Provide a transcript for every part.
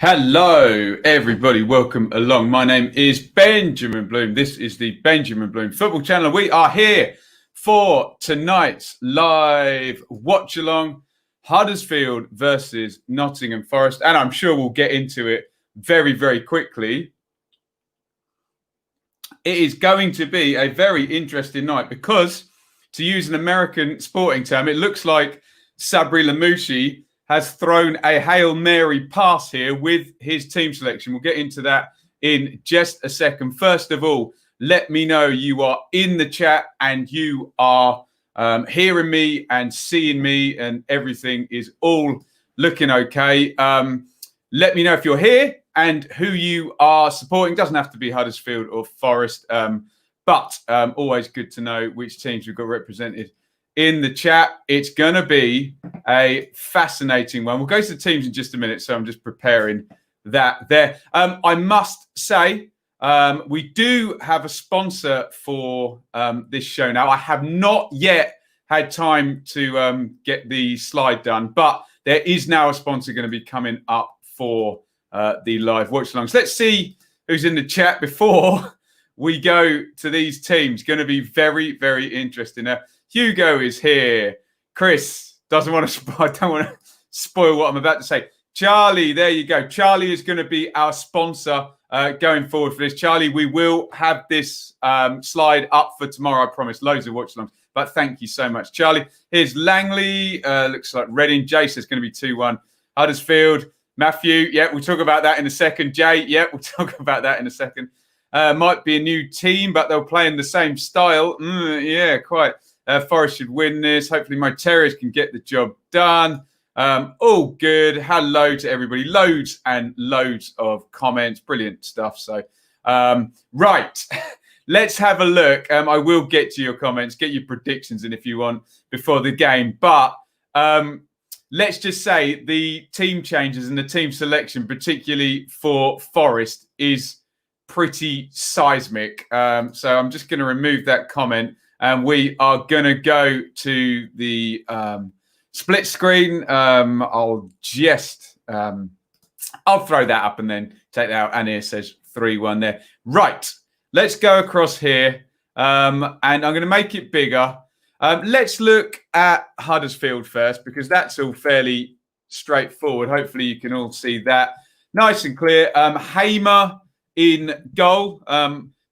Hello, everybody. Welcome along. My name is Benjamin Bloom. This is the Benjamin Bloom Football Channel. We are here for tonight's live watch-along, Huddersfield versus Nottingham Forest. And I'm sure we'll get into it very, very quickly. It is going to be a very interesting night because, to use an American sporting term, it looks like Sabri Lamouchi has thrown a Hail Mary pass here with his team selection. We'll get into that in just a second. First of all, let me know you are in the chat and you are hearing me and seeing me and everything is all looking okay. Let me know if you're here and who you are supporting. Doesn't have to be Huddersfield or Forest, but always good to know which teams we've got represented in the chat. It's going to be a fascinating one. We'll go to the teams in just a minute, so I'm just preparing that there. I must say, we do have a sponsor for this show now. I have not yet had time to get the slide done, but there is now a sponsor going to be coming up for the live watch-alongs. Let's see who's in the chat before we go to these teams. Going to be very, very interesting. Now, Hugo is here. Chris doesn't want to. I don't want to spoil what I'm about to say. Charlie, there you go. Charlie is going to be our sponsor going forward for this. Charlie, we will have this slide up for tomorrow. I promise. Loads of watch-alongs. But thank you so much, Charlie. Here's Langley. Looks like Reading. Jace is going to be 2-1. Huddersfield. Matthew. Yeah, we'll talk about that in a second. Jay. Yeah, we'll talk about that in a second. Might be a new team, but they'll play in the same style. Yeah, quite. Forest should win this. Hopefully my Terriers can get the job done. All good. Hello to everybody. Loads and loads of comments. Brilliant stuff. So, right. Let's have a look. I will get to your comments, get your predictions in if you want before the game. But let's just say the team changes and the team selection, particularly for Forest, is pretty seismic. So I'm just going to remove that comment. And we are going to go to the split screen. I'll throw that up and then take that out. And here says 3-1 there. Right. Let's go across here. And I'm going to make it bigger. Let's look at Huddersfield first, because that's all fairly straightforward. Hopefully you can all see that. Nice and clear. Hamer in goal.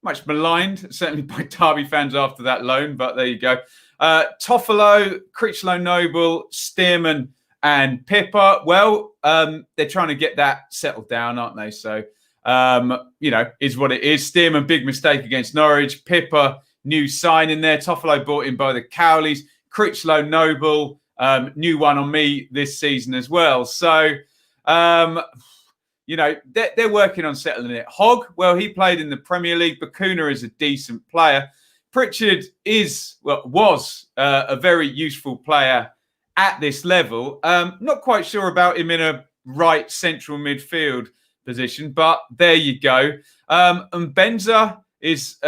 Much maligned, certainly by Derby fans after that loan, but there you go. Toffolo, Critchlow Noble, Stearman and Pippa. Well, they're trying to get that settled down, aren't they? So, is what it is. Stearman, big mistake against Norwich. Pippa, new sign in there. Toffolo bought in by the Cowleys. Critchlow Noble, new one on me this season as well. So, they're working on settling it. Hogg, well, he played in the Premier League. Bacuna is a decent player. Pritchard was a very useful player at this level. Not quite sure about him in a right central midfield position, but there you go. And Benza is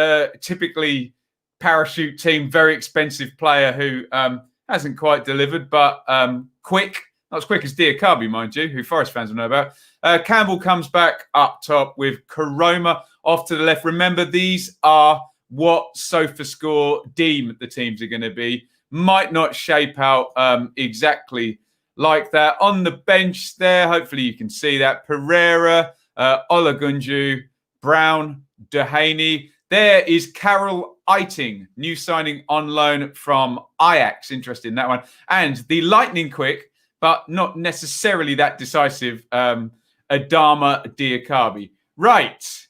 typically parachute team, very expensive player who hasn't quite delivered, but quick. Not as quick as Diakabi, mind you, who Forest fans will know about. Campbell comes back up top with Karoma off to the left. Remember, these are what SofaScore deem the teams are going to be. Might not shape out exactly like that. On the bench there, hopefully you can see that. Pereira, Olagunju, Brown, Dehaney. There is Carol Eiting, new signing on loan from Ajax. Interesting, that one. And the lightning quick, but not necessarily that decisive, Adama Diakabi. Right.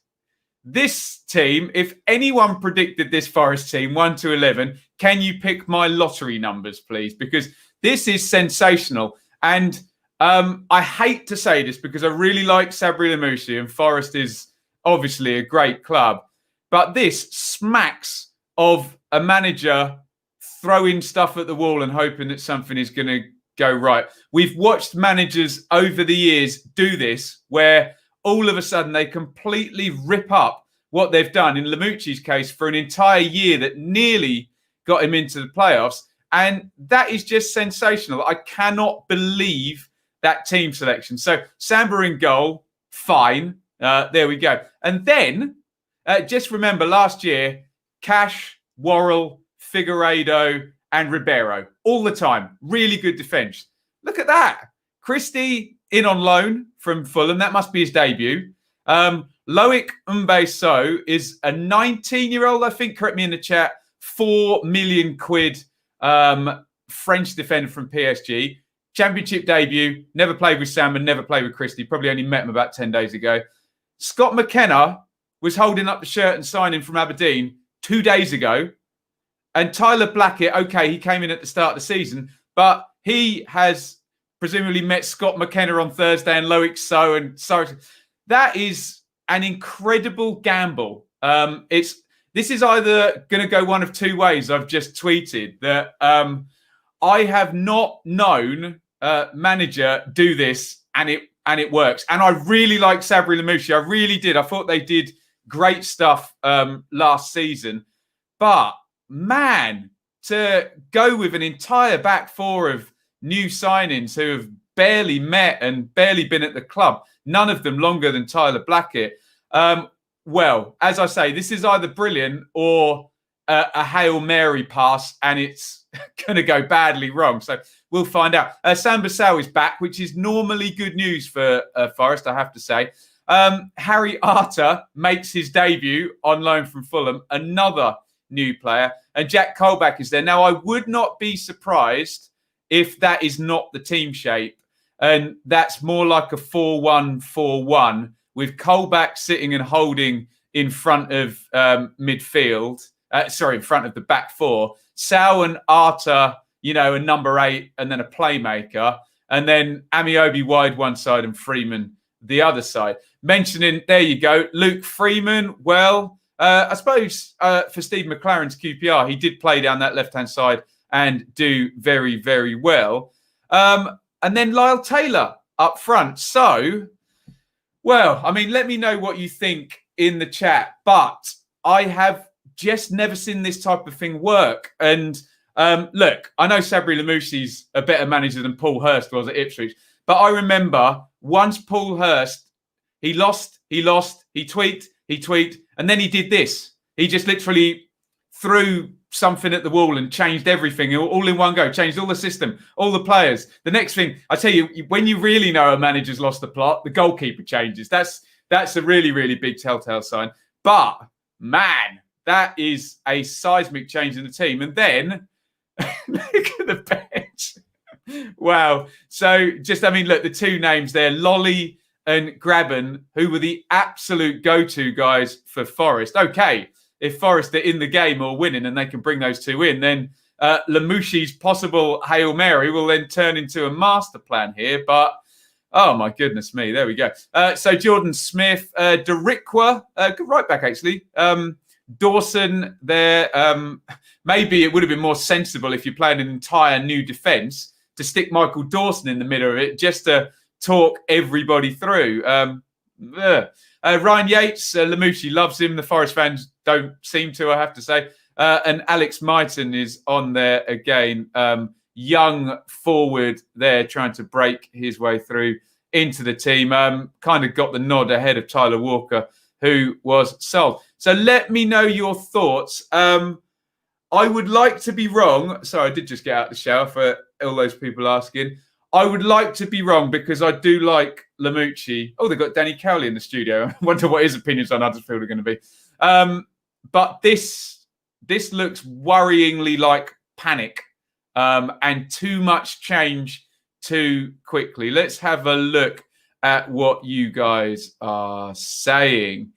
This team, if anyone predicted this Forest team, 1 to 11, can you pick my lottery numbers, please? Because this is sensational. And I hate to say this because I really like Sabri Lamouchi and Forest is obviously a great club. But this smacks of a manager throwing stuff at the wall and hoping that something is going to go right. We've watched managers over the years do this, where all of a sudden they completely rip up what they've done. In Lamouchi's case, for an entire year that nearly got him into the playoffs. And that is just sensational. I cannot believe that team selection. So Samba in goal, fine. There we go. And then just remember last year, Cash, Worrell, Figueiredo, and Ribeiro all the time. Really good defence. Look at that. Christie in on loan from Fulham. That must be his debut. Loic Mbeso is a 19-year-old, I think. Correct me in the chat. 4 million quid French defender from PSG. Championship debut. Never played with Sam and never played with Christie. Probably only met him about 10 days ago. Scott McKenna was holding up the shirt and signing from Aberdeen 2 days ago. And Tyler Blackett, okay, he came in at the start of the season, but he has presumably met Scott McKenna on Thursday and Loic So and so. That is an incredible gamble. This is either going to go one of two ways. I've just tweeted that I have not known a manager do this and it works. And I really like Sabri Lamouchi. I really did. I thought they did great stuff last season. But man, to go with an entire back four of new signings who have barely met and barely been at the club, none of them longer than Tyler Blackett. Well, as I say, this is either brilliant or a Hail Mary pass, and it's going to go badly wrong. So we'll find out. Sam Bissau is back, which is normally good news for Forest, I have to say. Harry Arter makes his debut on loan from Fulham, another new player. And Jack Colback is there. Now, I would not be surprised if that is not the team shape. And that's more like a 4-1-4-1 with Colback sitting and holding in front of midfield. In front of the back four. Sal and Arter, a number 8 and then a playmaker. And then Amiobi wide one side and Freeman the other side. Mentioning, there you go, Luke Freeman. Well, I suppose for Steve McLaren's QPR, he did play down that left-hand side and do very, very well. And then Lyle Taylor up front. So, well, I mean, let me know what you think in the chat. But I have just never seen this type of thing work. And look, I know Sabri Lamouchi's a better manager than Paul Hurst was at Ipswich. But I remember once Paul Hurst, he tweaked, and then he did this. He just literally threw something at the wall and changed everything all in one go, changed all the system, all the players. The next thing, I tell you, when you really know a manager's lost the plot, the goalkeeper changes. That's a really, really big telltale sign. But, man, that is a seismic change in the team. And then, look at the bench. Wow. So, look, the two names there, Lolly and Graben, who were the absolute go-to guys for Forest. Okay, if Forest are in the game or winning and they can bring those two in, then Lamouchi's possible Hail Mary will then turn into a master plan here. But, oh, my goodness me, there we go. So Jordan Smith, Derikwa, good right back, actually. Dawson there. Maybe it would have been more sensible if you played an entire new defence to stick Michael Dawson in the middle of it just to talk everybody through. Ryan Yates, Lamouchi loves him. The Forest fans don't seem to, I have to say. And Alex Myton is on there again. Young forward there trying to break his way through into the team. Kind of got the nod ahead of Tyler Walker, who was sold. So let me know your thoughts. I would like to be wrong. Sorry, I did just get out of the shower for all those people asking. I would like to be wrong because I do like Lamouchi. Oh, they've got Danny Cowley in the studio. I wonder what his opinions on Huddersfield are going to be. But this looks worryingly like panic and too much change too quickly. Let's have a look at what you guys are saying.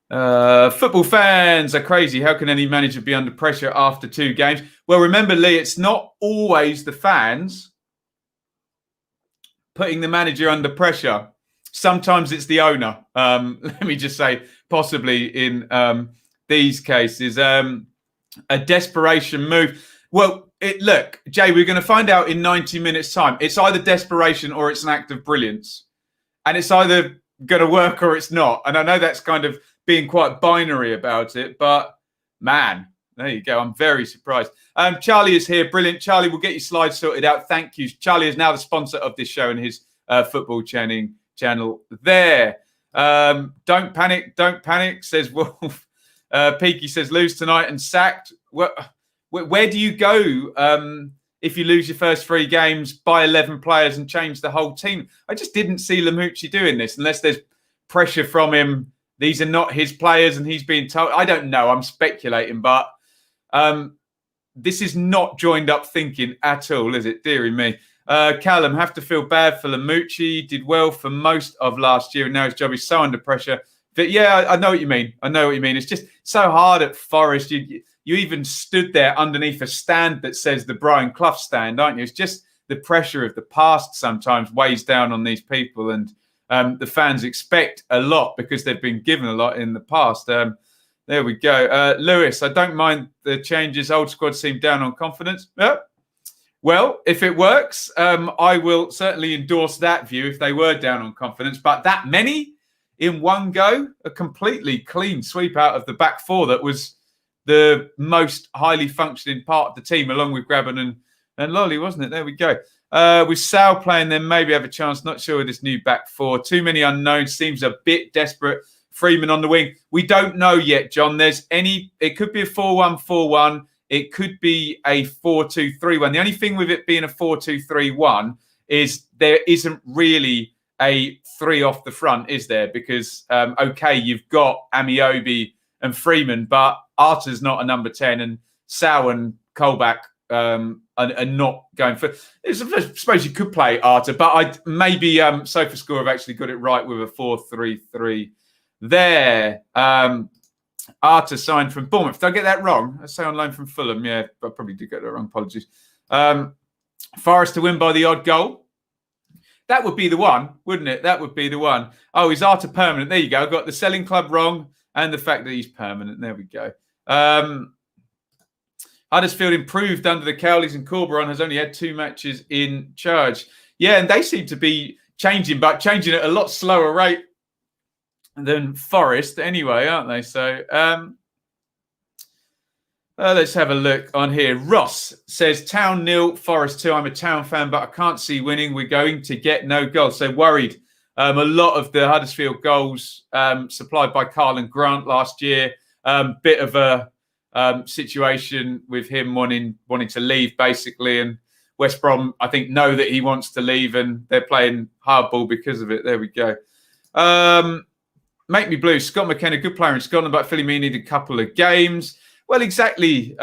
Football fans are crazy. How can any manager be under pressure after 2 games? Well, remember, Lee, it's not always the fans putting the manager under pressure. Sometimes it's the owner. Let me just say, possibly in these cases, a desperation move. Well, look, Jay, we're going to find out in 90 minutes' time. It's either desperation or it's an act of brilliance. And it's either going to work or it's not. And I know that's kind of being quite binary about it, but man, there you go. I'm very surprised. Charlie is here. Brilliant. Charlie, we'll get your slides sorted out. Thank you. Charlie is now the sponsor of this show and his football channel there. Don't panic, says Wolf. Peaky says, lose tonight and sacked. Where do you go if you lose your first 3 games, buy 11 players and change the whole team? I just didn't see Lamouchi doing this unless there's pressure from him. These are not his players and he's being told. I don't know. I'm speculating, but this is not joined up thinking at all, is it? Deary me. Callum, have to feel bad for Lamouchi. Did well for most of last year and now his job is so under pressure. But yeah, I know what you mean. It's just so hard at Forest. You even stood there underneath a stand that says the Brian Clough stand, aren't you? It's just the pressure of the past sometimes weighs down on these people, and the fans expect a lot because they've been given a lot in the past. There we go. Lewis, I don't mind the changes. Old squad seem down on confidence. Well, if it works, I will certainly endorse that view if they were down on confidence. But that many in one go, a completely clean sweep out of the back 4 that was the most highly functioning part of the team, along with Grabban and Lolly, wasn't it? There we go. With Sal playing, then maybe have a chance. Not sure with this new back 4. Too many unknowns. Seems a bit desperate. Freeman on the wing. We don't know yet, John. It could be a 4-1-4-1. It could be a 4-2-3-1. The only thing with it being a 4-2-3-1 is there isn't really a 3 off the front, is there? Because, you've got Amiobi and Freeman, but Arta's not a number 10, and Sal and Colback are not going for... I suppose you could play Arta, but maybe SofaScore have actually got it right with a 4-3-3 there. Arta signed from Bournemouth. Did I get that wrong? I say on loan from Fulham. Yeah, I probably did get that wrong. Apologies. Forest to win by the odd goal. That would be the one, wouldn't it? That would be the one. Oh, is Arta permanent? There you go. I got the selling club wrong and the fact that he's permanent. There we go. Huddersfield improved under the Cowleys, and Corberon has only had 2 matches in charge. Yeah, and they seem to be changing, but changing at a lot slower rate than Forest anyway, aren't they? So let's have a look on here. Ross says, Town 0, Forest 2. I'm a Town fan, but I can't see winning. We're going to get no goals. So worried. A lot of the Huddersfield goals supplied by Carl and Grant last year. Bit of a situation with him wanting to leave, basically. And West Brom, I think, know that he wants to leave, and they're playing hardball because of it. There we go. Make me blue. Scott McKenna, good player in Scotland, but Philly me needed a couple of games. Well, exactly.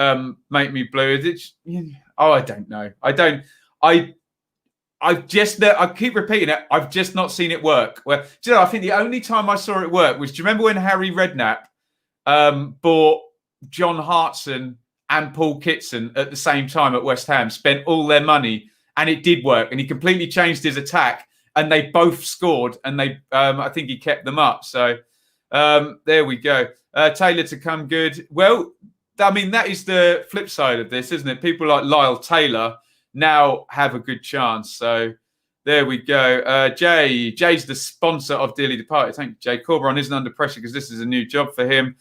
Make me blue. I don't know. I keep repeating it. I've just not seen it work. Well, do you know, I think the only time I saw it work was, do you remember when Harry Redknapp bought John Hartson and Paul Kitson at the same time at West Ham, spent all their money, and it did work, and he completely changed his attack, and they both scored, and I think he kept them up. So there we go. Taylor to come good. Well, I mean, that is the flip side of this, isn't it? People like Lyle Taylor now have a good chance. So there we go. Jay's the sponsor of Dearly Departed. Thank you, Jay. Corberon isn't under pressure because this is a new job for him.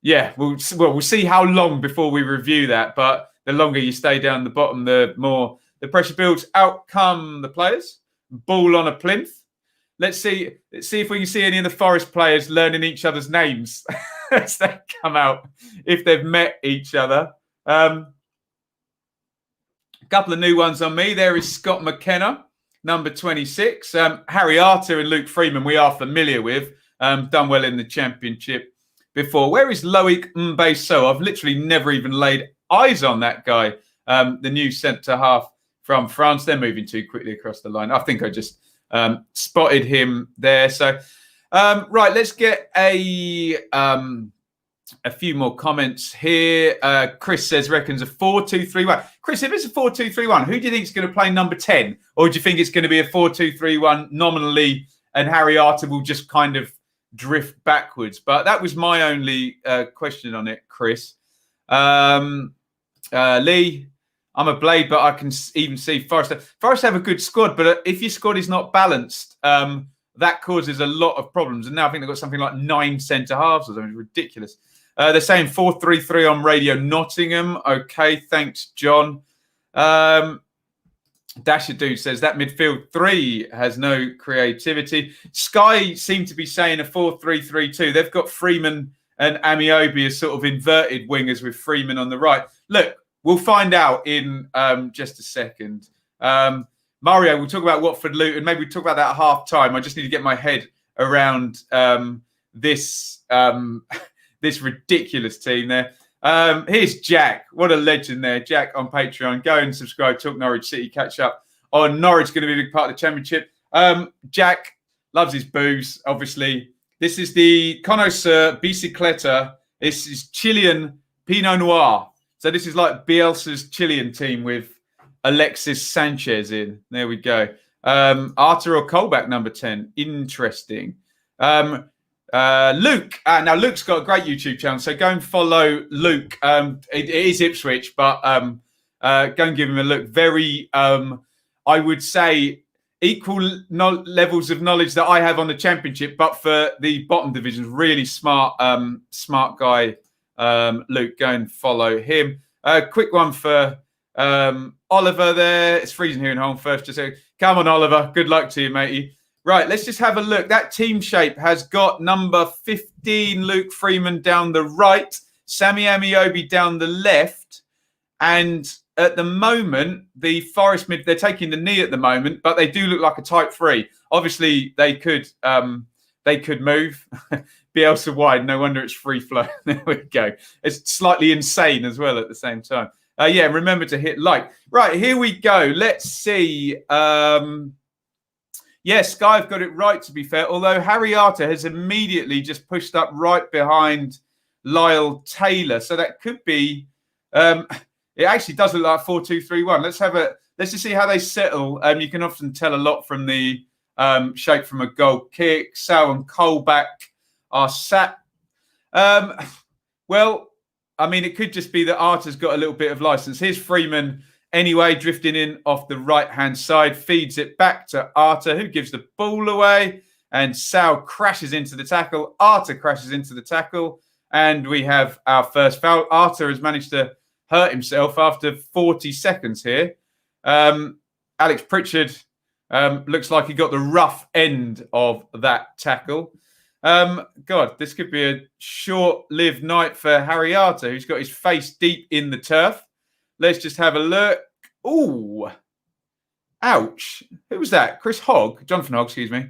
Yeah, we'll see how long before we review that. But the longer you stay down the bottom, the more the pressure builds. Out come the players. Ball on a plinth. Let's see if we can see any of the Forest players learning each other's names as they come out, if they've met each other. A couple of new ones on me. There is Scott McKenna, number 26. Harry Arter and Luke Freeman we are familiar with. Done well in the Championship before. Where is Loic Mbeso? I've literally never even laid eyes on that guy. The new centre-half from France. They're moving too quickly across the line. I think I just spotted him there. So, right, let's get a few more comments here. Chris says, reckons a 4-2-3-1. Chris, if it's a 4-2-3-1, who do you think is going to play number 10? Or do you think it's going to be a 4-2-3-1 nominally and Harry Arter will just kind of drift backwards? But that was my only question on it, Chris. Lee, I'm a Blade, but I can even see Forest. Forest have a good squad, but if your squad is not balanced, that causes a lot of problems. And now I think they've got something like 9 centre-halves or something. It's ridiculous. They're saying 4-3-3 on Radio Nottingham. Okay, thanks, John. Dasher Dude says that midfield three has no creativity. Sky seem to be saying a 4-3-3-2. They've got Freeman and Amiobi as sort of inverted wingers with Freeman on the right. Look, we'll find out in just a second. Mario, we'll talk about Watford Luton. Maybe we'll talk about that at half time. I just need to get my head around this this ridiculous team there. Here's Jack. What a legend there. Jack on Patreon. Go and subscribe. Talk Norwich City. Catch up on Norwich. Going to be a big part of the championship. Jack loves his booze, obviously. This is the Connoisseur Bicicleta. This is Chilean Pinot Noir. So this is like Bielsa's Chilean team with Alexis Sanchez in. There we go. Arter or Colback, number 10. Interesting. Luke. Now, Luke's got a great YouTube channel, so go and follow Luke. It is Ipswich, but go and give him a look. Very, I would say, equal levels of knowledge that I have on the championship, but for the bottom divisions. Really smart guy, Luke. Go and follow him. Quick one for Oliver there. It's freezing here in Holmfirth. Just say, come on, Oliver. Good luck to you, matey. Right, let's just have a look. That team shape has got number 15, Luke Freeman, down the right, Sammy Amiobi down the left, and at the moment, the Forest mid, they're taking the knee at the moment, but they do look like a type 3. Obviously, they could move. Bielsa wide, no wonder it's free flow. There we go. It's slightly insane as well at the same time. Yeah, remember to hit like. Right, here we go. Let's see. Yeah, Sky have got it right, to be fair, although Harry Arter has immediately just pushed up right behind Lyle Taylor. So that could be, it actually does look like 4-2-3-1. Let's just see how they settle. You can often tell a lot from the shape from a goal kick. Sal and Colback are sat. Well, I mean, it could just be that Arter's got a little bit of license. Here's Freeman. Anyway, drifting in off the right-hand side, feeds it back to Arter, who gives the ball away, and Sal crashes into the tackle. Arter crashes into the tackle, and we have our first foul. Arter has managed to hurt himself after 40 seconds here. Alex Pritchard looks like he got the rough end of that tackle. God, this could be a short-lived night for Harry Arter, who's got his face deep in the turf. Let's just have a look. Ooh. Ouch. Who was that? Jonathan Hogg, excuse me.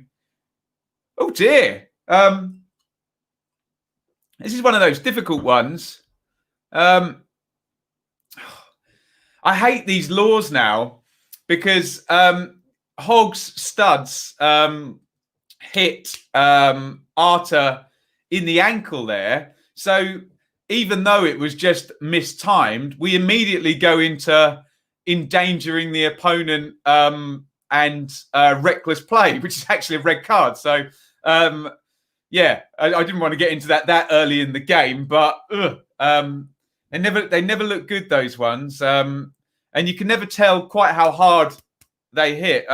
Oh, dear. This is one of those difficult ones. I hate these laws now because Hogg's studs hit Arter in the ankle there. So even though it was just mistimed, we immediately go into endangering the opponent and reckless play, which is actually a red card. So, yeah, I didn't want to get into that early in the game, but they never look good, those ones. And you can never tell quite how hard they hit.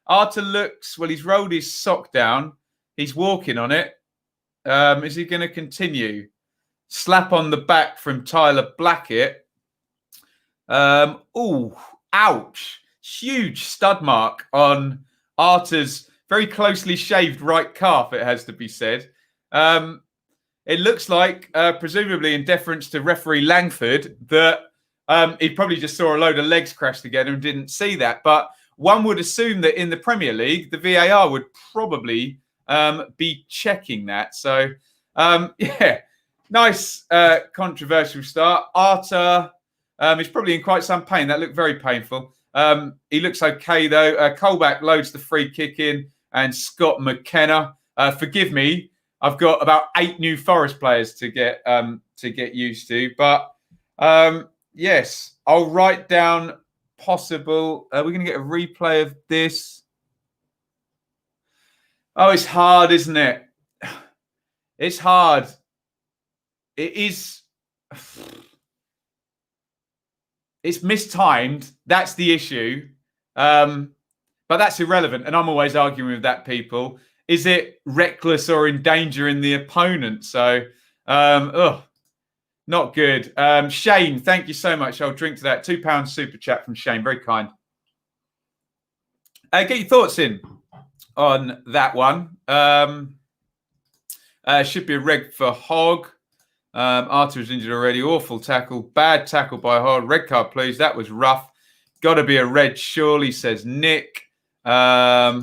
Arter looks, well, he's rolled his sock down. He's walking on it. Is he going to continue? Slap on the back from Tyler Blackett. Ooh, ouch. Huge stud mark on Arter's very closely shaved right calf, it has to be said. It looks like, presumably in deference to referee Langford, that he probably just saw a load of legs crash together and didn't see that. But one would assume that in the Premier League, the VAR would probably be checking that. So, yeah. Nice controversial start. Arter is probably in quite some pain. That looked very painful. He looks okay, though. Colback loads the free kick in, and Scott McKenna. Forgive me, I've got about 8 new Forest players to get used to. But yes, I'll write down possible. We're going to get a replay of this. Oh, it's hard, isn't it? It's hard. It is. It's mistimed. That's the issue. But that's irrelevant. And I'm always arguing with that, people. Is it reckless or endangering the opponent? So, not good. Shane, thank you so much. I'll drink to that. £2 super chat from Shane. Very kind. Get your thoughts in on that one. Should be a reg for Hogg. Arthur is injured already. Awful tackle. Bad tackle by Hogg. Red card, please. That was rough. Got to be a red, surely, says Nick. How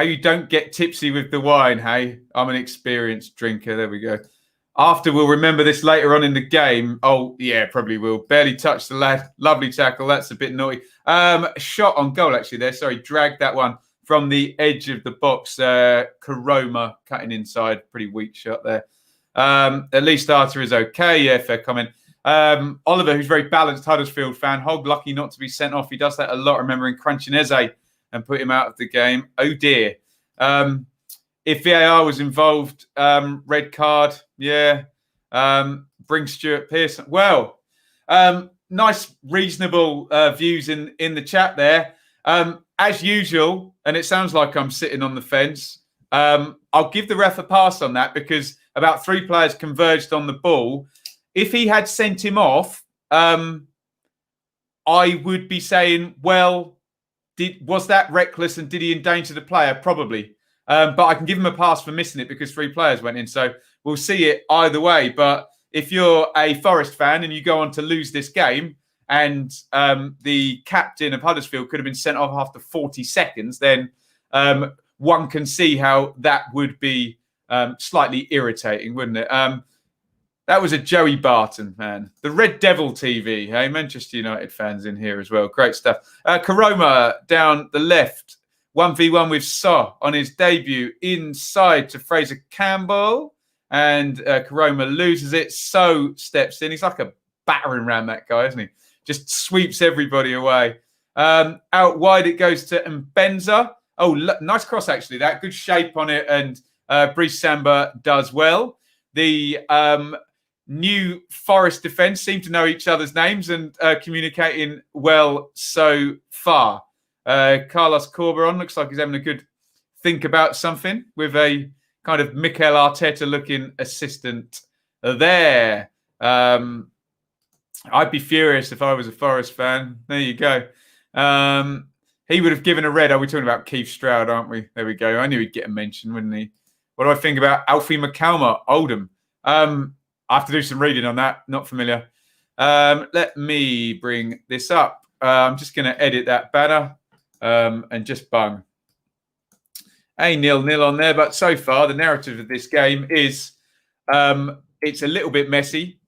you don't get tipsy with the wine, hey? I'm an experienced drinker. There we go. After we'll remember this later on in the game. Oh, yeah, probably will. Barely touched the lad. Lovely tackle. That's a bit naughty. Shot on goal, actually, there. Sorry, dragged that one from the edge of the box. Karoma cutting inside. Pretty weak shot there. At least Arthur is okay. Yeah, fair comment. Oliver, who's very balanced Huddersfield fan. Hogg lucky not to be sent off. He does that a lot, remembering crunching Eze and put him out of the game. Oh, dear. If VAR was involved, red card, yeah. Bring Stuart Pearson. Well, nice, reasonable views in the chat there. As usual, and it sounds like I'm sitting on the fence, I'll give the ref a pass on that because about 3 players converged on the ball. If he had sent him off, I would be saying, well, was that reckless and did he endanger the player? Probably. But I can give him a pass for missing it because 3 players went in. So we'll see it either way. But if you're a Forest fan and you go on to lose this game and the captain of Huddersfield could have been sent off after 40 seconds, then one can see how that would be slightly irritating, wouldn't it? That was a Joey Barton, man. The Red Devil TV. Hey, Manchester United fans in here as well. Great stuff. Karoma down the left. 1v1 with So on his debut inside to Fraser Campbell. And Karoma loses it. So steps in. He's like a battering ram, that guy, isn't he? Just sweeps everybody away. Out wide it goes to Mbenza. Oh, nice cross, actually. That good shape on it. And Brice Samba does well. The new Forest defence seem to know each other's names and communicating well so far. Carlos Corberon looks like he's having a good think about something with a kind of Mikel Arteta-looking assistant there. I'd be furious if I was a Forest fan. There you go. He would have given a red. Are we talking about Keith Stroud, aren't we? There we go. I knew he'd get a mention, wouldn't he? What do I think about Alfie McCalmer, Oldham? I have to do some reading on that. Not familiar. Let me bring this up. I'm just going to edit that banner and just bung. A 0-0 on there. But so far, the narrative of this game is it's a little bit messy.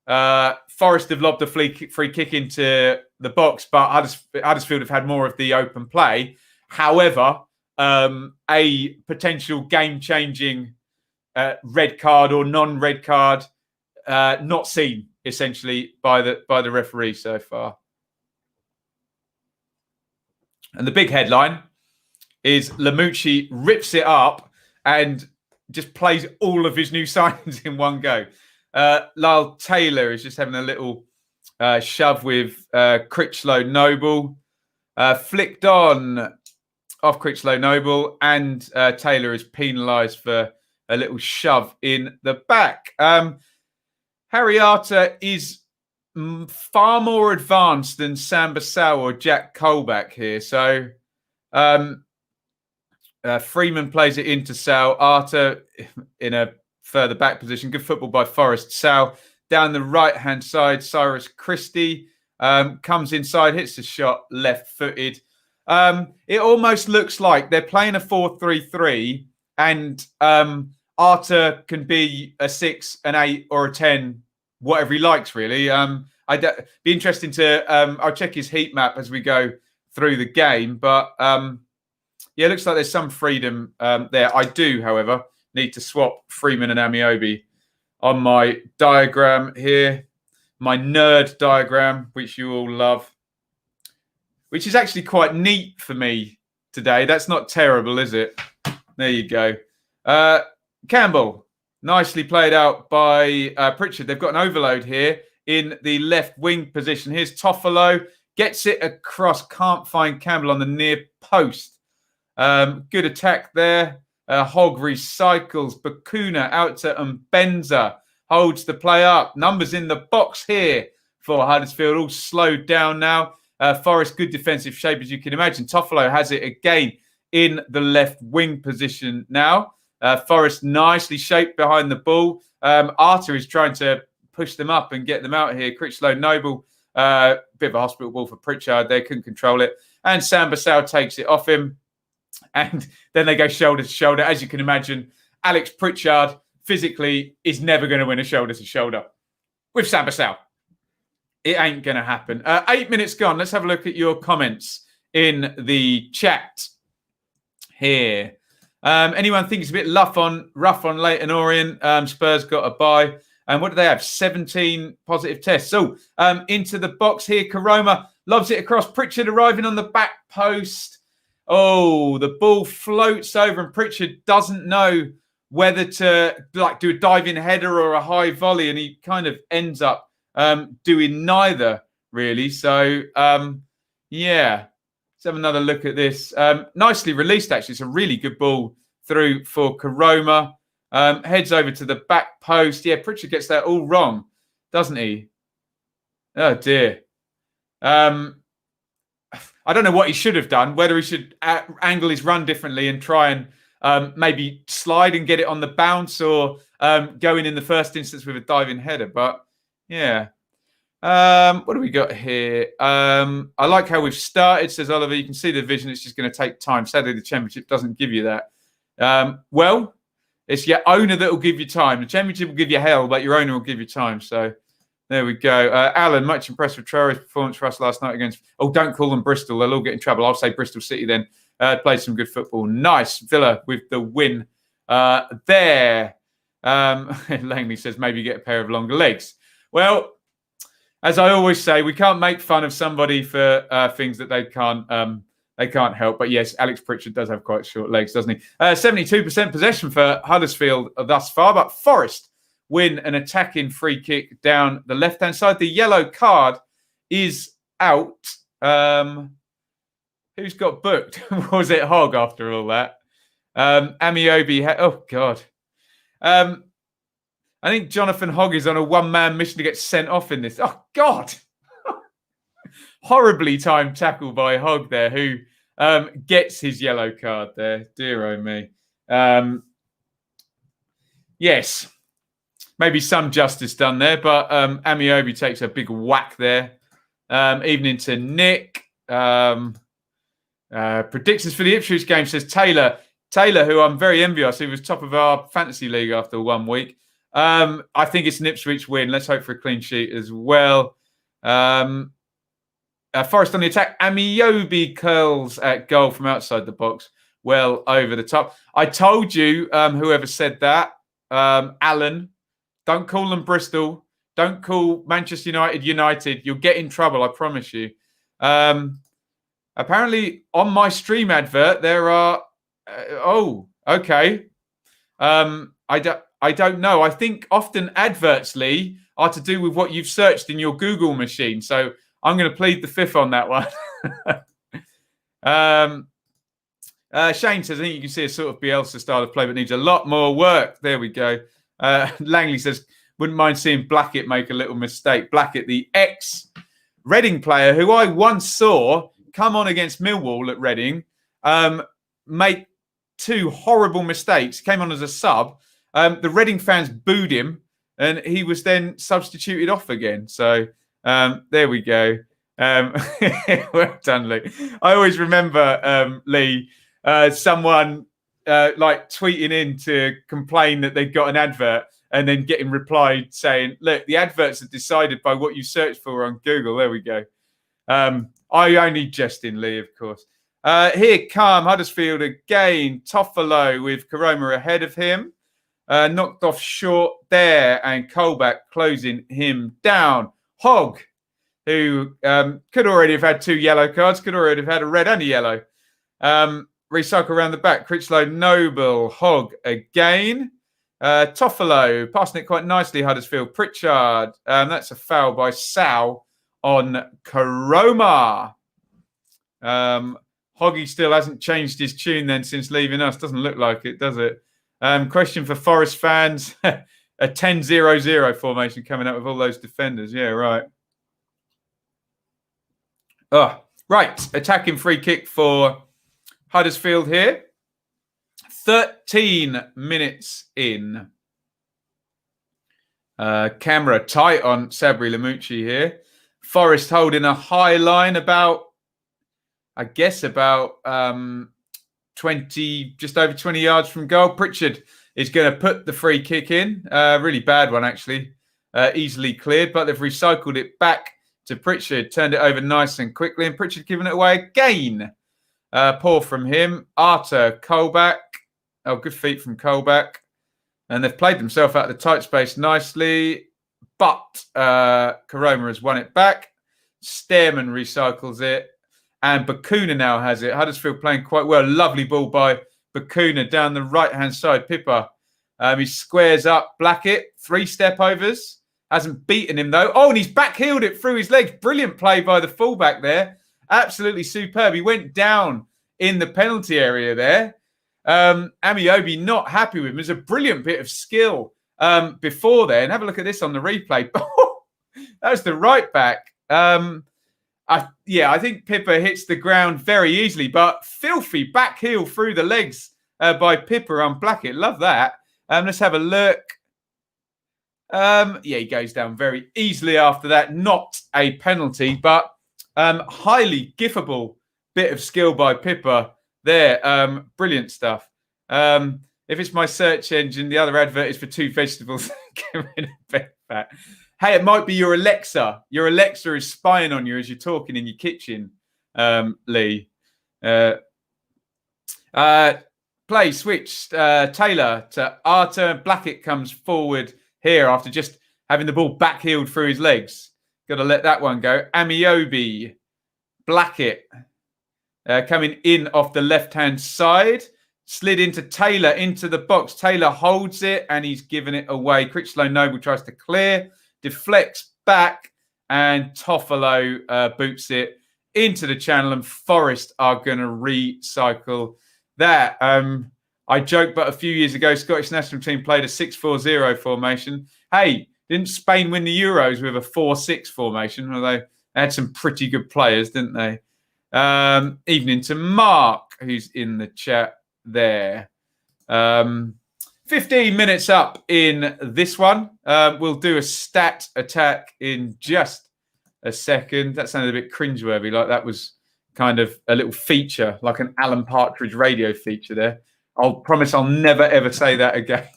Forest have lobbed a free kick into the box, but Huddersfield have had more of the open play. However, a potential game-changing red card or non-red card not seen, essentially, by the referee so far. And the big headline is Lamucci rips it up and just plays all of his new signings in one go. Lyle Taylor is just having a little shove with Critchlow Noble. Flicked on off Critchlow Noble, and Taylor is penalised for a little shove in the back. Harry Arter is far more advanced than Sam Bassau or Jack Colback here. So Freeman plays it into Sal. Arter in a further back position. Good football by Forest. Sal down the right-hand side. Cyrus Christie comes inside, hits the shot left-footed. It almost looks like they're playing a 4-3-3 and Arter can be a 6, an 8 or a 10, whatever he likes, really. I'd be interesting to... I'll check his heat map as we go through the game. But, yeah, it looks like there's some freedom there. I do, however, need to swap Freeman and Amiobi on my diagram here. My nerd diagram, which you all love. Which is actually quite neat for me today. That's not terrible, is it? There you go. Campbell, nicely played out by Pritchard. They've got an overload here in the left wing position. Here's Toffolo. Gets it across. Can't find Campbell on the near post. Good attack there. Hogg recycles. Bakuna out to Mbenza. Holds the play up. Numbers in the box here for Huddersfield. All slowed down now. Forest, good defensive shape, as you can imagine. Toffolo has it again in the left wing position now. Forest nicely shaped behind the ball. Arter is trying to push them up and get them out here. Critchlow Noble, bit of a hospital ball for Pritchard there, couldn't control it. And Sam Basal takes it off him. And then they go shoulder to shoulder. As you can imagine, Alex Pritchard physically is never going to win a shoulder to shoulder with Sam Basal. It ain't going to happen. 8 minutes gone. Let's have a look at your comments in the chat here. Anyone think it's a bit rough on Leyton Orient? Spurs got a bye. And what do they have? 17 positive tests. So into the box here. Karoma lobs it across. Pritchard arriving on the back post. Oh, the ball floats over and Pritchard doesn't know whether to do a diving header or a high volley. And he kind of ends up doing neither, really. So, yeah. Let's have another look at this. Nicely released, actually. It's a really good ball through for Karoma. Heads over to the back post. Yeah, Pritchard gets that all wrong, doesn't he? Oh, dear. I don't know what he should have done, whether he should angle his run differently and try and maybe slide and get it on the bounce or go in the first instance with a diving header. But, yeah. What do we got here? I like how we've started, says Oliver. You can see the vision. It's just going to take time. Sadly, the Championship doesn't give you that. Well, it's your owner that will give you time. The Championship will give you hell, but your owner will give you time. So there we go. Alan, much impressed with Traore's performance for us last night against... Oh, don't call them Bristol. They'll all get in trouble. I'll say Bristol City then. Played some good football. Nice. Villa with the win there. Langley says maybe get a pair of longer legs. Well, as I always say, we can't make fun of somebody for things that they can't help. But yes, Alex Pritchard does have quite short legs, doesn't he? 72% possession for Huddersfield thus far, but Forest win an attacking free kick down the left-hand side. The yellow card is out. Who's got booked? Was it Hogg after all that? Amiobi. Oh, God. I think Jonathan Hogg is on a one-man mission to get sent off in this. Oh, God. Horribly timed tackle by Hogg there, who gets his yellow card there. Dear oh me. Yes. Maybe some justice done there, but Amiobi takes a big whack there. Evening to Nick. Predictions for the Ipswich game, says Taylor. Taylor, who I'm very envious, who was top of our fantasy league after 1 week. I think it's an Ipswich win. Let's hope for a clean sheet as well. Forest on the attack. Amiobi curls at goal from outside the box. Well over the top. I told you, whoever said that, Alan, don't call them Bristol. Don't call Manchester United. You'll get in trouble, I promise you. Apparently, on my stream advert, there are... okay. I don't know. I think often adverts, Lee, are to do with what you've searched in your Google machine. So I'm going to plead the fifth on that one. Shane says, I think you can see a sort of Bielsa style of play, but needs a lot more work. There we go. Langley says, wouldn't mind seeing Blackett make a little mistake. Blackett, the ex-Reading player who I once saw come on against Millwall at Reading, make 2 horrible mistakes, came on as a sub. The Reading fans booed him, and he was then substituted off again. So there we go. Well done, Lee. I always remember, Lee, someone tweeting in to complain that they'd got an advert and then getting replied saying, look, the adverts are decided by what you search for on Google. There we go. I only jest in, Lee, of course. Here come Huddersfield again. Toffolo with Karoma ahead of him. Knocked off short there, and Colback closing him down. Hogg, who could already have had 2 yellow cards, could already have had a red and a yellow. Recycle around the back. Critchlow, Noble, Hogg again. Toffolo passing it quite nicely. Huddersfield, Pritchard. That's a foul by Sal on Karoma. Hoggy still hasn't changed his tune then since leaving us. Doesn't look like it, does it? Question for Forest fans. A 10-0-0 formation coming up with all those defenders. Yeah, right. Oh, right. Attacking free kick for Huddersfield here. 13 minutes in. Camera tight on Sabri Lamucci here. Forest holding a high line about 20, just over 20 yards from goal. Pritchard is going to put the free kick in. Really bad one, actually. Easily cleared, but they've recycled it back to Pritchard. Turned it over nice and quickly, and Pritchard giving it away again. Poor from him. Arter, Colback. Oh, good feet from Colback. And they've played themselves out of the tight space nicely. But Koroma has won it back. Stearman recycles it. And Bakuna now has it. Huddersfield playing quite well. Lovely ball by Bakuna down the right-hand side. Pippa. He squares up Blackett. 3 step overs. Hasn't beaten him, though. Oh, and he's backheeled it through his legs. Brilliant play by the fullback there. Absolutely superb. He went down in the penalty area there. Amiobi not happy with him. There's a brilliant bit of skill before there. And have a look at this on the replay. That was the right back. I think Pippa hits the ground very easily, but filthy back heel through the legs by Pippa on Blackett. Love that. Let's have a look. He goes down very easily after that. Not a penalty, but highly giftable bit of skill by Pippa there. Brilliant stuff. If it's my search engine, the other advert is for 2 vegetables. Hey, it might be your Alexa. Your Alexa is spying on you as you're talking in your kitchen, Lee. Play switched. Taylor to Arter. Blackett comes forward here after just having the ball backheeled through his legs. Got to let that one go. Amiobi. Blackett coming in off the left-hand side. Slid into Taylor into the box. Taylor holds it and he's given it away. Critchlow Noble tries to clear. Deflects back, and Toffolo boots it into the channel, and Forest are going to recycle that. I joked, but a few years ago, Scottish national team played a 6-4-0 formation. Hey, didn't Spain win the Euros with a 4-6 formation? Although they had some pretty good players, didn't they? Evening to Mark, who's in the chat there. 15 minutes up in this one. We'll do a stat attack in just a second. That sounded a bit cringeworthy, like that was kind of a little feature, like an Alan Partridge radio feature there. I'll promise I'll never, ever say that again.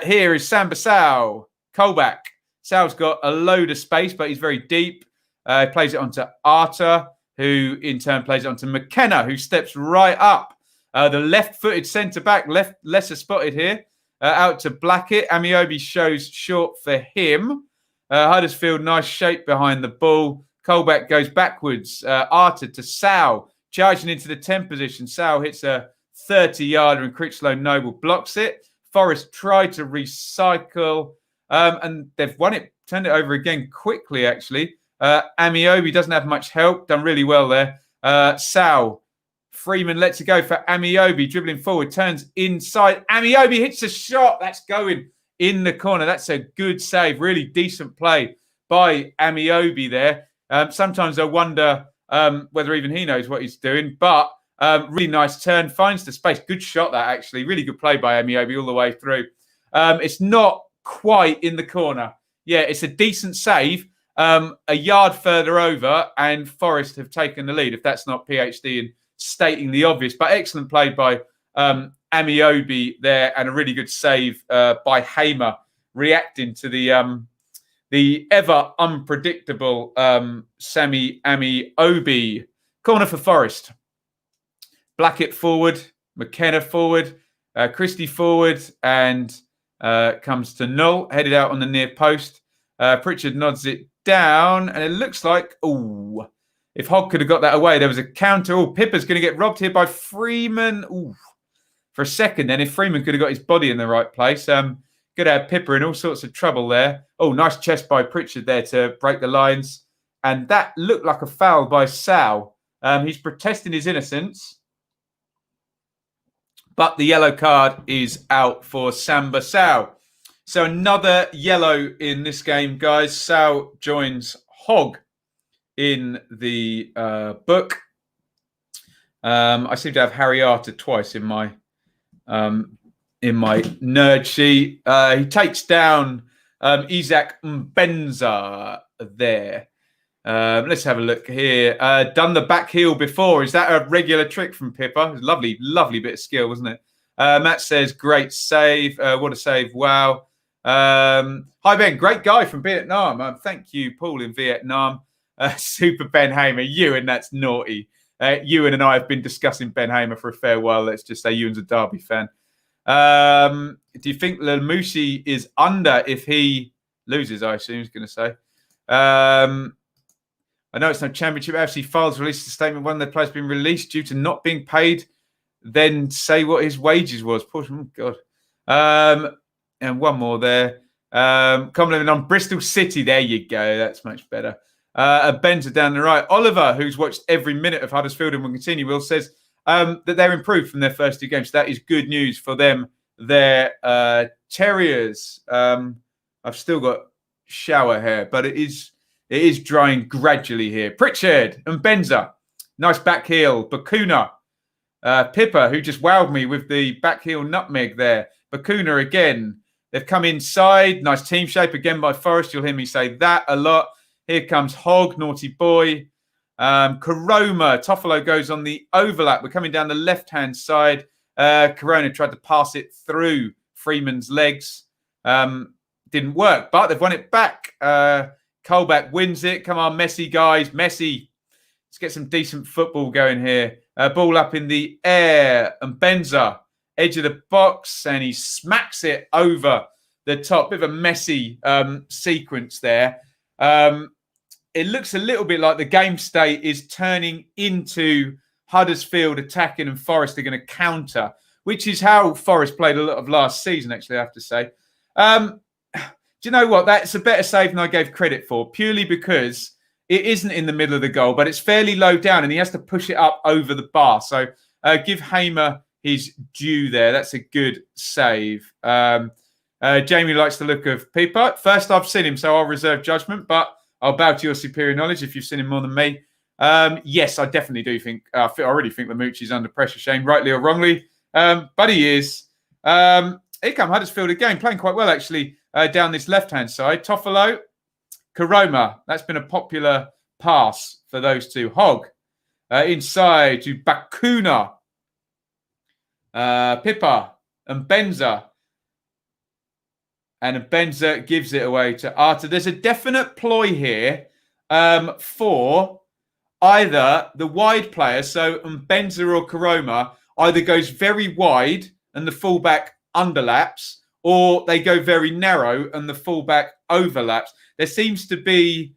Here is Samba Sal, Colback. Sal's got a load of space, but he's very deep. He plays it onto Arter, who in turn plays it onto McKenna, who steps right up. The left-footed centre-back, lesser spotted here, out to Blackett. Amiobi shows short for him. Huddersfield, nice shape behind the ball. Colback goes backwards. Arter to Sal, charging into the 10 position. Sal hits a 30-yarder and Critchlow Noble blocks it. Forest tried to recycle, and they've won it, turned it over again quickly, actually. Amiobi doesn't have much help, done really well there. Sal. Freeman lets it go for Amiobi, dribbling forward, turns inside. Amiobi hits a shot. That's going in the corner. That's a good save. Really decent play by Amiobi there. Sometimes I wonder whether even he knows what he's doing, but really nice turn. Finds the space. Good shot, that actually. Really good play by Amiobi all the way through. It's not quite in the corner. Yeah, it's a decent save. A yard further over, and Forest have taken the lead, if that's not PhD in stating the obvious, but excellent play by Amiobi there, and a really good save by Hamer, reacting to the ever unpredictable Sammy Amiobi. Corner for Forest. Blackett forward, McKenna forward, Krissy forward, and comes to Noel, headed out on the near post. Pritchard nods it down, and it looks like, if Hogg could have got that away, there was a counter. Pippa's going to get robbed here by Freeman. For a second then, if Freeman could have got his body in the right place. Could have Pippa in all sorts of trouble there. Nice chest by Pritchard there to break the lines. And that looked like a foul by Sal. He's protesting his innocence. But the yellow card is out for Samba Sal. So another yellow in this game, guys. Sal joins Hogg in the book. I seem to have Harry Arter twice in my nerd sheet. He takes down Isaac Mbenza there. Let's have a look here. Done the back heel before. Is that a regular trick from Pippa? Lovely, lovely bit of skill, wasn't it? Matt says, great save. What a save. Wow. Hi, Ben. Great guy from Vietnam. Thank you, Paul in Vietnam. Super Ben Hamer. Ewan, that's naughty. Ewan and I have been discussing Ben Hamer for a fair while. Let's just say Ewan's a Derby fan. Do you think Lamouchi is under if he loses, I assume he's going to say. I know it's no championship. AFC Files released a statement. One of their players been released due to not being paid. Then say what his wages was. Oh, God. And one more there. Commenting on Bristol City. There you go. That's much better. Ben's down the right. Oliver, who's watched every minute of Huddersfield and will continue, Will says that they're improved from their first 2 games. So that is good news for them. Their Terriers. I've still got shower hair, but it is drying gradually here. Pritchard and Benza. Nice back heel. Bakuna. Pippa, who just wowed me with the back heel nutmeg there. Bakuna again. They've come inside. Nice team shape again by Forest. You'll hear me say that a lot. Here comes Hogg, naughty boy. Karoma. Toffolo goes on the overlap. We're coming down the left-hand side. Corona tried to pass it through Freeman's legs. Didn't work, but they've won it back. Colback wins it. Come on, Messi, guys. Messi. Let's get some decent football going here. Ball up in the air. And Benza, edge of the box, and he smacks it over the top. Bit of a messy sequence there. It looks a little bit like the game state is turning into Huddersfield attacking and Forest are going to counter, which is how Forest played a lot of last season, actually, I have to say. Do you know what? That's a better save than I gave credit for, purely because it isn't in the middle of the goal, but it's fairly low down and he has to push it up over the bar. So give Hamer his due there. That's a good save. Jamie likes the look of Pippa. First, I've seen him, so I'll reserve judgment, but I'll bow to your superior knowledge if you've seen him more than me. Yes, I definitely do think, I already think Lamouchi's under pressure, Shane, rightly or wrongly. But he is. Here come Huddersfield again, playing quite well, actually, down this left-hand side. Toffolo, Karoma. That's been a popular pass for those two. Hogg, inside to Bakuna. Pippa and Benza. And Benza gives it away to Arter. There's a definite ploy here for either the wide player, so Benza or Karoma, either goes very wide and the fullback underlaps, or they go very narrow and the fullback overlaps. There seems to be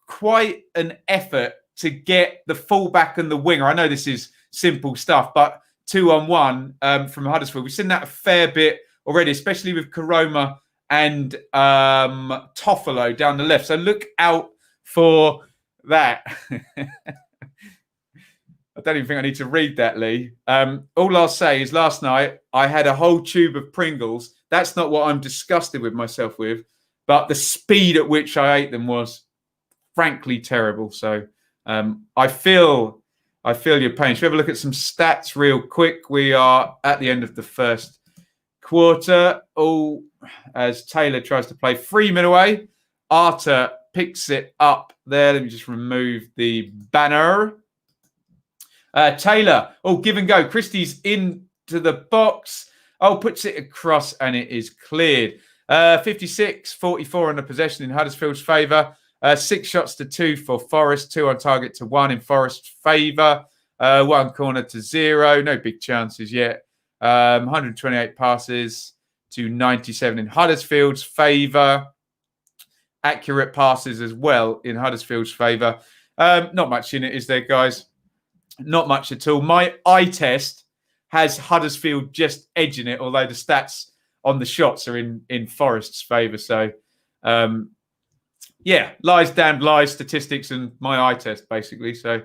quite an effort to get the fullback and the winger. I know this is simple stuff, but 2-on-1 from Huddersfield. We've seen that a fair bit already, especially with Karoma and Toffolo down the left. So look out for that. I don't even think I need to read that, Lee. All I'll say is last night I had a whole tube of Pringles. That's not what I'm disgusted with myself with, but the speed at which I ate them was frankly terrible. So I feel your pain. Should we have a look at some stats real quick? We are at the end of the first quarter. All as Taylor tries to play Freeman away. Arter picks it up there. Let me just remove the banner. Taylor, give and go. Christie's into the box. Puts it across and it is cleared. 56-44 on the possession in Huddersfield's favour. 6 shots to 2 for Forest. 2 on target to 1 in Forest's favour. 1 corner to 0. No big chances yet. 128 passes to 97 in Huddersfield's favour. Accurate passes as well in Huddersfield's favour. Not much in it, is there, guys? Not much at all. My eye test has Huddersfield just edging it, although the stats on the shots are in Forest's favour. So, lies, damned lies, statistics, and my eye test, basically. So,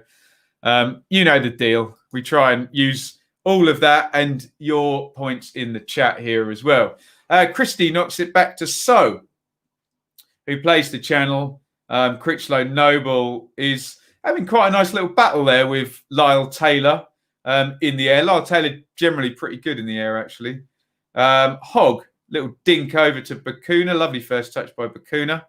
you know the deal. We try and use all of that and your points in the chat here as well. Krissy knocks it back to So, who plays the channel. Critchlow Noble is having quite a nice little battle there with Lyle Taylor in the air. Lyle Taylor generally pretty good in the air, actually. Hogg, little dink over to Bakuna. Lovely first touch by Bakuna.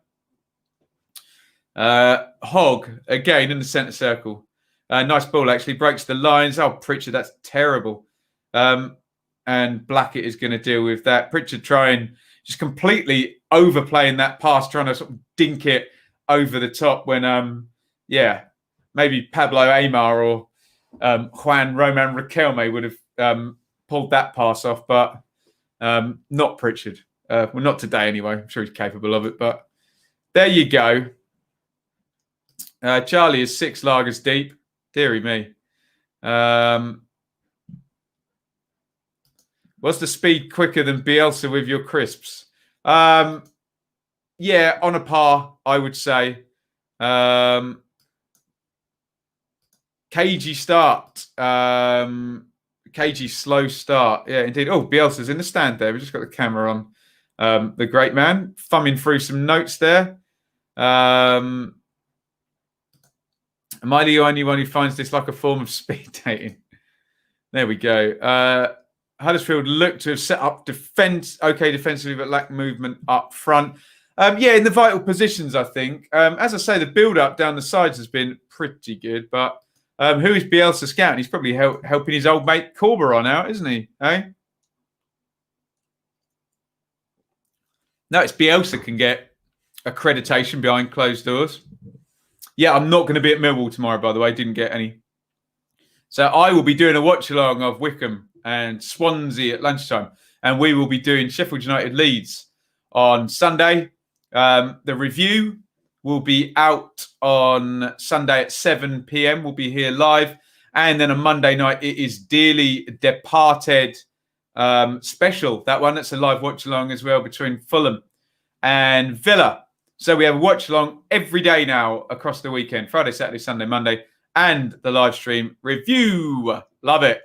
Hogg, again in the centre circle. Nice ball, actually. Breaks the lines. Oh, Pritchard, that's terrible. And Blackett is going to deal with that. Pritchard trying, just completely overplaying that pass, trying to sort of dink it over the top when, maybe Pablo Aymar or Juan Roman Riquelme would have pulled that pass off, but not Pritchard. Well, not today anyway. I'm sure he's capable of it, but there you go. Charlie is 6 lagers deep. Deary me. What's the speed quicker than Bielsa with your crisps? Yeah, on a par, I would say. Cagey start. Cagey slow start. Yeah, indeed. Oh, Bielsa's in the stand there. We've just got the camera on the great man. Thumbing through some notes there. Am I the only one who finds this like a form of speed dating? There we go. Huddersfield looked to have set up defence, okay, defensively, but lacked movement up front. In the vital positions, I think. As I say, the build-up down the sides has been pretty good, but who is Bielsa scouting? He's probably helping his old mate Corberon out, isn't he? Eh? No, it's Bielsa can get accreditation behind closed doors. Yeah, I'm not going to be at Millwall tomorrow, by the way. Didn't get any. So I will be doing a watch-along of Wycombe and Swansea at lunchtime. And we will be doing Sheffield United Leeds on Sunday. The review will be out on Sunday at 7 p.m. We'll be here live. And then on Monday night, it is Dearly Departed special. That one, that's a live watch-along as well between Fulham and Villa. So we have a watch-along every day now across the weekend. Friday, Saturday, Sunday, Monday. And the live stream review. Love it.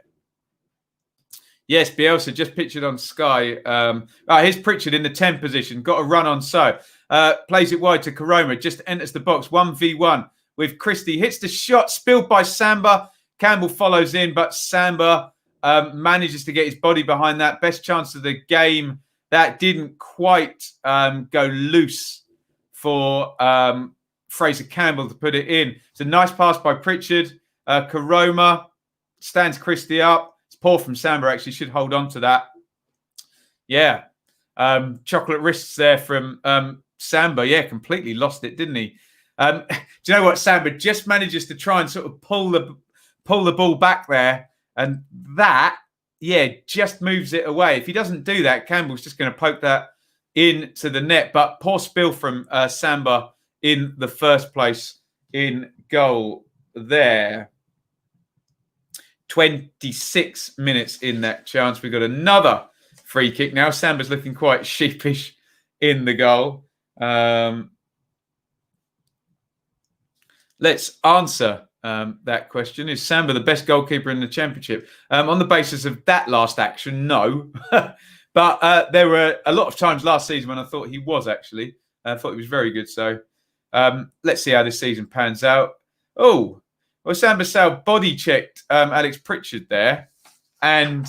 Yes, Bielsa just pictured on Sky. Here's Pritchard in the 10 position. Got a run on so. Plays it wide to Karoma. Just enters the box. 1v1 with Christie. Hits the shot. Spilled by Samba. Campbell follows in, but Samba manages to get his body behind that. Best chance of the game. That didn't quite go loose for Fraser Campbell to put it in. It's a nice pass by Pritchard. Karoma stands Christie up. It's poor from Samba, actually. Should hold on to that. Yeah. Chocolate wrists there from Samba. Yeah, completely lost it, didn't he? Do you know what? Samba just manages to try and sort of pull the ball back there. And that, just moves it away. If he doesn't do that, Campbell's just going to poke that into the net. But poor spill from Samba in the first place in goal there. 26 minutes in that chance. We've got another free kick now. Samba's looking quite sheepish in the goal. Let's answer that question. Is Samba the best goalkeeper in the Championship? On the basis of that last action, no. But there were a lot of times last season when I thought he was, actually. I thought he was very good. So let's see how this season pans out. Oh, well, Samba Sal body checked Alex Pritchard there. And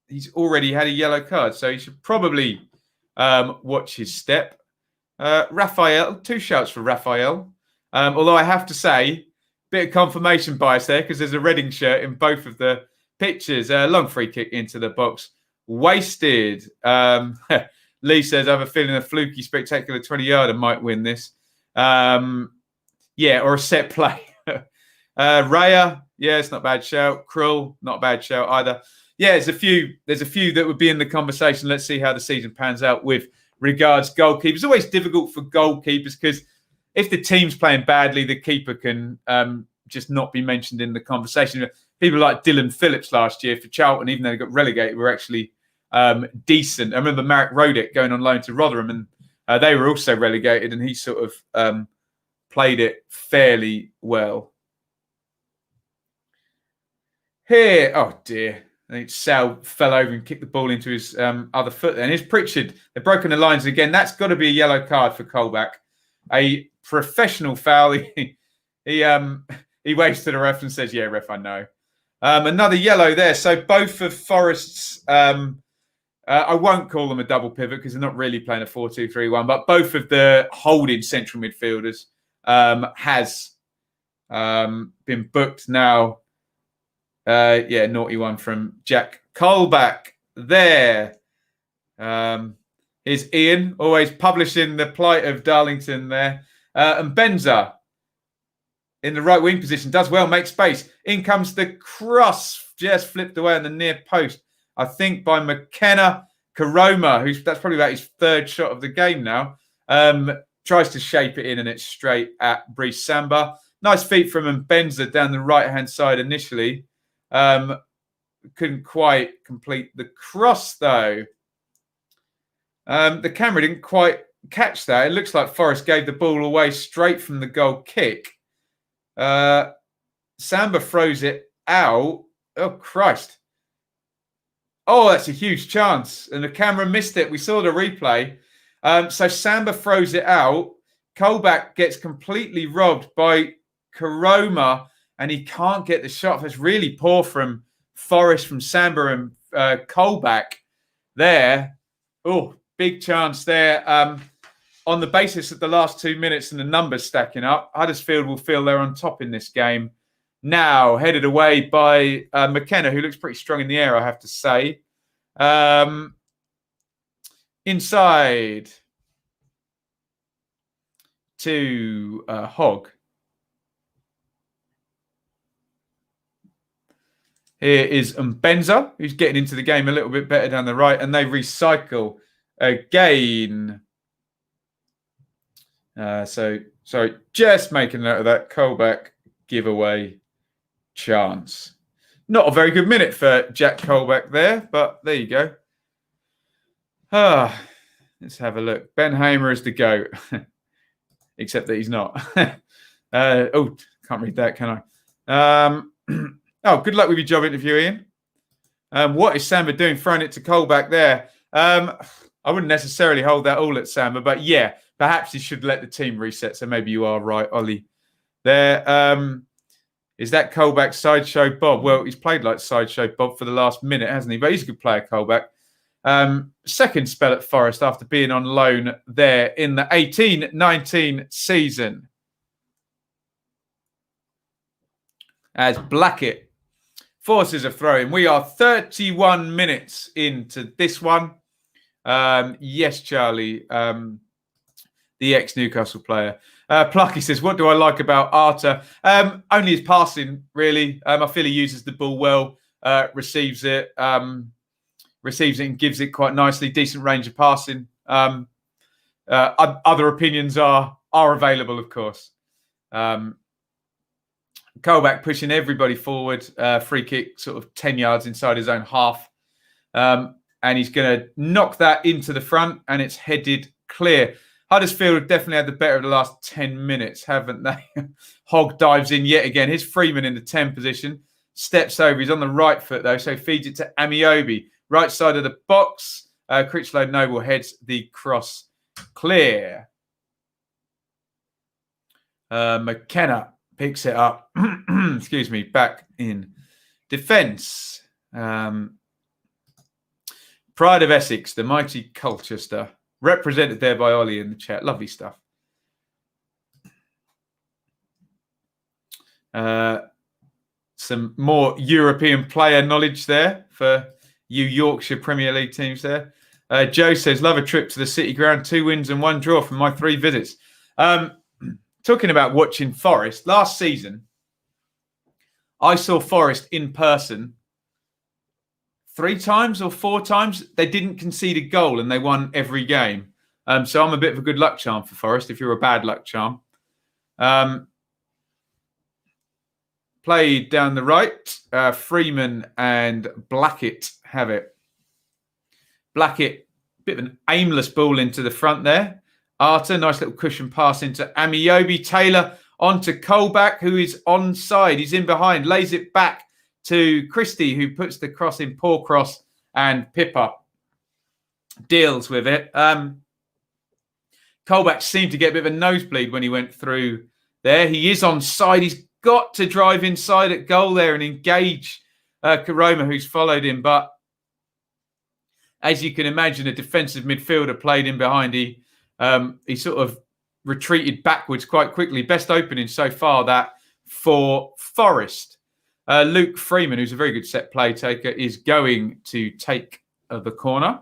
he's already had a yellow card. So he should probably watch his step. Raphael, 2 shouts for Raphael. Although I have to say, bit of confirmation bias there because there's a Reading shirt in both of the pictures. Long free kick into the box. Wasted. Lee says, I have a feeling a fluky, spectacular 20-yarder might win this. Or a set play. Raya, it's not a bad shout. Krull, not a bad shout either. Yeah, there's a few that would be in the conversation. Let's see how the season pans out with regards goalkeepers. It's always difficult for goalkeepers because if the team's playing badly, the keeper can just not be mentioned in the conversation. People like Dylan Phillips last year for Charlton, even though they got relegated, were actually decent. I remember Marek Ruddock going on loan to Rotherham, and they were also relegated, and he sort of played it fairly well. Here, oh dear. I think Sal fell over and kicked the ball into his other foot. And here's Pritchard. They've broken the lines again. That's got to be a yellow card for Colback. a professional foul. He waves to the ref and says, "Yeah, ref, I know." Another yellow there. So both of Forest's, I won't call them a double pivot because they're not really playing a 4-2-3-1, but both of the holding central midfielders has been booked now. Naughty one from Jack Colback there. Here's Iain, always publishing the plight of Darlington there. And Benza in the right wing position does well, makes space. In comes the cross, just flipped away on the near post, I think by McKenna. Karoma, that's probably about his third shot of the game now, tries to shape it in and it's straight at Brice Samba. Nice feet from Benza down the right-hand side initially. Couldn't quite complete the cross though. The camera didn't quite catch that. It looks like Forest gave the ball away straight from the goal kick. Samba throws it out. Oh, Christ. Oh, that's a huge chance. And the camera missed it. We saw the replay. So Samba throws it out. Colback gets completely robbed by Karoma and he can't get the shot. That's really poor from Forest, from Samba and Colback there. Oh, big chance there. On the basis of the last 2 minutes and the numbers stacking up, Huddersfield will feel they're on top in this game. Now headed away by McKenna, who looks pretty strong in the air, I have to say. Inside to Hogg. Here is Benza, who's getting into the game a little bit better down the right, and they recycle again. Sorry, just making note of that Colback giveaway chance. Not a very good minute for Jack Colback there, but there you go. Let's have a look. Ben Hamer is the GOAT, except that he's not. Can't read that, can I? Good luck with your job interview, Iain. What is Samba doing? Throwing it to Colback there. I wouldn't necessarily hold that all at Samba, but yeah, perhaps he should let the team reset. So maybe you are right, Ollie. There. Is that Colback Sideshow Bob? Well, he's played like Sideshow Bob for the last minute, hasn't he? But he's a good player, Colback. Second spell at Forest after being on loan there in the 18-19 season. As Blackett forces a throw in. We are 31 minutes into this one. Yes, Charlie, the ex-Newcastle player. Plucky says, what do I like about Arta? Only his passing, really. I feel he uses the ball well, receives it and gives it quite nicely. Decent range of passing. Other opinions are available, of course. Colback pushing everybody forward. Free kick sort of 10 yards inside his own half. And he's going to knock that into the front and it's headed clear. Huddersfield have definitely had the better of the last 10 minutes, haven't they? Hogg dives in yet again. Here's Freeman in the 10 position. Steps over. He's on the right foot, though, so feeds it to Amiobi. Right side of the box. Critchlow Noble heads the cross clear. McKenna picks it up. Excuse me. Back in defence. Pride of Essex, the mighty Colchester. Represented there by Ollie in the chat. Lovely stuff. Some more European player knowledge there for you Yorkshire Premier League teams there. Joe says, love a trip to the City Ground. 2 wins and 1 draw from my 3 visits. Talking about watching Forest, last season, I saw Forest in person 3 times or 4 times. They didn't concede a goal and they won every game. So I'm a bit of a good luck charm for Forest if you're a bad luck charm. Played down the right. Freeman and Blackett have it. Blackett, bit of an aimless ball into the front there. Arta, nice little cushion pass into Amiobi. Taylor onto Colback, who is onside. He's in behind, lays it back to Christie, who puts the cross in, poor cross, and Pippa deals with it. Colback seemed to get a bit of a nosebleed when he went through there. He is onside. He's got to drive inside at goal there and engage Karoma, who's followed him. But as you can imagine, a defensive midfielder played in behind. He sort of retreated backwards quite quickly. Best opening so far, that for Forest. Luke Freeman, who's a very good set play taker, is going to take the corner.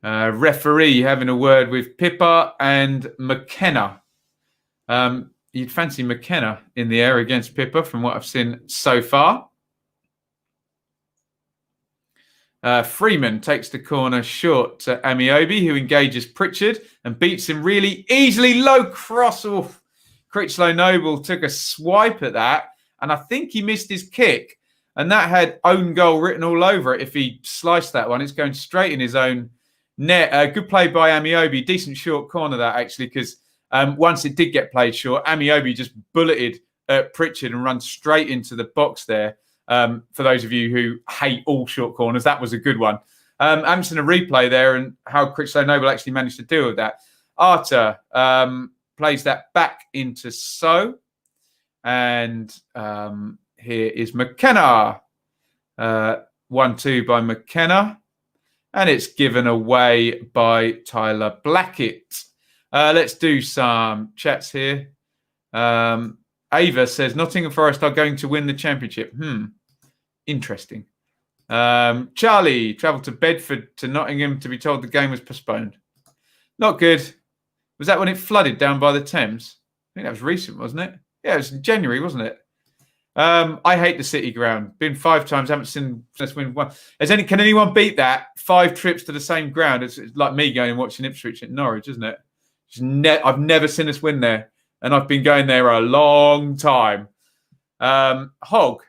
Referee having a word with Pippa and McKenna. You'd fancy McKenna in the air against Pippa from what I've seen so far. Freeman takes the corner short to Amiobi, who engages Pritchard and beats him really easily. Low cross. Oof. Critchlow Noble took a swipe at that, and I think he missed his kick. And that had own goal written all over it. If he sliced that one, it's going straight in his own net. Good play by Amiobi. Decent short corner that, actually, because once it did get played short, Amiobi just bulleted Pritchard and run straight into the box there. For those of you who hate all short corners, that was a good one. I haven't seen a replay there and how Critchlow Noble actually managed to deal with that. Arter plays that back into So. And here is McKenna. 1-2 by McKenna. And it's given away by Tyler Blackett. Let's do some chats here. Ava says, Nottingham Forest are going to win the championship. Interesting. Charlie travelled to Bedford to Nottingham to be told the game was postponed. Not good. Was that when it flooded down by the Thames? I think that was recent, wasn't it? Yeah, it was in January, wasn't it? I hate the City ground. Been 5 times, haven't seen us win one. Can anyone beat that? 5 trips to the same ground. It's like me going and watching Ipswich at Norwich, isn't it? I've never seen us win there. And I've been going there a long time. Hog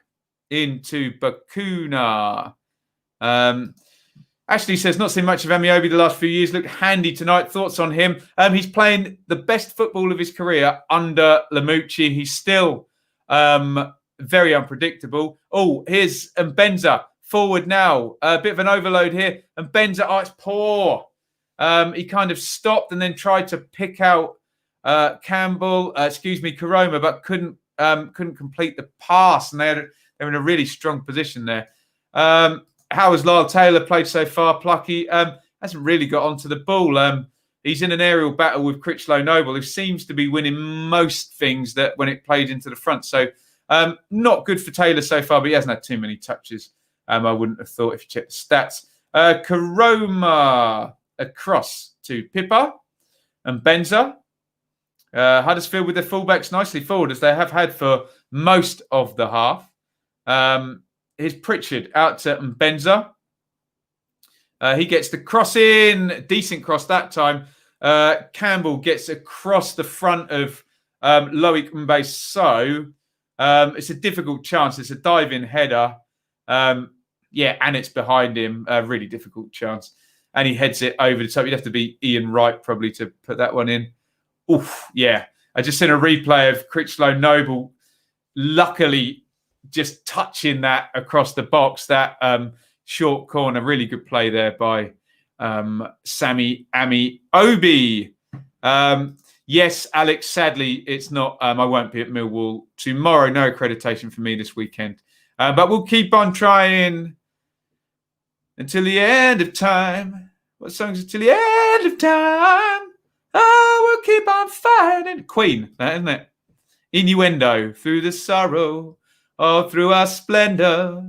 into Bakuna. Ashley says, not seen much of Amiobi the last few years. Looked handy tonight. Thoughts on him? He's playing the best football of his career under Lamucci. He's still very unpredictable. Oh, here's Mbenza forward now. A bit of an overload here. Mbenza, it's poor. He kind of stopped and then tried to pick out Karoma, but couldn't complete the pass, and they're in a really strong position there. How has Lyle Taylor played so far? Plucky hasn't really got onto the ball. He's in an aerial battle with Critchlow Noble, who seems to be winning most things that when it played into the front. So not good for Taylor so far, but he hasn't had too many touches. I wouldn't have thought if you check the stats. Karoma across to Pippa and Benza. Huddersfield with their fullbacks nicely forward, as they have had for most of the half. Here's Pritchard out to Mbenza. He gets the cross in. Decent cross that time. Campbell gets across the front of Loic Mbe. So it's a difficult chance. It's a dive-in header. And it's behind him. A really difficult chance. And he heads it over the top. You'd have to be Iain Wright probably to put that one in. Oof, yeah. I just seen a replay of Critchlow Noble luckily just touching that across the box, that short corner. Really good play there by Sammy Amiobi. Yes, Alex, sadly, it's not. I won't be at Millwall tomorrow. No accreditation for me this weekend. But we'll keep on trying until the end of time. What song's until the end of time? Oh, we'll keep on fighting. Queen, that, isn't it? Innuendo, through the sorrow, or through our splendor.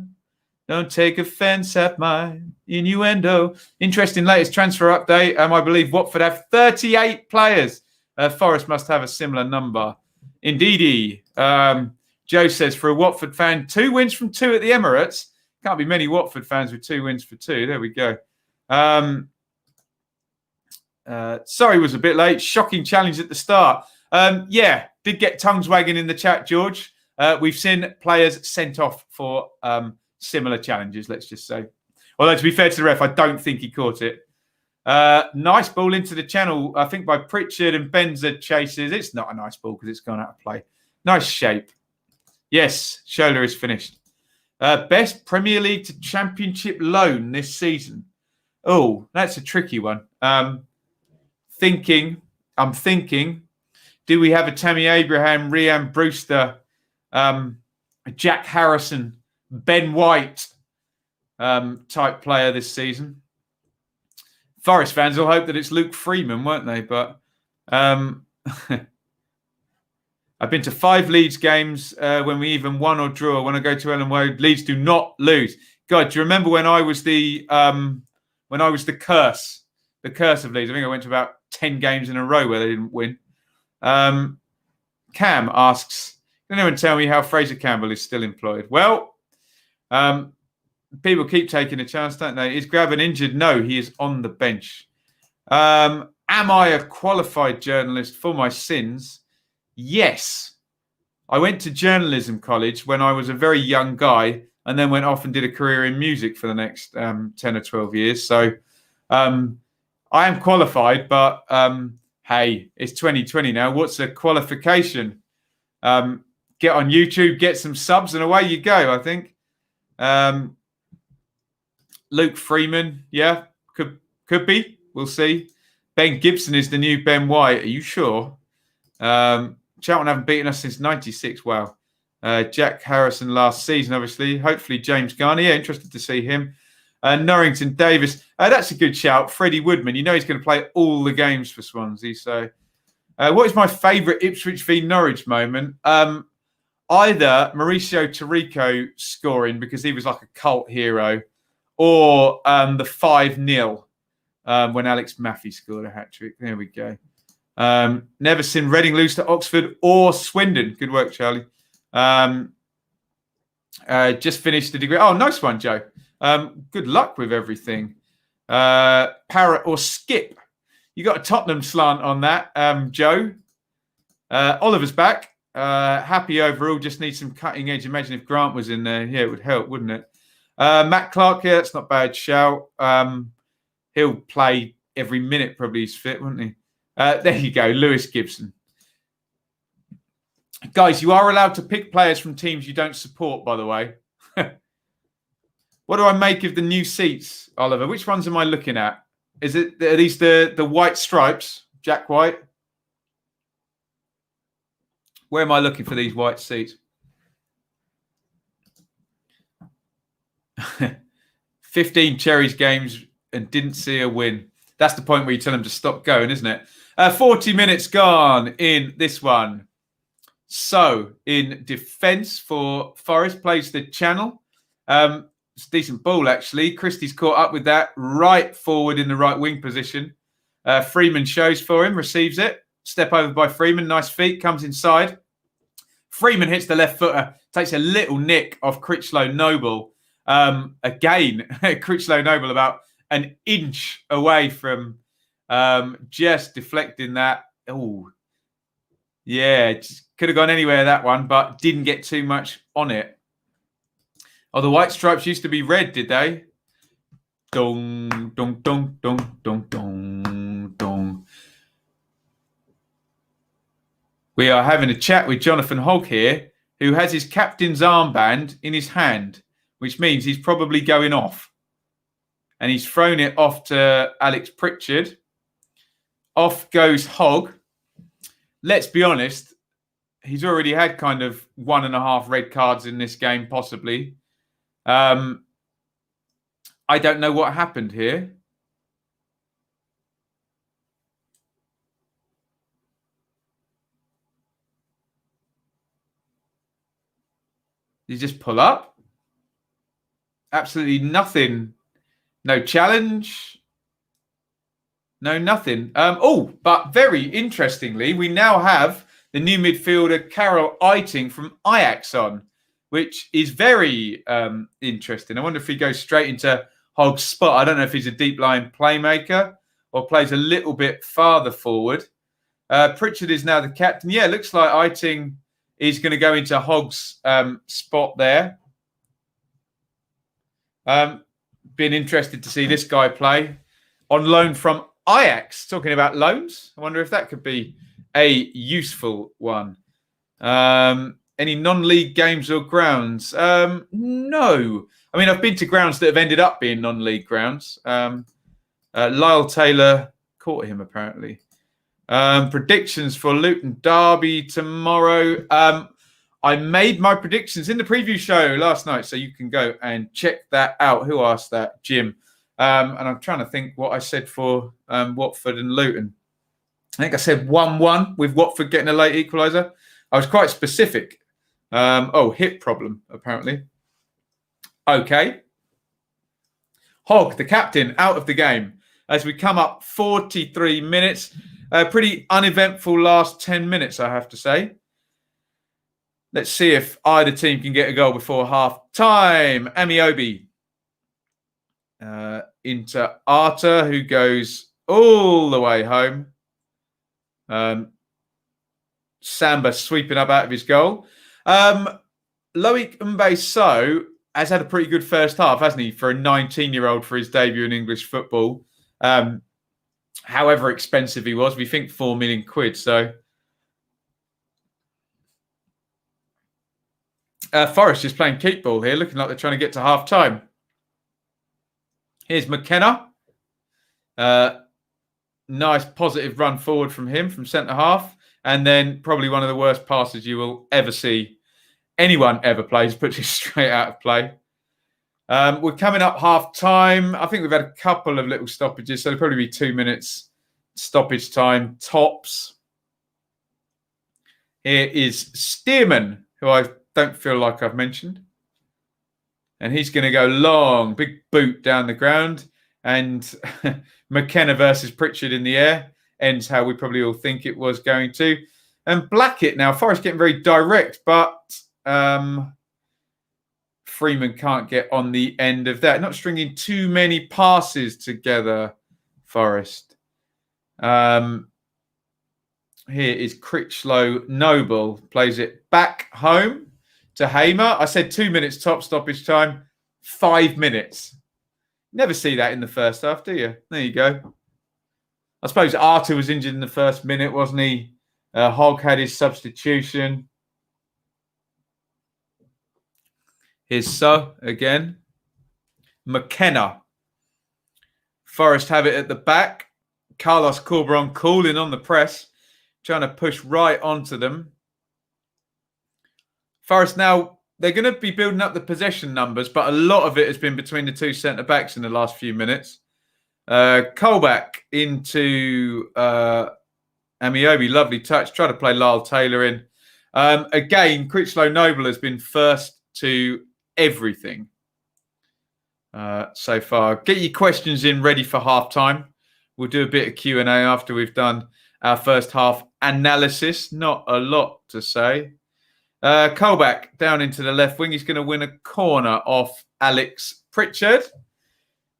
Don't take offense at my innuendo. Interesting latest transfer update. I believe Watford have 38 players. Forest must have a similar number. Indeedy. Joe says, for a Watford fan, 2 wins from 2 at the Emirates. Can't be many Watford fans with 2 wins for 2. There we go. Sorry, was a bit late. Shocking challenge at the start. Did get tongues wagging in the chat, George. We've seen players sent off for similar challenges, let's just say. Although, to be fair to the ref, I don't think he caught it. Nice ball into the channel, I think, by Pritchard, and Benza chases. It's not a nice ball because it's gone out of play. Nice shape. Yes, Scholler is finished. Best Premier League to Championship loan this season. Oh, that's a tricky one. I'm thinking, do we have a Tammy Abraham, Rhian Brewster, Jack Harrison, Ben White type player this season? Forest fans will hope that it's Luke Freeman, won't they? But I've been to 5 Leeds games when we even won or draw. When I go to Ellen Road, Leeds do not lose. God, do you remember when I was the curse of Leeds? I think I went to about 10 games in a row where they didn't win. Cam asks, can anyone tell me how Fraser Campbell is still employed? Well, people keep taking a chance, don't they? Is Graben injured? No, he is on the bench. Am I a qualified journalist for my sins? Yes. I went to journalism college when I was a very young guy and then went off and did a career in music for the next 10 or 12 years. So I am qualified, but hey, it's 2020 now. What's a qualification? Get on YouTube, get some subs, and away you go, I think. Luke Freeman, yeah, could be. We'll see. Ben Gibson is the new Ben White. Are you sure? Charlton haven't beaten us since 96. Wow. Jack Harrison last season, obviously. Hopefully James Garner. Yeah, interested to see him. Norrington Davis. That's a good shout. Freddie Woodman. You know he's going to play all the games for Swansea. So what is my favourite Ipswich v Norwich moment? Either Mauricio Taricco scoring because he was like a cult hero, or the 5-0 when Alex Maffey scored a hat-trick. There we go. Never seen Reading lose to Oxford or Swindon. Good work, Charlie. Just finished the degree. Oh, nice one, Joe. Good luck with everything. Parrot or Skip. You got a Tottenham slant on that, Joe. Oliver's back. Happy overall. Just need some cutting edge. Imagine if Grant was in there. Yeah, it would help, wouldn't it? Matt Clark, yeah, that's not a bad shout. He'll play every minute, probably he's fit, wouldn't he? There you go, Lewis Gibson. Guys, you are allowed to pick players from teams you don't support, by the way. What do I make of the new seats, Oliver? Which ones am I looking at? Are these the white stripes, Jack White? Where am I looking for these white seats? 15 Cherries games and didn't see a win. That's the point where you tell them to stop going, isn't it? 40 minutes gone in this one. So, in defence for Forest, plays the channel. It's a decent ball, actually. Christie's caught up with that right forward in the right wing position. Freeman shows for him, receives it. Step over by Freeman. Nice feet, comes inside. Freeman hits the left footer, takes a little nick off Critchlow Noble. Again, Critchlow Noble about an inch away from just deflecting that. Oh, yeah, could have gone anywhere, that one, but didn't get too much on it. Oh, the white stripes used to be red, did they? Dong, dong, dong, dong, dong, dong, dong. We are having a chat with Jonathan Hogg here, who has his captain's armband in his hand, which means he's probably going off. And he's thrown it off to Alex Pritchard. Off goes Hogg. Let's be honest, he's already had kind of 1.5 red cards in this game, possibly. I don't know what happened here. Did he just pull up? Absolutely nothing. No challenge. No, nothing. But very interestingly, we now have the new midfielder Carol Eiting from Ajax on, which is very interesting. I wonder if he goes straight into Hogg's spot. I don't know if he's a deep line playmaker or plays a little bit farther forward. Pritchard is now the captain. Yeah, it looks like Eiting is going to go into Hogg's spot there. Been interested to see this guy play on loan from Ajax. Talking about loans, I wonder if that could be a useful one. Any non-league games or grounds? No. I mean, I've been to grounds that have ended up being non-league grounds. Lyle Taylor caught him, apparently. Predictions for Luton Derby tomorrow. I made my predictions in the preview show last night, so you can go and check that out. Who asked that? Jim. And I'm trying to think what I said for Watford and Luton. I think I said 1-1 with Watford getting a late equaliser. I was quite specific. Hip problem, apparently. Okay. Hogg, the captain, out of the game as we come up 43 minutes. Pretty uneventful last 10 minutes, I have to say. Let's see if either team can get a goal before half time. Amiobi into Arta, who goes all the way home. Samba sweeping up out of his goal. Loic Mbe-So has had a pretty good first half, hasn't he, for a 19-year-old for his debut in English football. However expensive he was, we think £4 million. So Forest is playing keep ball here, looking like they're trying to get to half time. Here's McKenna. Nice positive run forward from him from centre half. And then probably one of the worst passes you will ever see anyone ever play. He's put it straight out of play. We're coming up half time. I think we've had a couple of little stoppages, so it'll probably be 2 minutes stoppage time tops. Here is Stearman, who I don't feel like I've mentioned. And he's going to go long, big boot down the ground. And McKenna versus Pritchard in the air ends how we probably all think it was going to. And Blackett now, Forest getting very direct, but Freeman can't get on the end of that. Not stringing too many passes together, Forest. Here is Critchlow Noble. Plays it back home to Hamer. I said 2 minutes top stoppage time. 5 minutes. Never see that in the first half, do you? There you go. I suppose Arthur was injured in the first minute, wasn't he? Hogg had his substitution. Here's So again. McKenna. Forest have it at the back. Carlos Corberon calling on the press, trying to push right onto them. Forest now, they're going to be building up the possession numbers, but a lot of it has been between the two centre-backs in the last few minutes. Colback into Amiobi, lovely touch. Try to play Lyle Taylor in. Again, Critchlow Noble has been first to everything so far. Get your questions in ready for half-time. We'll do a bit of Q&A after we've done our first half analysis. Not a lot to say. Colback down into the left wing. He's going to win a corner off Alex Pritchard.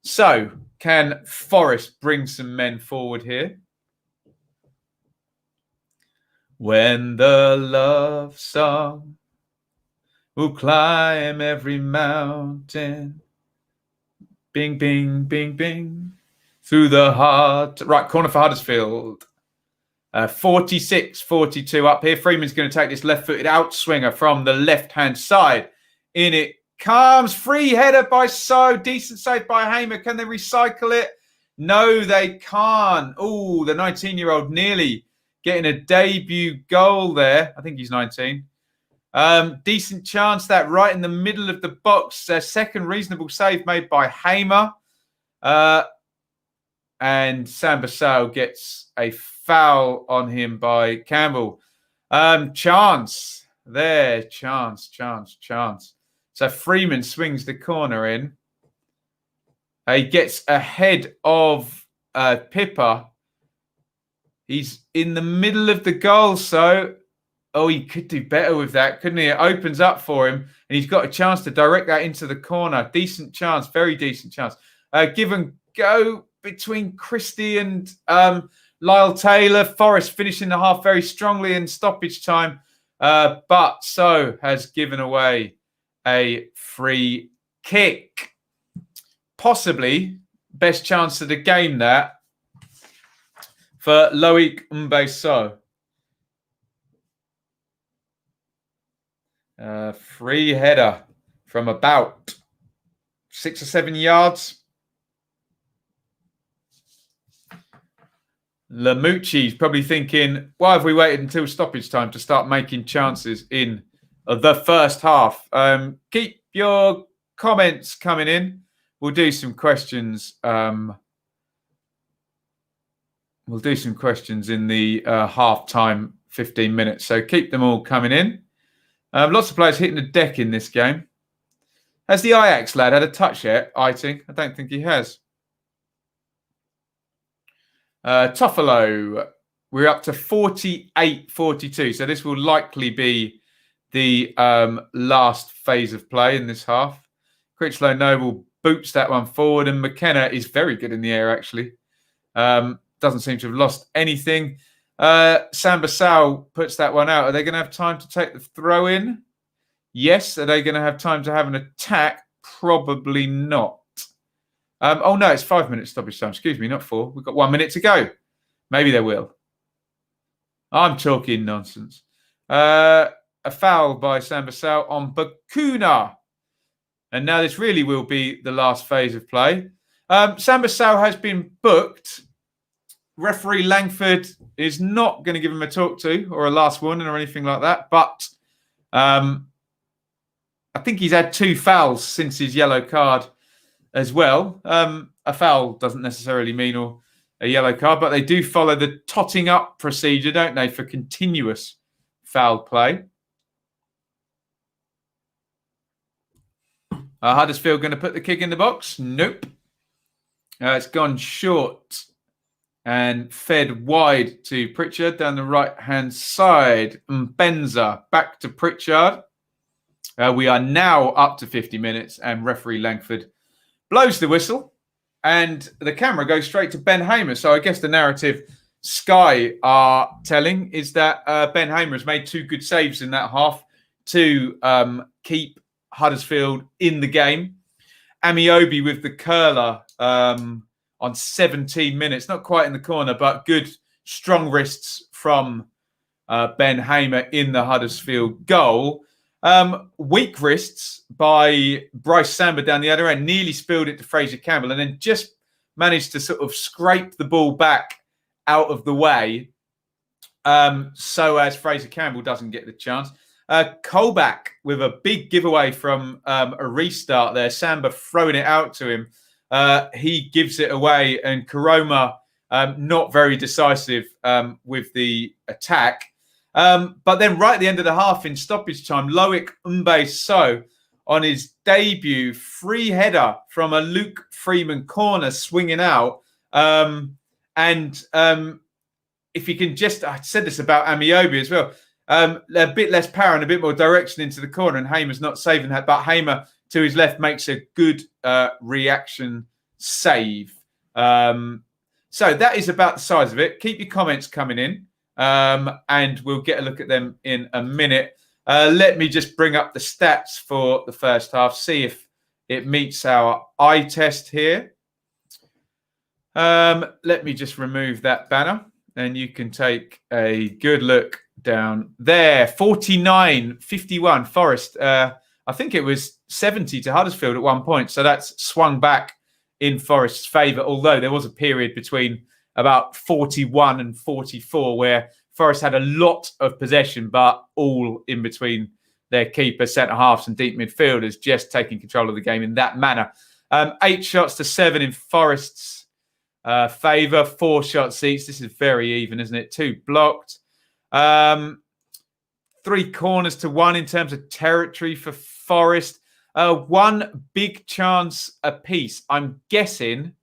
So, can Forest bring some men forward here? When the love song will climb every mountain. Bing, bing, bing, bing. Through the heart. Right, corner for Huddersfield. 46-42 up here. Freeman's going to take this left-footed outswinger from the left-hand side. In it comes. Free header by So. Decent save by Hamer. Can they recycle it? No, they can't. Oh, the 19-year-old nearly getting a debut goal there. I think he's 19. Decent chance that right in the middle of the box. Second reasonable save made by Hamer. And Sambasao gets a foul on him by Campbell. Chance there. Chance. So Freeman swings the corner in. He gets ahead of Pippa. He's in the middle of the goal. So, he could do better with that, couldn't he? It opens up for him. And he's got a chance to direct that into the corner. Decent chance. Very decent chance. Give and go between Krissy and Lyle Taylor. Forest finishing the half very strongly in stoppage time. But So has given away a free kick. Possibly best chance of the game that for Loic Mbe-So. Free header from about 6 or 7 yards. Lamucci's probably thinking, why have we waited until stoppage time to start making chances in the first half? Keep your comments coming in. We'll do some questions. We'll do some questions in the half-time 15 minutes. So keep them all coming in. Lots of players hitting the deck in this game. Has the Ajax lad had a touch yet, I think? I don't think he has. Toffolo, we're up to 48-42. So this will likely be the last phase of play in this half. Critchlow Noble boots that one forward, and McKenna is very good in the air, actually. Doesn't seem to have lost anything. Samba Sal puts that one out. Are they going to have time to take the throw in? Yes. Are they going to have time to have an attack? Probably not. Oh, no, it's 5 minutes stoppage time. Excuse me, not 4. We've got 1 minute to go. Maybe they will. I'm talking nonsense. A foul by Samba Sal on Bakuna. And now this really will be the last phase of play. Samba Sal has been booked. Referee Langford is not going to give him a talk to or a last warning or anything like that. But I think he's had 2 fouls since his yellow card as well. A foul doesn't necessarily mean a yellow card, but they do follow the totting up procedure, don't they, for continuous foul play. Huddersfield going to put the kick in the box? Nope. It's gone short and fed wide to Pritchard down the right-hand side. Mbenza back to Pritchard. We are now up to 50 minutes and referee Langford blows the whistle and the camera goes straight to Ben Hamer. So I guess the narrative Sky are telling is that Ben Hamer has made 2 good saves in that half to keep Huddersfield in the game. Amiobi with the curler on 17 minutes, not quite in the corner, but good strong wrists from Ben Hamer in the Huddersfield goal. Weak wrists by Bryce Samba down the other end, nearly spilled it to Fraser Campbell and then just managed to sort of scrape the ball back out of the way so as Fraser Campbell doesn't get the chance. Colback with a big giveaway from a restart there. Samba throwing it out to him. He gives it away and Karoma not very decisive with the attack. But then right at the end of the half in stoppage time, Loic Mbe-So on his debut free header from a Luke Freeman corner swinging out. If you can just, I said this about Amiobi as well, a bit less power and a bit more direction into the corner and Hamer's not saving that. But Hamer to his left makes a good reaction save. So that is about the size of it. Keep your comments coming in. And we'll get a look at them in a minute. Let me just bring up the stats for the first half, see if it meets our eye test here. Let me just remove that banner and you can take a good look down there. 49-51 Forest. I think it was 70 to Huddersfield at one point. So that's swung back in Forest's favour, although there was a period between about 41 and 44 where Forest had a lot of possession, but all in between their keeper, centre-halves and deep midfielders just taking control of the game in that manner. 8 shots to 7 in Forest's favour, 4 shots each. This is very even, isn't it? 2 blocked. 3 corners to 1 in terms of territory for Forest. 1 big chance apiece. I'm guessing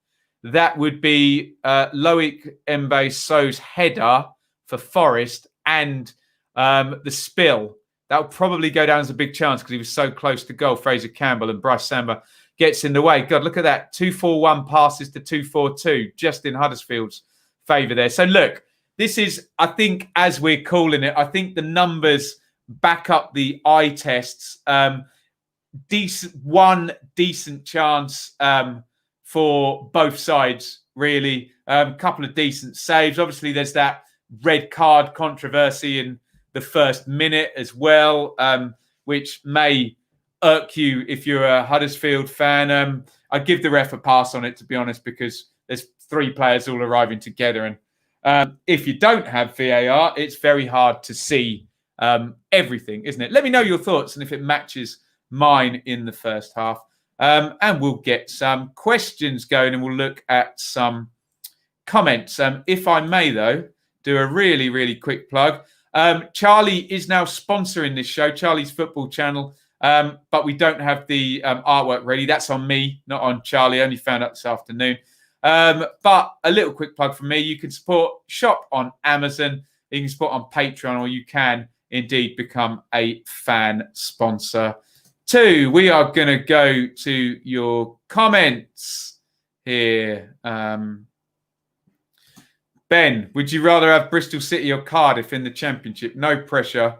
that would be Loic Mbe-So's header for Forest and the spill. That would probably go down as a big chance because he was so close to goal. Fraser Campbell and Bryce Samba gets in the way. God, look at that. 2-4-1 passes to 2-4-2 just in Huddersfield's favour there. So look, this is, I think, as we're calling it, I think the numbers back up the eye tests. One decent chance for both sides, really. A couple of decent saves. Obviously, there's that red card controversy in the first minute as well, which may irk you if you're a Huddersfield fan. I give the ref a pass on it, to be honest, because there's 3 players all arriving together and If you don't have VAR, it's very hard to see everything, isn't it? Let me know your thoughts and if it matches mine in the first half. And we'll get some questions going and we'll look at some comments. If I may, though, do a really, really quick plug. Charlie is now sponsoring this show, Charlie's football channel, but we don't have the artwork ready. That's on me, not on Charlie. I only found out this afternoon. But a little quick plug from me. You can shop on Amazon, you can support on Patreon, or you can indeed become a fan sponsor too. We are going to go to your comments here. Ben, would you rather have Bristol City or Cardiff in the Championship? No pressure.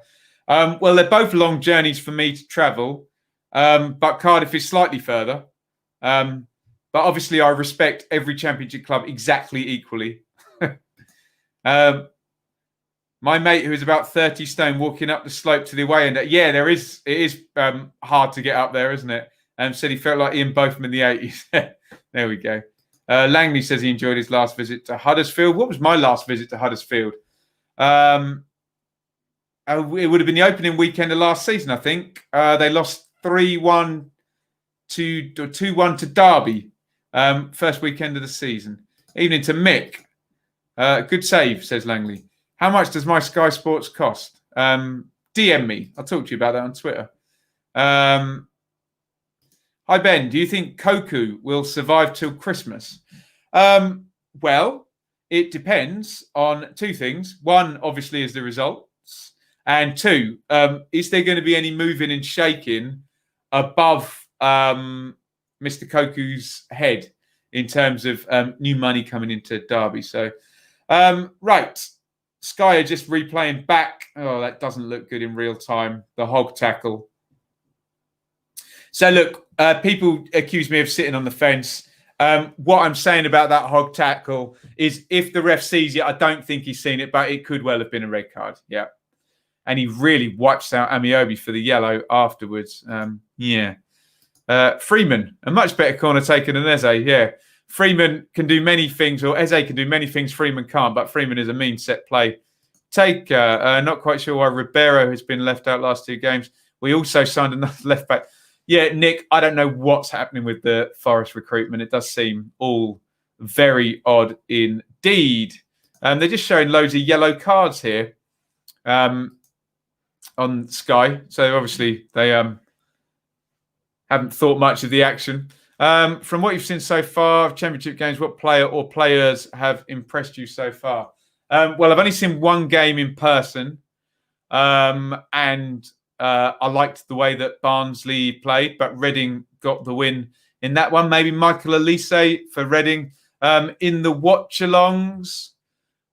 Well, they're both long journeys for me to travel, but Cardiff is slightly further. But obviously, I respect every Championship club exactly equally. My mate, who is about 30 stone, walking up the slope to the away end. Yeah, it is hard to get up there, isn't it? Said he felt like Iain Botham in the 80s. There we go. Langley says he enjoyed his last visit to Huddersfield. What was my last visit to Huddersfield? It would have been the opening weekend of last season, I think. They lost 3-1 to 2-1 to Derby. First weekend of the season. Evening to Mick. Good save, says Langley. How much does my Sky Sports cost? DM me. I'll talk to you about that on Twitter. Hi, Ben. Do you think Koku will survive till Christmas? Well, it depends on two things. One, obviously, is the results. And two, is there going to be any moving and shaking above Mr. Koku's head in terms of new money coming into Derby? So, right. Sky are just replaying back. Oh, that doesn't look good in real time. The hog tackle. So, look, people accuse me of sitting on the fence. What I'm saying about that hog tackle is if the ref sees it, I don't think he's seen it, but it could well have been a red card. Yeah. And he really wipes out Amiobi for the yellow afterwards. Freeman, a much better corner taker than Eze. Yeah. Freeman can do many things, or Eze can do many things Freeman can't, but Freeman is a mean set play taker. Not quite sure why Ribeiro has been left out last two games. We also signed another left back. Yeah, Nick, I don't know what's happening with the Forest recruitment. It does seem all very odd indeed. They're just showing loads of yellow cards here on Sky. So obviously they haven't thought much of the action. From what you've seen so far of Championship games, what player or players have impressed you so far? Well, I've only seen one game in person, and I liked the way that Barnsley played, but Reading got the win in that one. Maybe Michael Elise for Reading. In the Watchalongs,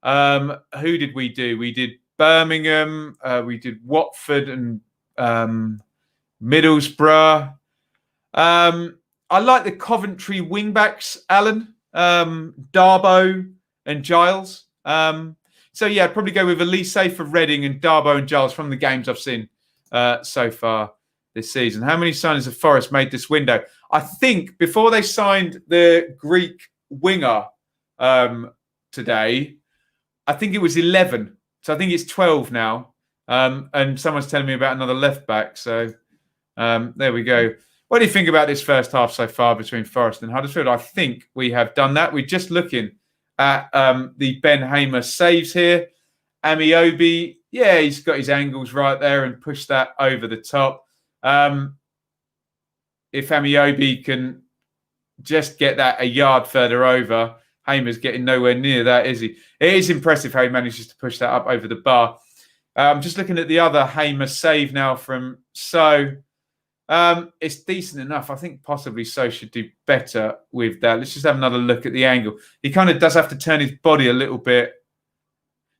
who did we do? We did Birmingham, we did Watford and Middlesbrough. I like the Coventry wingbacks, Alan, Darbo and Giles. So, yeah, I'd probably go with Elise for Reading and Darbo and Giles from the games I've seen so far this season. How many signings have Forest made this window? I think before they signed the Greek winger today, I think it was 11. So I think it's 12 now. And someone's telling me about another left back. So there we go. What do you think about this first half so far between Forest and Huddersfield? I think we have done that. We're just looking at the Ben Hamer saves here. Amiobi, yeah, he's got his angles right there and pushed that over the top. If Amiobi can just get that a yard further over, Hamer's getting nowhere near that, is he? It is impressive how he manages to push that up over the bar. I'm just looking at the other Hamer save now from So. It's decent enough. I think possibly So should do better with that. Let's just have another look at the angle. He kind of does have to turn his body a little bit.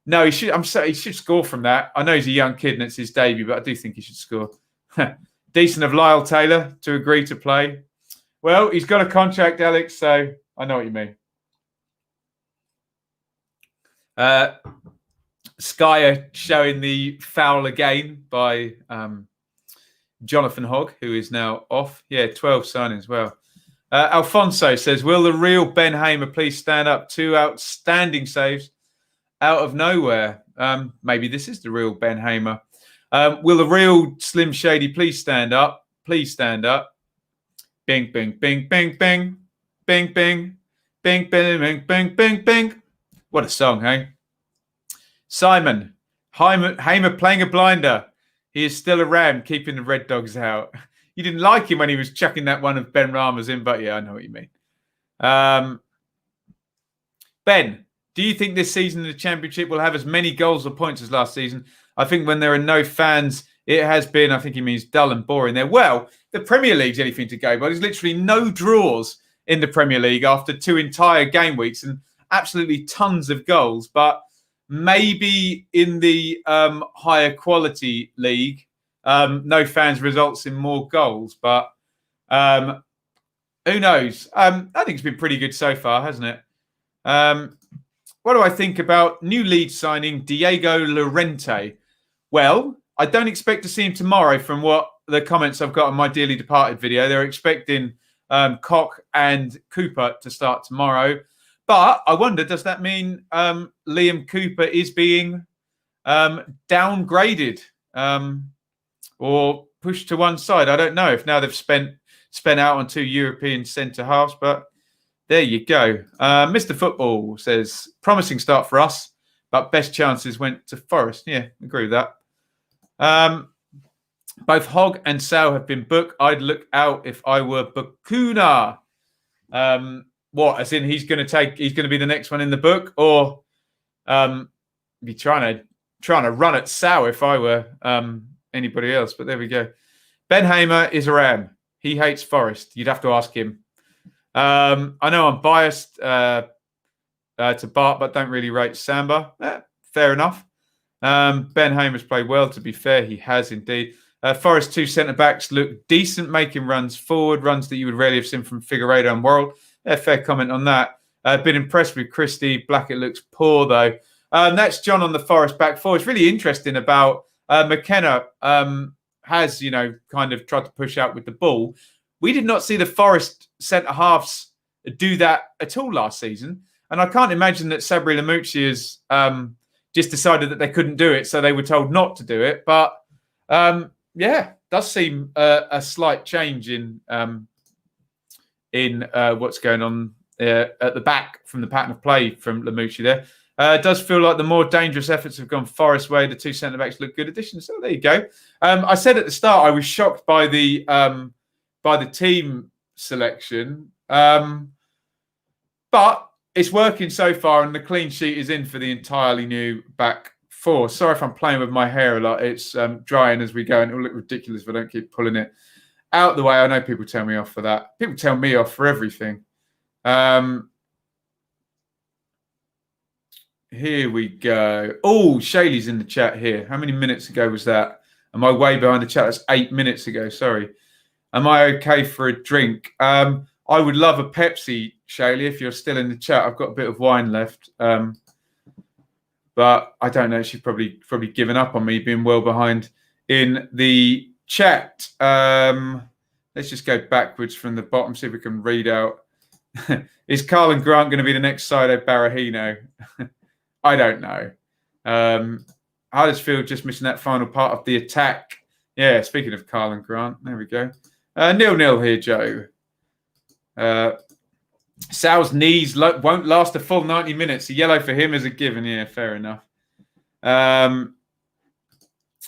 No, he should. He should score from that. I know he's a young kid and it's his debut, but I do think he should score. Decent of Lyle Taylor to agree to play. Well, he's got a contract, Alex, so I know what you mean. Sky are showing the foul again by Jonathan Hogg, who is now off. Yeah, 12 signings. Well, Alfonso says, will the real Ben Hamer please stand up? 2 outstanding saves. out of nowhere. Maybe this is the real Ben Hamer. Will the real Slim Shady please stand up? Please stand up. Bing, bing, bing, bing, bing. Bing, bing. Bing, bing, bing, bing, bing, bing. What a song, hey? Simon. Hamer playing a blinder. He is still around, keeping the Red Dogs out. You didn't like him when he was chucking that one of Ben Rama's in, but yeah, I know what you mean. Ben, do you think this season in the Championship will have as many goals or points as last season? I think when there are no fans, it has been, I think he means dull and boring there. Well, the Premier League's anything to go by. There's literally no draws in the Premier League after 2 entire game weeks and absolutely tons of goals. But maybe in the higher quality league, no fans results in more goals. But who knows? I think it's been pretty good so far, hasn't it? What do I think about new Leeds signing Diego Llorente? Well, I don't expect to see him tomorrow from what the comments I've got on my Dearly Departed video. They're expecting Koch and Cooper to start tomorrow. But I wonder, does that mean Liam Cooper is being downgraded or pushed to one side? I don't know if now they've spent out on 2 European centre-halves, but there you go. Mr. Football says, promising start for us, but best chances went to Forest. Yeah, agree with that. Both Hogg and Sal have been booked. I'd look out if I were Bakuna. What, as in he's going to be the next one in the book, or be trying to run at Sal if I were anybody else. But there we go. Ben Hamer is a Ram. He hates Forest. You'd have to ask him. I know I'm biased to Bart, but don't really rate Samba. Fair enough. Ben Hamer's played well, to be fair. He has indeed. Forest 2 centre-backs look decent, making runs forward, runs that you would rarely have seen from Figueiredo and Worrell. Fair comment on that. Been impressed with Christie. Blackett looks poor, though. That's John on the Forest back four. It's really interesting about McKenna has, kind of tried to push out with the ball. We did not see the Forest centre-halves do that at all last season. And I can't imagine that Sabri Lamouchi has just decided that they couldn't do it, so they were told not to do it. But, does seem a slight change in what's going on at the back from the pattern of play from Lamouchi there. It does feel like the more dangerous efforts have gone Forest way. The 2 centre-backs look good additions. So there you go. I said at the start I was shocked by the team selection. But it's working so far, and the clean sheet is in for the entirely new back four. Sorry if I'm playing with my hair a lot. It's drying as we go, and it'll look ridiculous if I don't keep pulling it out the way. I know people tell me off for that. People tell me off for everything. Here we go. Oh, Shaylee's in the chat here. How many minutes ago was that? Am I way behind the chat? That's 8 minutes ago. Sorry. Am I okay for a drink? I would love a Pepsi, Shaylee, if you're still in the chat. I've got a bit of wine left. But I don't know. She's probably given up on me being well behind in the chat. Let's just go backwards from the bottom, see if we can read out. Is Carlin Grant going to be the next Sido Barahino? I don't know. Huddersfield just missing that final part of the attack. Yeah, speaking of Carlin Grant, there we go. 0-0 here, Joe. Sal's knees won't last a full 90 minutes. A yellow for him is a given. Yeah, fair enough.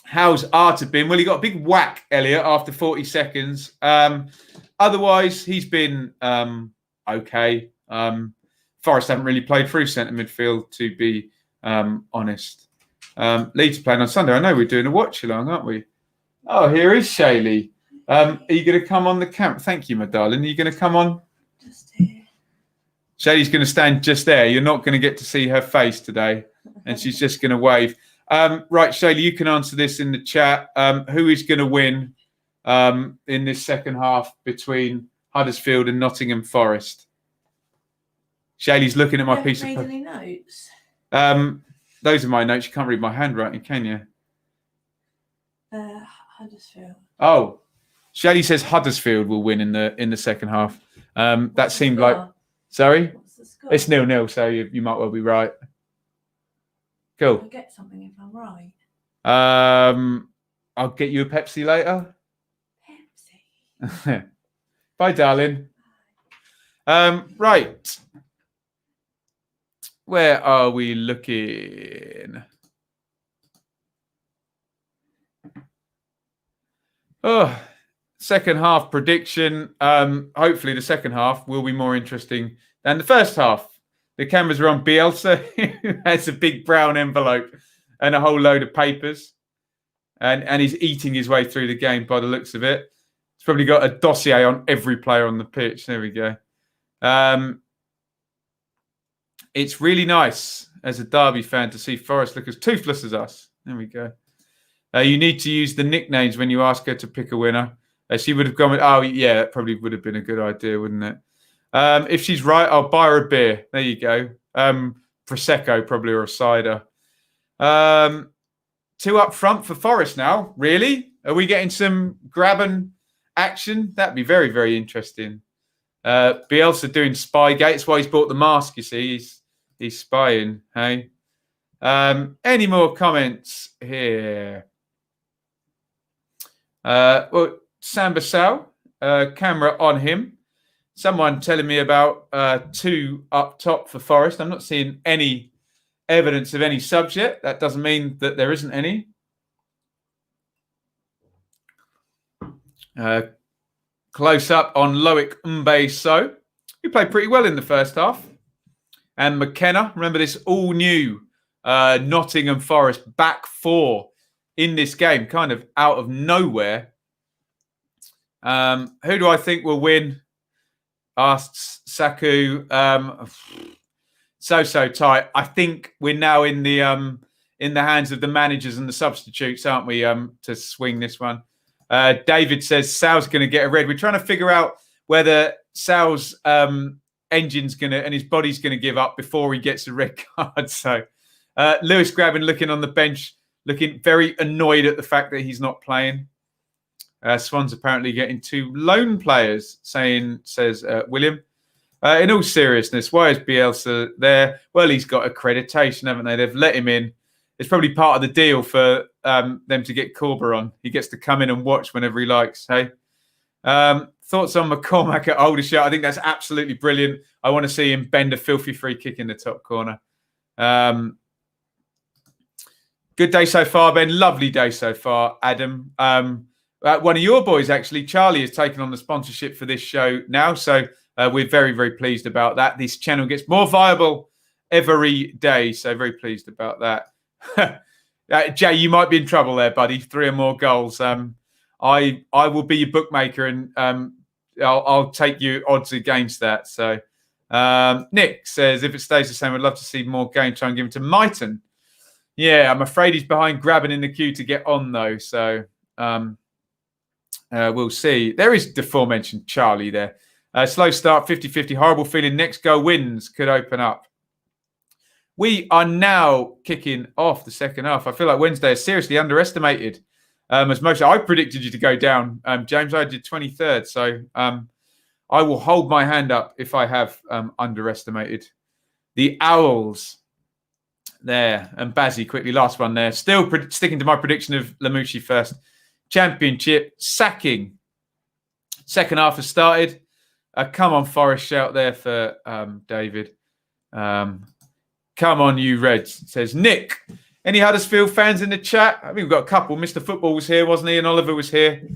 How's Arta been? Well, he got a big whack, Elliot, after 40 seconds. Otherwise, he's been okay. Forest haven't really played through centre midfield, to be honest. Leeds playing on Sunday. I know we're doing a watch-along, aren't we? Oh, here is Shaylee. Are you going to come on the camp? Thank you, my darling. Are you going to come on? Just here. Shaylee's going to stand just there. You're not going to get to see her face today. And she's just going to wave. Right, Shaylee, you can answer this in the chat. Who is going to win in this second half between Huddersfield and Nottingham Forest? Shaylee's looking at my piece of paper. Any notes? Those are my notes. You can't read my handwriting, can you? Huddersfield. Oh, Shaylee says Huddersfield will win in the second half. That seemed like... Sorry? What's the score? It's 0-0, so you might well be right. Cool. I'll get something if I'm right. I'll get you a Pepsi later. Pepsi. Bye, darling. Right. Where are we looking? Oh, second half prediction. Hopefully the second half will be more interesting than the first half. The cameras are on Bielsa, who has a big brown envelope and a whole load of papers. And he's eating his way through the game by the looks of it. He's probably got a dossier on every player on the pitch. There we go. It's really nice as a Derby fan to see Forest look as toothless as us. There we go. You need to use the nicknames when you ask her to pick a winner. She would have gone with, oh, yeah, that probably would have been a good idea, wouldn't it? If she's right, I'll buy her a beer. There you go. Prosecco, probably, or a cider. 2 up front for Forest now. Really? Are we getting some grabbing action? That'd be very, very interesting. Bielsa doing Spygate. That's why he's bought the mask, you see. He's spying, hey? Any more comments here? Well, Sam Basal, camera on him. Someone telling me about 2 up top for Forest. I'm not seeing any evidence of any subject. That doesn't mean that there isn't any. Close up on Loic Mbe-So, who played pretty well in the first half. And McKenna, remember this all new Nottingham Forest back 4 in this game, kind of out of nowhere. Who do I think will win? Asks Saku. So tight. I think we're now in the hands of the managers and the substitutes, aren't we? To swing this one. David says Sal's going to get a red. We're trying to figure out whether Sal's engine's going to and his body's going to give up before he gets a red card. So Lewis Graben looking on the bench, looking very annoyed at the fact that he's not playing. Swans apparently getting 2 lone players, says William. In all seriousness, why is Bielsa there? Well, he's got accreditation, haven't they? They've let him in. It's probably part of the deal for them to get Corber on. He gets to come in and watch whenever he likes, hey? Thoughts on McCormack at Aldershot? I think that's absolutely brilliant. I want to see him bend a filthy free kick in the top corner. Good day so far, Ben. Lovely day so far, Adam. One of your boys, actually, Charlie, has taken on the sponsorship for this show now. So we're very, very pleased about that. This channel gets more viable every day. So very pleased about that. Jay, you might be in trouble there, buddy. 3 or more goals. I will be your bookmaker and I'll take you odds against that. So Nick says, if it stays the same, I'd love to see more game time given to Myton. Yeah, I'm afraid he's behind Graben in the queue to get on, though. So we'll see. There is the aforementioned Charlie there. Slow start, 50-50. Horrible feeling. Next go wins. Could open up. We are now kicking off the second half. I feel like Wednesday is seriously underestimated. As most, I predicted you to go down, James. I did 23rd. So I will hold my hand up if I have underestimated. The Owls there. And Bazzi quickly, last one there. Still sticking to my prediction of Lamouchi first. Championship sacking. Second half has started. Come on, Forest shout there for David. Come on, you Reds, says Nick. Any Huddersfield fans in the chat? I think we've got a couple. Mr. Football was here, wasn't he? And Oliver was here.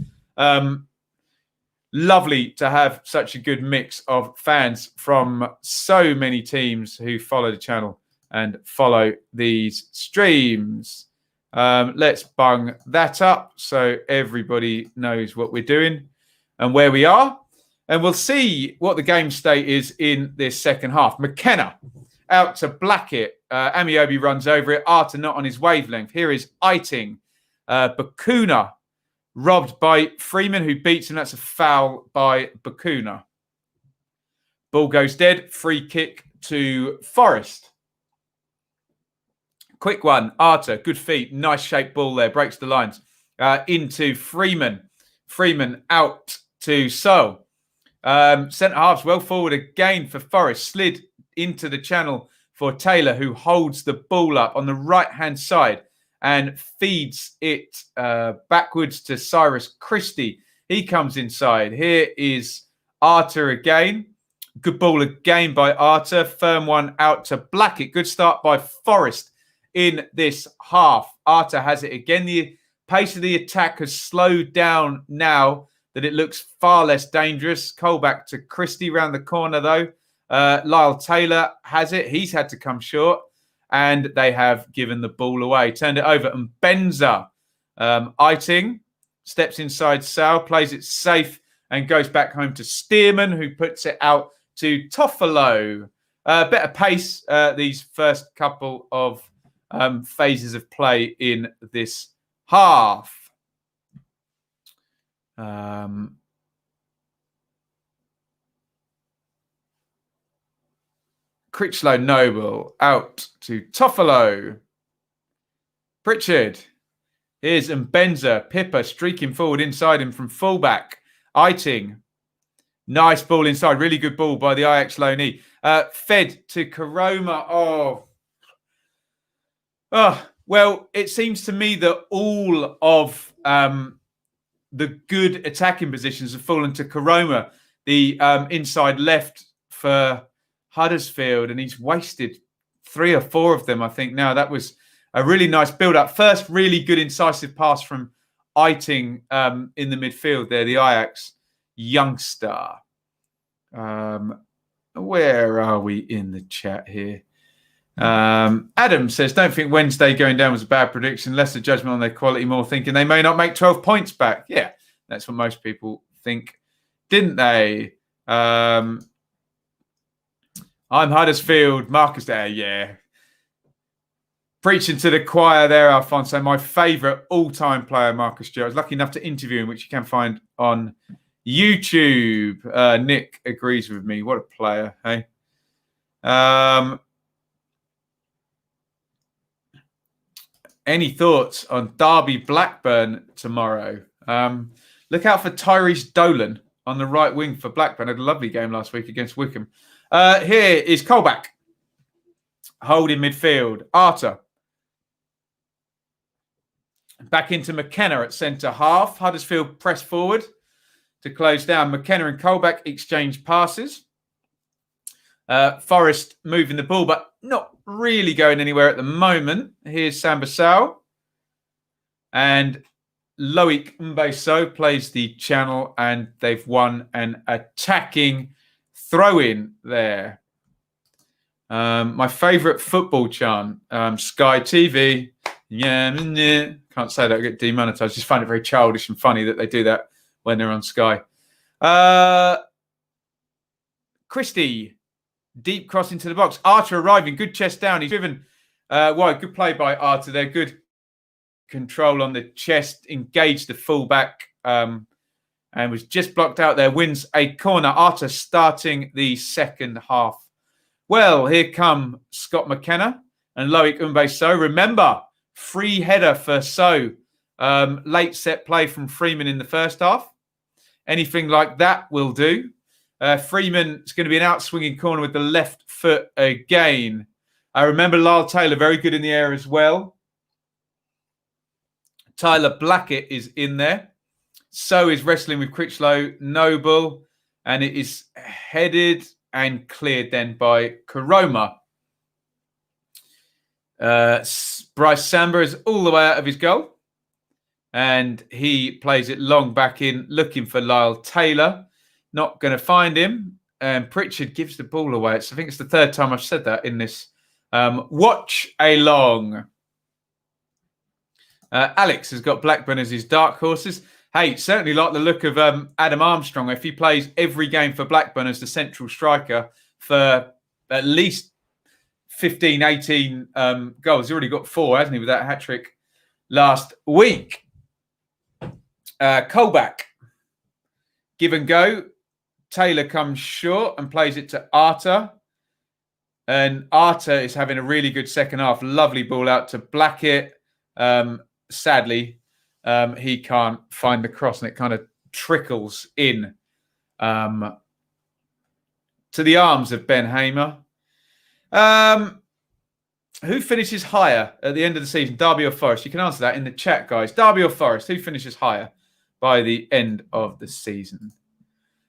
Lovely to have such a good mix of fans from so many teams who follow the channel and follow these streams. Let's bung that up so everybody knows what we're doing and where we are. And we'll see what the game state is in this second half. McKenna out to Blackett. Amiobi runs over it. Arter not on his wavelength. Here is Eiting. Bakuna robbed by Freeman, who beats him. That's a foul by Bakuna. Ball goes dead. Free kick to Forest. Quick one. Arter, good feet. Nice shaped ball there. Breaks the lines. Into Freeman. Freeman out to Searle. Centre halves well forward again for Forest. Slid into the channel for Taylor, who holds the ball up on the right-hand side and feeds it backwards to Cyrus Christie. He comes inside. Here is Arter again. Good ball again by Arter. Firm one out to Blackett. Good start by Forest in this half. Arter has it again. The pace of the attack has slowed down now that it looks far less dangerous. Coyle back to Christie round the corner, though. Lyle Taylor has it. He's had to come short. And they have given the ball away. Turned it over. And Benza, Iain, steps inside Sal, plays it safe, and goes back home to Stearman, who puts it out to Toffolo. Better pace these first couple of phases of play in this half. Critchlow Noble out to Toffolo. Pritchard. Here's Mbenza. Pippa streaking forward inside him from fullback. Iain. Nice ball inside. Really good ball by the Ajax loanee. Fed to Karoma. Well, it seems to me that all of the good attacking positions have fallen to Karoma, the inside left for Huddersfield, and he's wasted 3 or 4 of them, I think. Now, that was a really nice build-up. First, really good incisive pass from Iain in the midfield there, the Ajax youngster. Where are we in the chat here? Adam says, don't think Wednesday going down was a bad prediction. Lesser judgment on their quality, more thinking they may not make 12 points back. Yeah, that's what most people think, didn't they? I'm Huddersfield. Marcus there, yeah. Preaching to the choir there, Alfonso. My favourite all-time player, Marcus Stewart. I was lucky enough to interview him, which you can find on YouTube. Nick agrees with me. What a player, hey? Any thoughts on Derby Blackburn tomorrow? Look out for Tyrese Dolan on the right wing for Blackburn. Had a lovely game last week against Wickham. Here is Colback. Holding midfield. Arter. Back into McKenna at centre half. Huddersfield press forward to close down. McKenna and Colback exchange passes. Forest moving the ball, but not really going anywhere at the moment. Here's Sambasau. And Loic Mbeso plays the channel, and they've won an attacking throw-in there. My favourite football chant, Sky TV. Yeah, can't say that, I get demonetised. Just find it very childish and funny that they do that when they're on Sky. Christie, deep cross into the box. Arter arriving, good chest down. He's driven wide. Good play by Arter there. Good control on the chest. Engaged the fullback and was just blocked out there. Wins a corner. Arter starting the second half. Well, here come Scott McKenna and Loic Mbeso. Remember, free header for So. Late set play from Freeman in the first half. Anything like that will do. Freeman is going to be an out-swinging corner with the left foot again. I remember Lyle Taylor, very good in the air as well. Tyler Blackett is in there. So is wrestling with Critchlow Noble. And it is headed and cleared then by Karoma. Bryce Samba is all the way out of his goal. And he plays it long back in, looking for Lyle Taylor. Not going to find him. And Pritchard gives the ball away. I think it's the third time I've said that in this. Watchalong. Alex has got Blackburn as his dark horses. Hey, certainly like the look of Adam Armstrong. If he plays every game for Blackburn as the central striker for at least 15, 18 goals. He's already got 4, hasn't he, with that hat-trick last week. Colback. Give and go. Taylor comes short and plays it to Arter. And Arter is having a really good second half. Lovely ball out to Blackett. Sadly, he can't find the cross, and it kind of trickles in to the arms of Ben Hamer. Who finishes higher at the end of the season, Derby or Forest? You can answer that in the chat, guys. Derby or Forest? Who finishes higher by the end of the season?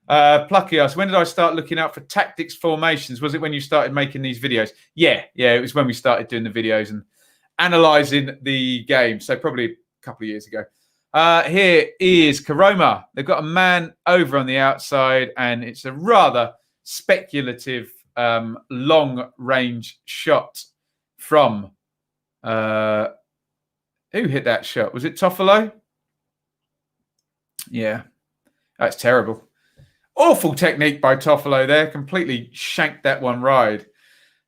Plucky us. When did I start looking out for tactics formations? Was it when you started making these videos? Yeah. It was when we started doing the videos and analysing the game. So probably a couple of years ago. Here is Karoma. They've got a man over on the outside, and it's a rather speculative long-range shot from who hit that shot? Was it Toffolo? Yeah, that's terrible. Awful technique by Toffolo there. Completely shanked that one right.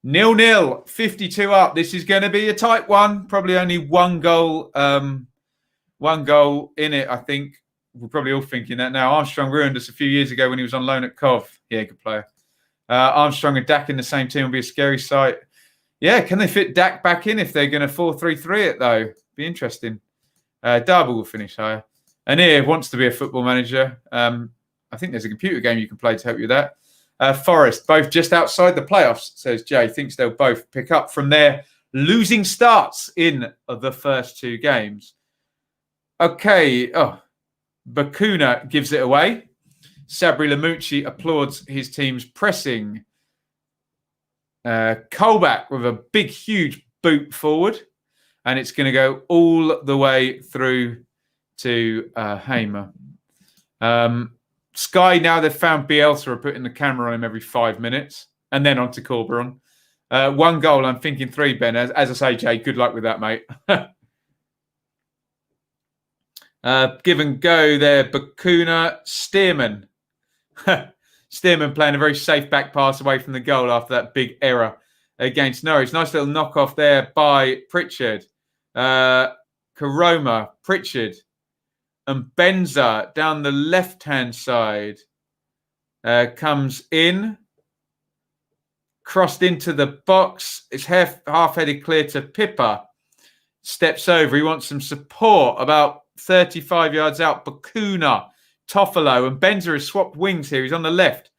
0-0, 52 up. This is going to be a tight one. Probably only one goal in it, I think. We're probably all thinking that now. Armstrong ruined us a few years ago when he was on loan at Cov. Yeah, good player. Armstrong and Dak in the same team will be a scary sight. Yeah, can they fit Dak back in if they're going to 4-3-3 it, though? Be interesting. Derby will finish higher. And here wants to be a football manager. I think there's a computer game you can play to help you with that. Forest, both just outside the playoffs, says Jay. Thinks they'll both pick up from their losing starts in the first two games. Okay. Bakuna gives it away. Sabri Lamucci applauds his team's pressing. Colback with a big, huge boot forward. And it's going to go all the way through to Hamer. Sky, now they've found Bielsa, are putting the camera on him every 5 minutes. And then on to Corberon. One goal, I'm thinking 3, Ben. As I say, Jay, good luck with that, mate. Give and go there. Bakuna, Stearman. Stearman playing a very safe back pass away from the goal after that big error against Norwich. Nice little knock off there by Pritchard. Karoma, Pritchard, and Benza down the left-hand side comes in, crossed into the box. It's half-headed clear to Pippa. Steps over. He wants some support about 35 yards out. Bakuna, Toffolo, and Benza has swapped wings here. He's on the left.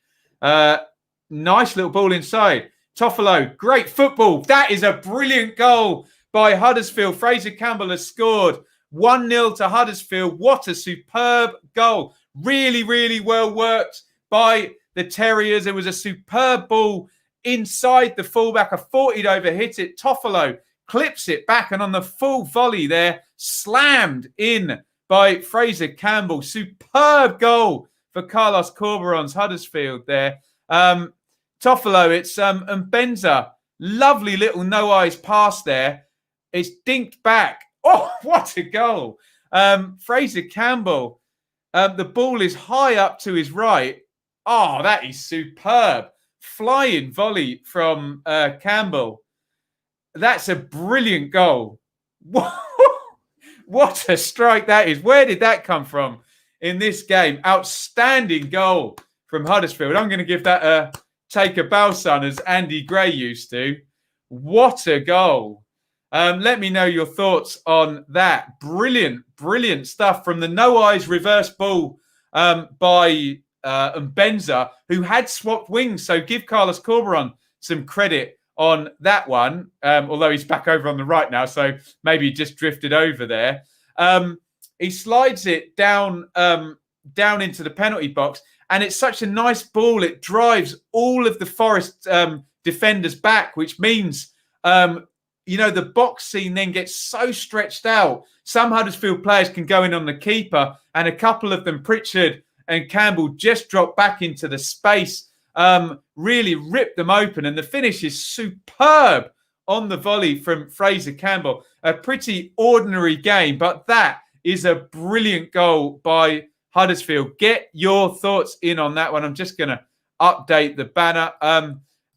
Nice little ball inside. Toffolo, great football. That is a brilliant goal by Huddersfield. Fraser Campbell has scored 1-0 to Huddersfield. What a superb goal. Really, really well worked by the Terriers. It was a superb ball inside the fullback. I thought he'd overhit it. Toffolo clips it back, and on the full volley there, slammed in by Fraser Campbell. Superb goal for Carlos Corberon's Huddersfield there. Toffolo, it's and Benza. Lovely little no-eyes pass there. It's dinked back. Oh, what a goal. Fraser Campbell. The ball is high up to his right. Oh, that is superb. Flying volley from Campbell. That's a brilliant goal. What a strike that is. Where did that come from in this game? Outstanding goal from Huddersfield. I'm going to give that a take a bow, son, as Andy Gray used to. What a goal. Let me know your thoughts on that. Brilliant, brilliant stuff from the no-eyes reverse ball by Benza, who had swapped wings. So give Carlos Corberon some credit on that one, although he's back over on the right now, so maybe he just drifted over there. He slides it down into the penalty box, and it's such a nice ball. It drives all of the Forest defenders back, which means the box scene then gets so stretched out. Some Huddersfield players can go in on the keeper, and a couple of them, Pritchard and Campbell, just drop back into the space, really rip them open. And the finish is superb on the volley from Fraser Campbell. A pretty ordinary game, but that is a brilliant goal by Huddersfield. Get your thoughts in on that one. I'm just going to update the banner.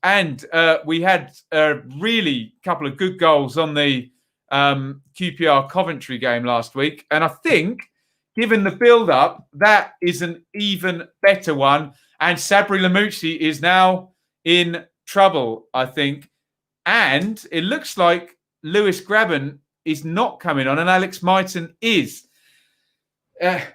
And we had a really couple of good goals on the QPR Coventry game last week. And I think, given the build-up, that is an even better one. And Sabri Lamucci is now in trouble, I think. And it looks like Lewis Graben is not coming on, and Alex Myton is.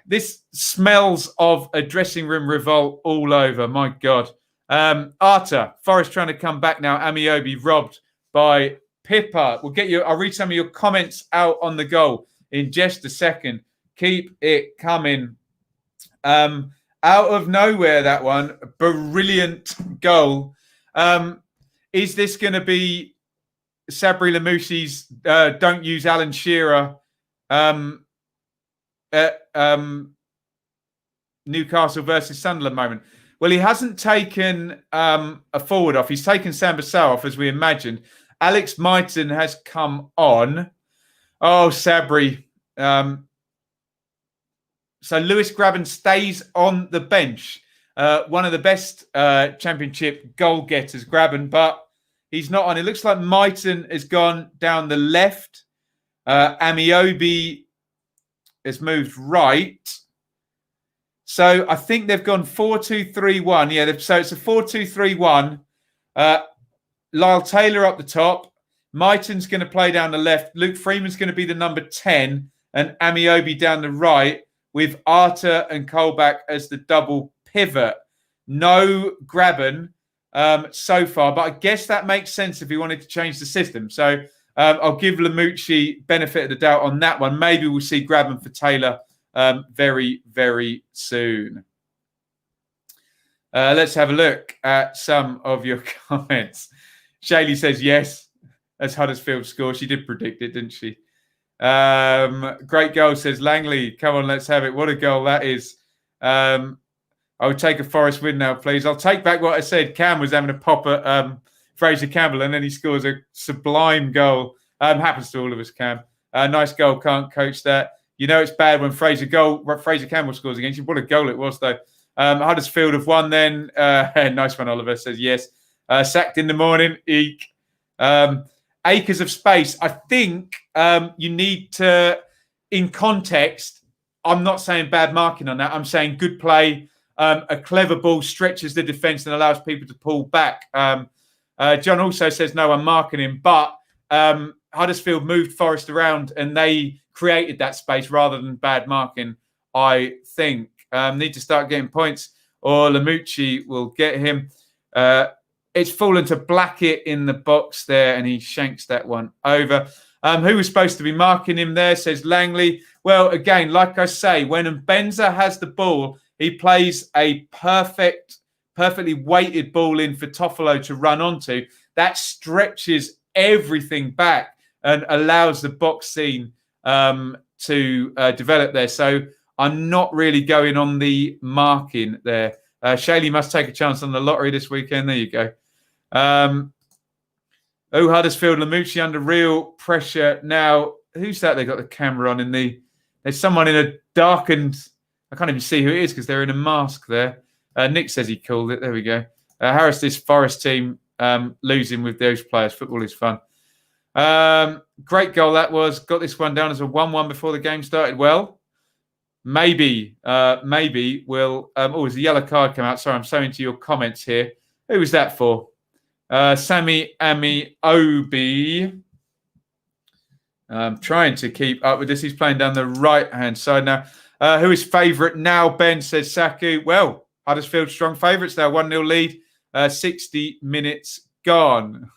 This smells of a dressing room revolt all over. My God. Arta, Forest trying to come back now. Amiobi robbed by Pippa. I'll read some of your comments out on the goal in just a second. Keep it coming. Out of nowhere, that one. Brilliant goal. Is this going to be Sabri Lamoushi's don't use Alan Shearer at Newcastle versus Sunderland moment? Well, he hasn't taken a forward off. He's taken Sambasau off, as we imagined. Alex Myton has come on. Oh, Sabri. So Lewis Grabban stays on the bench. One of the best championship goal getters, Grabban, but he's not on. It looks like Myton has gone down the left. Amiobi has moved right. So I think they've gone 4-2-3-1. Yeah, so it's a 4-2-3-1. Lyle Taylor up the top. Myton's going to play down the left. Luke Freeman's going to be the number 10. And Amiobi down the right with Arter and Colback as the double pivot. No Grabban so far, but I guess that makes sense if he wanted to change the system. So I'll give Lamucci benefit of the doubt on that one. Maybe we'll see Grabban for Taylor very, very soon. Let's have a look at some of your comments. Shaylee says yes, as Huddersfield score. She did predict it, didn't she? Great goal, says Langley. Come on, let's have it. What a goal that is. I would take a Forest win now, please. I'll take back what I said. Cam was having a pop at Fraser Campbell, and then he scores a sublime goal. Happens to all of us, Cam. Nice goal. Can't coach that. You know it's bad when Fraser Campbell scores against you. What a goal it was, though. Huddersfield have won then. Nice one, Oliver says yes. Sacked in the morning. Eek. Acres of space. I think you need to, in context, I'm not saying bad marking on that. I'm saying good play. A clever ball stretches the defence and allows people to pull back. John also says, no, I'm marking him. But Huddersfield moved Forest around and they created that space rather than bad marking, I think. Need to start getting points or Lamucci will get him. It's fallen to Blackett in the box there and he shanks that one over. Who was supposed to be marking him there, says Langley. Well, again, like I say, when Mbenza has the ball, he plays a perfectly weighted ball in for Toffolo to run onto. That stretches everything back and allows the box scene to develop there. So I'm not really going on the marking there. Shaylee must take a chance on the lottery this weekend. There you go. Huddersfield, Lamucci under real pressure now. Who's that? They got the camera on there's someone in a darkened. I can't even see who it is because they're in a mask there. Nick says he called it. There we go. Harris, this Forest team losing with those players. Football is fun. Great goal that was. Got this one down as a 1-1 before the game started. Well, maybe we'll... there's a yellow card come out. Sorry, I'm so into your comments here. Who was that for? Sammy Amiobi. I'm trying to keep up with this. He's playing down the right-hand side now. Who is favourite now? Ben says Saku. Well, Huddersfield strong favourites now. 1-0 lead. 60 minutes gone.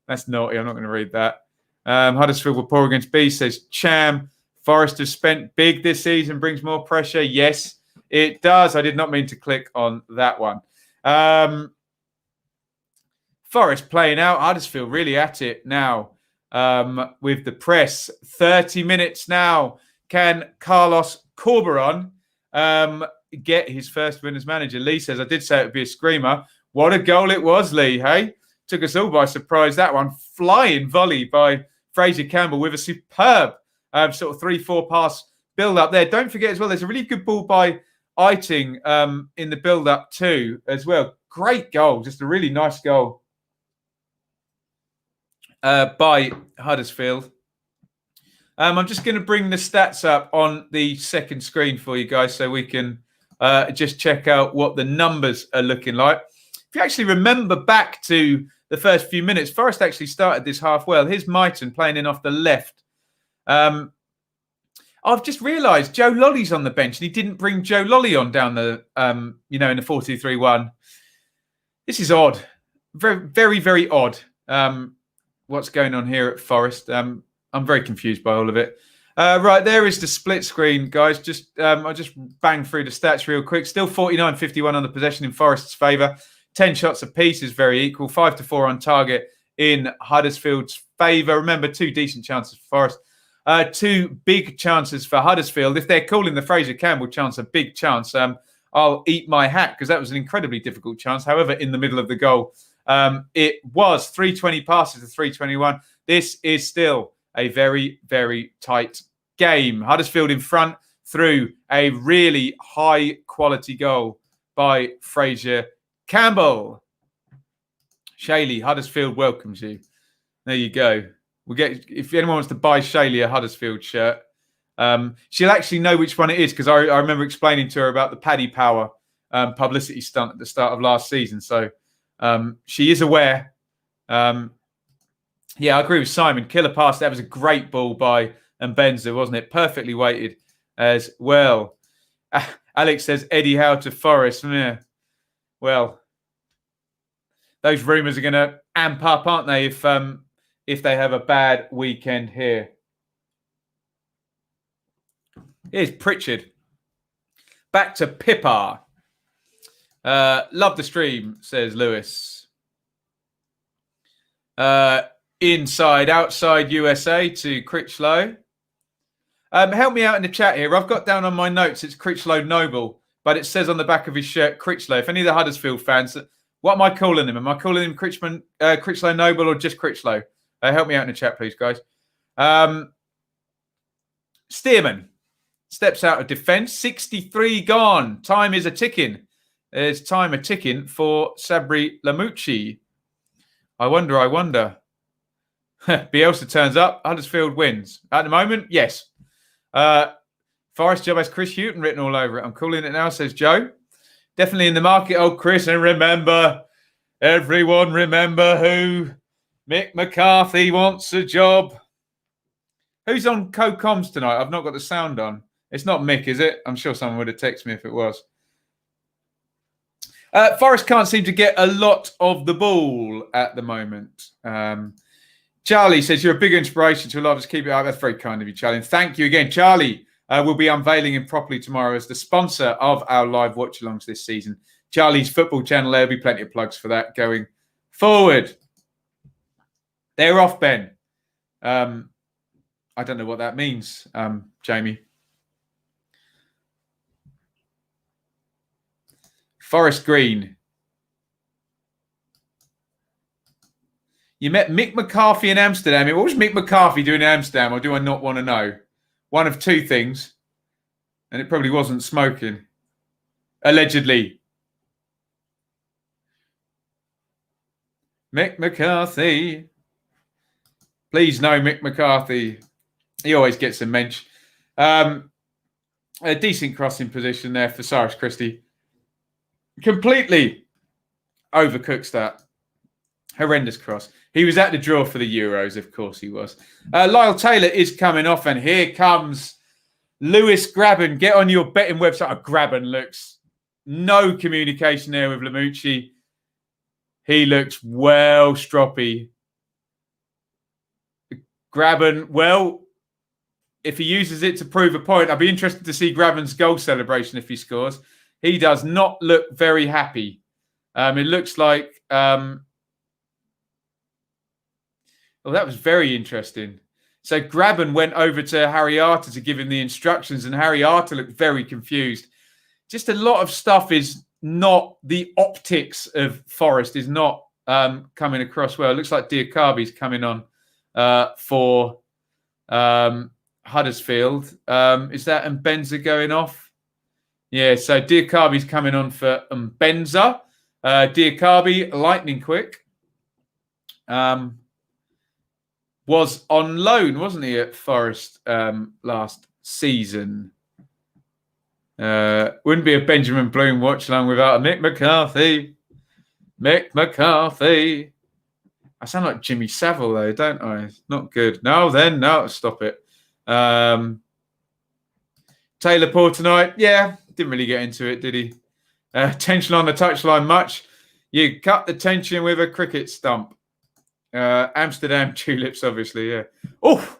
That's naughty. I'm not going to read that. Huddersfield were poor against B, says Cham. Forest have spent big this season. Brings more pressure. Yes, it does. I did not mean to click on that one. Forest playing out. Huddersfield really at it now with the press. 30 minutes now. Can Carlos Corberon get his first win as manager? Lee says, I did say it would be a screamer. What a goal it was, Lee, hey? Took us all by surprise, that one. Flying volley by Fraser Campbell with a superb sort of 3-4 pass build-up there. Don't forget as well, there's a really good ball by Iain in the build-up too as well. Great goal, just a really nice goal by Huddersfield. I'm just going to bring the stats up on the second screen for you guys so we can just check out what the numbers are looking like. If you actually remember back to the first few minutes, Forest actually started this half well. Here's Myton playing in off the left. I've just realised Joe Lolly's on the bench and he didn't bring Joe Lolly on down the, in the 4-2-3-1. This is odd. Very, very, very odd. what's going on here at Forest. I'm very confused by all of it. Right, there is the split screen, guys. I just banged through the stats real quick. Still 49-51 on the possession in Forest's favour. 10 shots apiece is very equal. 5-4 on target in Huddersfield's favour. Remember, 2 decent chances for Forest. 2 big chances for Huddersfield. If they're calling the Fraser Campbell chance a big chance, I'll eat my hat because that was an incredibly difficult chance. However, in the middle of the goal, it was 320 passes to 321. This is still a very, very tight game. Huddersfield in front through a really high quality goal by Fraser Campbell. Shaylee, Huddersfield welcomes you. There you go. We'll get, if anyone wants to buy Shaylee a Huddersfield shirt, she'll actually know which one it is because I remember explaining to her about the Paddy Power publicity stunt at the start of last season. So she is aware. Yeah, I agree with Simon. Killer pass. That was a great ball by Mbenza, wasn't it? Perfectly weighted as well. Alex says Eddie Howe to Forest. Yeah. Well, those rumours are going to amp up, aren't they, if they have a bad weekend here. Here's Pritchard. Back to Pippa. Love the stream, says Lewis. Inside, outside USA to Critchlow. Help me out in the chat here. I've got down on my notes, it's Critchlow Noble, but it says on the back of his shirt, Critchlow. If any of the Huddersfield fans, what am I calling him? Am I calling him Critchlow Noble or just Critchlow? Help me out in the chat, please, guys. Stearman steps out of defence. 63 gone. Time is a ticking. There's time a ticking for Sabri Lamucci. I wonder. Bielsa turns up. Huddersfield wins. At the moment, yes. Forest job has Chris Hughton written all over it. I'm calling it now, says Joe. Definitely in the market, old Chris. And remember, everyone remember who Mick McCarthy wants a job. Who's on co-coms tonight? I've not got the sound on. It's not Mick, is it? I'm sure someone would have texted me if it was. Forest can't seem to get a lot of the ball at the moment. Charlie says, you're a big inspiration to a lot of us. Keep it up. That's very kind of you, Charlie. And thank you again. Charlie will be unveiling him properly tomorrow as the sponsor of our live watch-alongs this season. Charlie's football channel, there'll be plenty of plugs for that going forward. They're off, Ben. I don't know what that means, Jamie. Forest Green. You met Mick McCarthy in Amsterdam. What was Mick McCarthy doing in Amsterdam, or do I not want to know? One of two things. And it probably wasn't smoking. Allegedly. Mick McCarthy. Please no Mick McCarthy. He always gets a mensch. A decent crossing position there for Cyrus Christie. Completely overcooks that. Horrendous cross. He was at the draw for the Euros, of course he was. Lyle Taylor is coming off, and here comes Lewis Graben. Get on your betting website. Oh, Graben looks no communication there with Lamucci. He looks well stroppy. Graben, well, if he uses it to prove a point, I'd be interested to see Graben's goal celebration if he scores. He does not look very happy. It looks like... well, that was very interesting. So Graben went over to Harry Arter to give him the instructions, and Harry Arter looked very confused. Just a lot of stuff is not... The optics of Forest is not coming across well. It looks like Diakabi's coming on for Huddersfield. Is that Mbenza going off? Yeah, so Diakabi's coming on for Mbenza. Diakabi, lightning quick. Was on loan, wasn't he, at Forest last season? Wouldn't be a Benjamin Bloom watch-along without a Mick McCarthy. Mick McCarthy. I sound like Jimmy Savile, though, don't I? Not good. No, stop it. Taylor Poor tonight. Yeah, didn't really get into it, did he? Tension on the touchline much. You cut the tension with a cricket stump. Amsterdam tulips, obviously, yeah. Oh,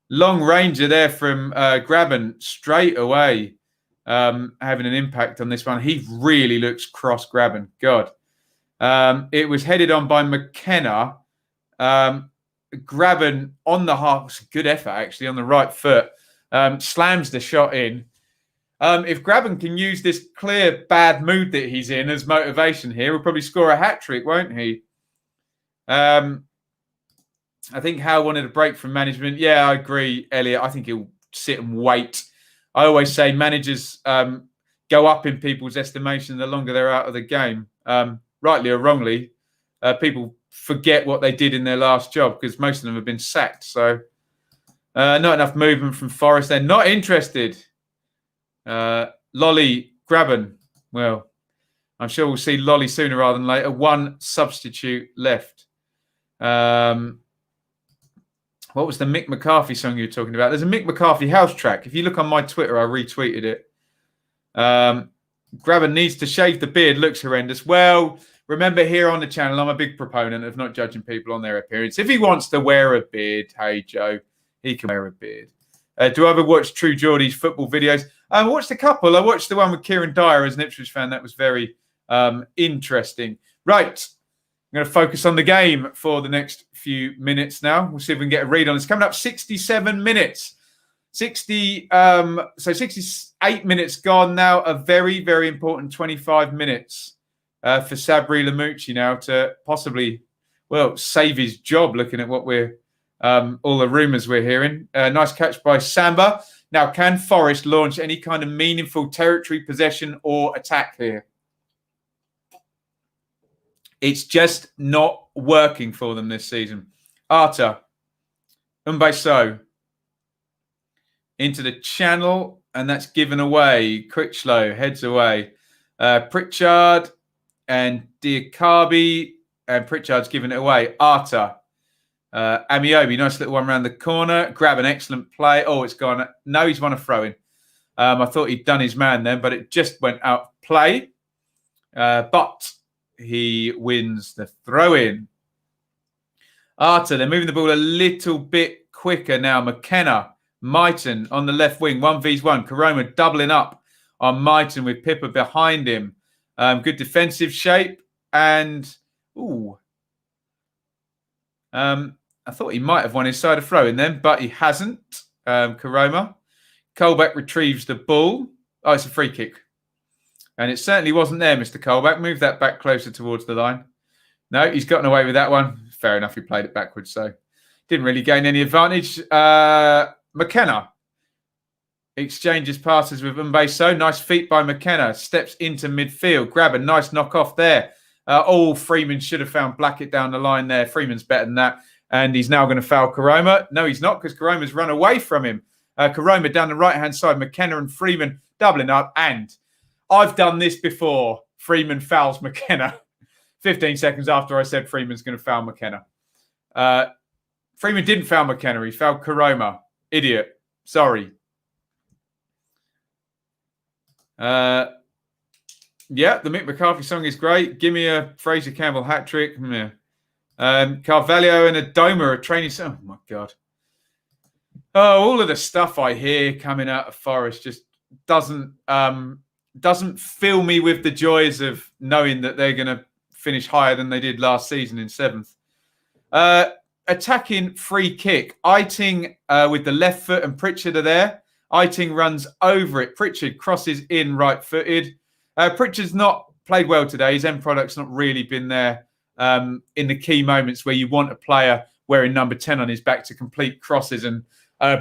long ranger there from Graben straight away, having an impact on this one. He really looks cross, Graben. God. It was headed on by McKenna. Graben on the half, good effort actually, on the right foot. Slams the shot in. If Graben can use this clear bad mood that he's in as motivation here, he'll probably score a hat-trick, won't he? I think Hal wanted a break from management. Yeah, I agree, Elliot. I think he'll sit and wait. I always say managers go up in people's estimation the longer they're out of the game. Rightly or wrongly, people forget what they did in their last job because most of them have been sacked. So not enough movement from Forest. They're not interested. Lolly Graben. Well, I'm sure we'll see Lolly sooner rather than later. One substitute left. What was the Mick McCarthy song you were talking about? There's a Mick McCarthy house track. If you look on my Twitter, I retweeted it. Graben needs to shave the beard. Looks horrendous. Well, remember here on the channel, I'm a big proponent of not judging people on their appearance. If he wants to wear a beard, hey, Joe, he can wear a beard. Do I ever watch True Geordie's football videos? I watched a couple. I watched the one with Kieran Dyer as an Ipswich fan. That was very interesting. Right. I'm going to focus on the game for the next few minutes now. We'll see if we can get a read on it. It's coming up 67 minutes. 68 minutes gone now. A very, very important 25 minutes for Sabri Lamucci now to possibly, well, save his job looking at what we're, all the rumours we're hearing. Nice catch by Samba. Now, can Forest launch any kind of meaningful territory possession or attack here? It's just not working for them this season. Arta, Umbeso into the channel, and that's given away. Critchlow heads away. Pritchard and Diakabi, and Pritchard's given it away. Arta, Amiobi, nice little one around the corner. Grab an excellent play. Oh, it's gone. No, he's won a throw-in. I thought he'd done his man then, but it just went out of play. But he wins the throw-in. Arta, they're moving the ball a little bit quicker now. McKenna, Myton on the left wing, 1v1. Karoma doubling up on Myton with Pippa behind him. Good defensive shape. And, I thought he might have won his side of throw-in then, but he hasn't. Karoma. Colbeck retrieves the ball. Oh, it's a free kick. And it certainly wasn't there, Mr. Colbeck. Move that back closer towards the line. No, he's gotten away with that one. Fair enough, he played it backwards, so didn't really gain any advantage. McKenna exchanges passes with Umbeso. Nice feet by McKenna. Steps into midfield. Grab a nice knock off there. Freeman should have found Blackett down the line there. Freeman's better than that. And he's now going to foul Karoma. No, he's not, because Karoma's run away from him. Karoma down the right-hand side. McKenna and Freeman doubling up. And I've done this before. Freeman fouls McKenna 15 seconds after I said Freeman's going to foul McKenna. Freeman didn't foul McKenna. He fouled Karoma. Idiot. Sorry. Yeah, the Mick McCarthy song is great. Give me a Fraser Campbell hat-trick. Yeah. Carvalho and Adoma are training. Oh, my God. Oh, all of the stuff I hear coming out of Forest just doesn't fill me with the joys of knowing that they're going to finish higher than they did last season in 7th. Attacking free kick. Iain with the left foot and Pritchard are there. Iain runs over it. Pritchard crosses in right-footed. Pritchard's not played well today. His end product's not really been there in the key moments where you want a player wearing number 10 on his back to complete crosses and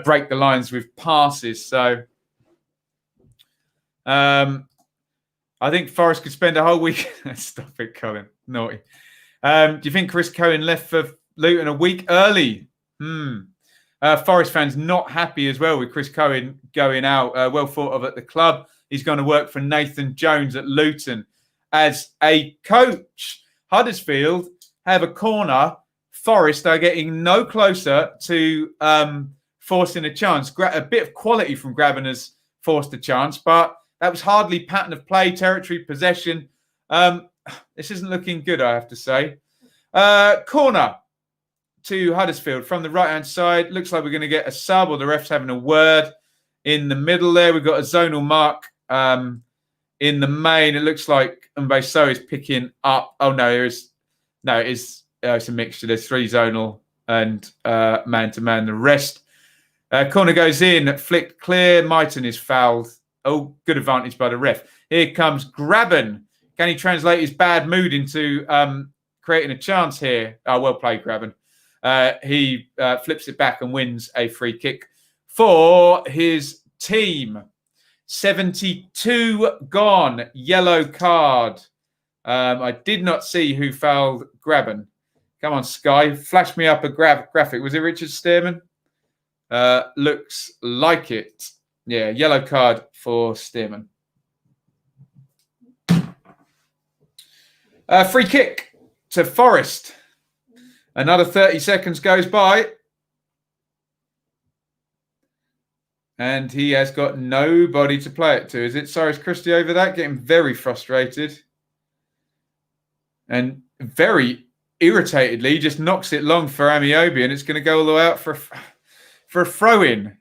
break the lines with passes. So I think Forest could spend a whole week. Stop it, Colin. Naughty. Do you think Chris Cohen left for Luton a week early? Forest fans not happy as well with Chris Cohen going out. Well thought of at the club. He's going to work for Nathan Jones at Luton as a coach. Huddersfield have a corner. Forest are getting no closer to forcing a chance. A bit of quality from Graben has forced a chance, but that was hardly pattern of play, territory, possession. This isn't looking good, I have to say. Corner. to Huddersfield from the right-hand side. Looks like we're going to get a sub, or the ref's having a word. In the middle there, we've got a zonal mark. In the main, it looks like Mbeso is picking up. Oh, no, it's a mixture. There's 3 zonal and man-to-man. The rest. Corner goes in, flicked clear. Myton is fouled. Oh, good advantage by the ref. Here comes Graben. Can he translate his bad mood into creating a chance here? Oh, well played, Graben. He flips it back and wins a free kick for his team. 72 gone. Yellow card. I did not see who fouled Graben. Come on, Sky. Flash me up a graphic. Was it Richard Stearman? Looks like it. Yeah, yellow card for Stearman. Free kick to Forest. Another 30 seconds goes by. And he has got nobody to play it to. Is it Cyrus Christie over that? Getting very frustrated. And very irritatedly, he just knocks it long for Amiobi, and it's going to go all the way out for a throw-in.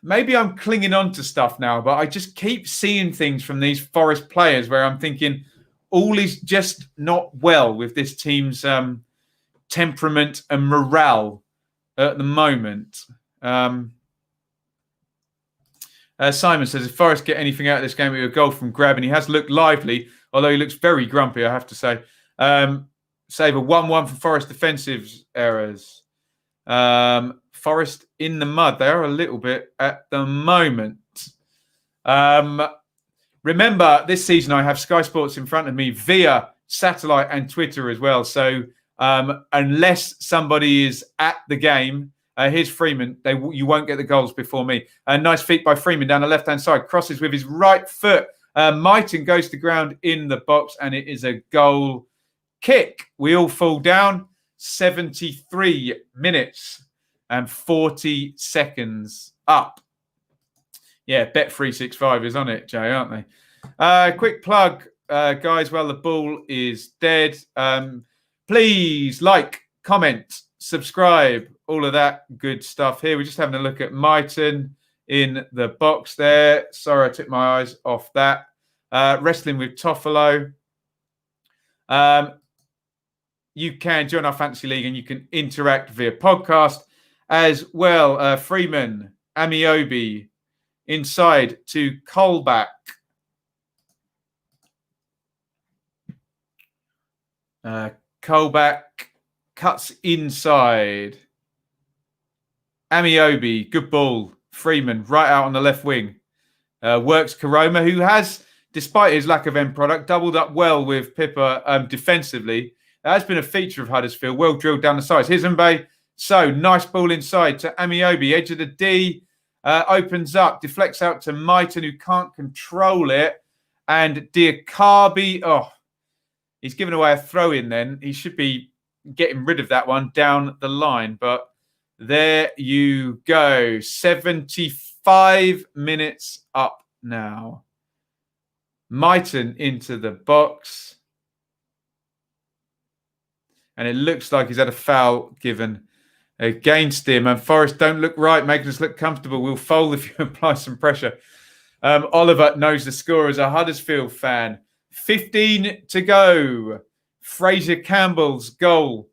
Maybe I'm clinging on to stuff now, but I just keep seeing things from these Forest players where I'm thinking all is just not well with this team's temperament and morale at the moment. Simon says, if Forest get anything out of this game, it will be a goal from Grab, and he has looked lively, although he looks very grumpy, I have to say. Save a 1-1 for Forest defensive errors. Forest in the mud. They are a little bit at the moment. Remember, this season I have Sky Sports in front of me via satellite and Twitter as well. So unless somebody is at the game, here's Freeman. You won't get the goals before me. Nice feet by Freeman down the left-hand side. Crosses with his right foot. Myton goes to ground in the box, and it is a goal kick. We all fall down. 73 minutes and 40 seconds up. Yeah, Bet365 is on it, Jay, aren't they? Quick plug, guys, while the ball is dead. Please like, comment, subscribe, all of that good stuff here. We're just having a look at Myton in the box there. Sorry, I took my eyes off that. Wrestling with Toffolo. You can join our Fantasy League and you can interact via podcast as well. Freeman, Amiobi, inside to Colback. Colback cuts inside. Amiobi, good ball. Freeman, right out on the left wing. Works Karoma, who has, despite his lack of end product, doubled up well with Pippa defensively. That has been a feature of Huddersfield. Well drilled down the sides. Here's Mbe. So, nice ball inside to Amiobi. Edge of the D. Opens up. Deflects out to Myton, who can't control it. And Diakabi. Oh, he's given away a throw-in then. He should be getting rid of that one down the line. But there you go. 75 minutes up now. Myton into the box. And it looks like he's had a foul given against him. And Forest don't look right, making us look comfortable. We'll fold if you apply some pressure. Oliver knows the score as a Huddersfield fan. 15 to go. Fraser Campbell's goal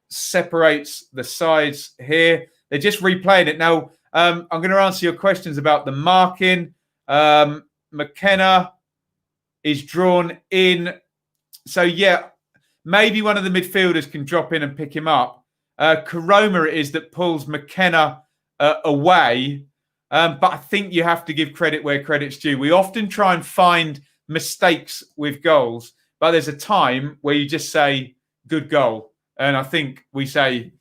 separates the sides here. They're just replaying it. Now, I'm going to answer your questions about the marking. McKenna is drawn in. So, yeah, maybe one of the midfielders can drop in and pick him up. Karoma it is that pulls McKenna away. But I think you have to give credit where credit's due. We often try and find mistakes with goals, but there's a time where you just say, good goal. And I think we say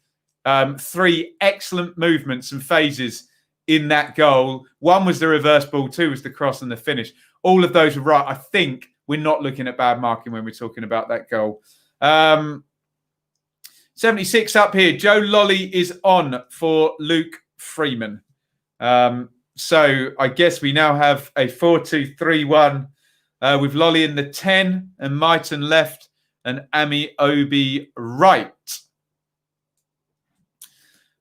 3 excellent movements and phases in that goal. 1 was the reverse ball, 2 was the cross and the finish. All of those were right. I think we're not looking at bad marking when we're talking about that goal. 76 up here. Joe Lolly is on for Luke Freeman. So I guess we now have a 4-2-3-1 with Lolly in the 10 and Myton left and Ami Obi right.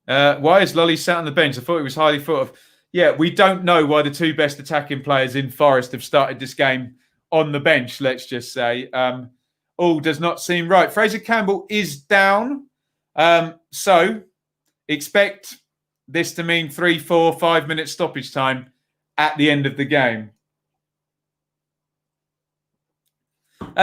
Why is Lolly sat on the bench? I thought he was highly thought of. Yeah, we don't know why the two best attacking players in Forest have started this game on the bench, let's just say. All does not seem right. Fraser Campbell is down. So expect this to mean 3, 4, 5 minute stoppage time at the end of the game.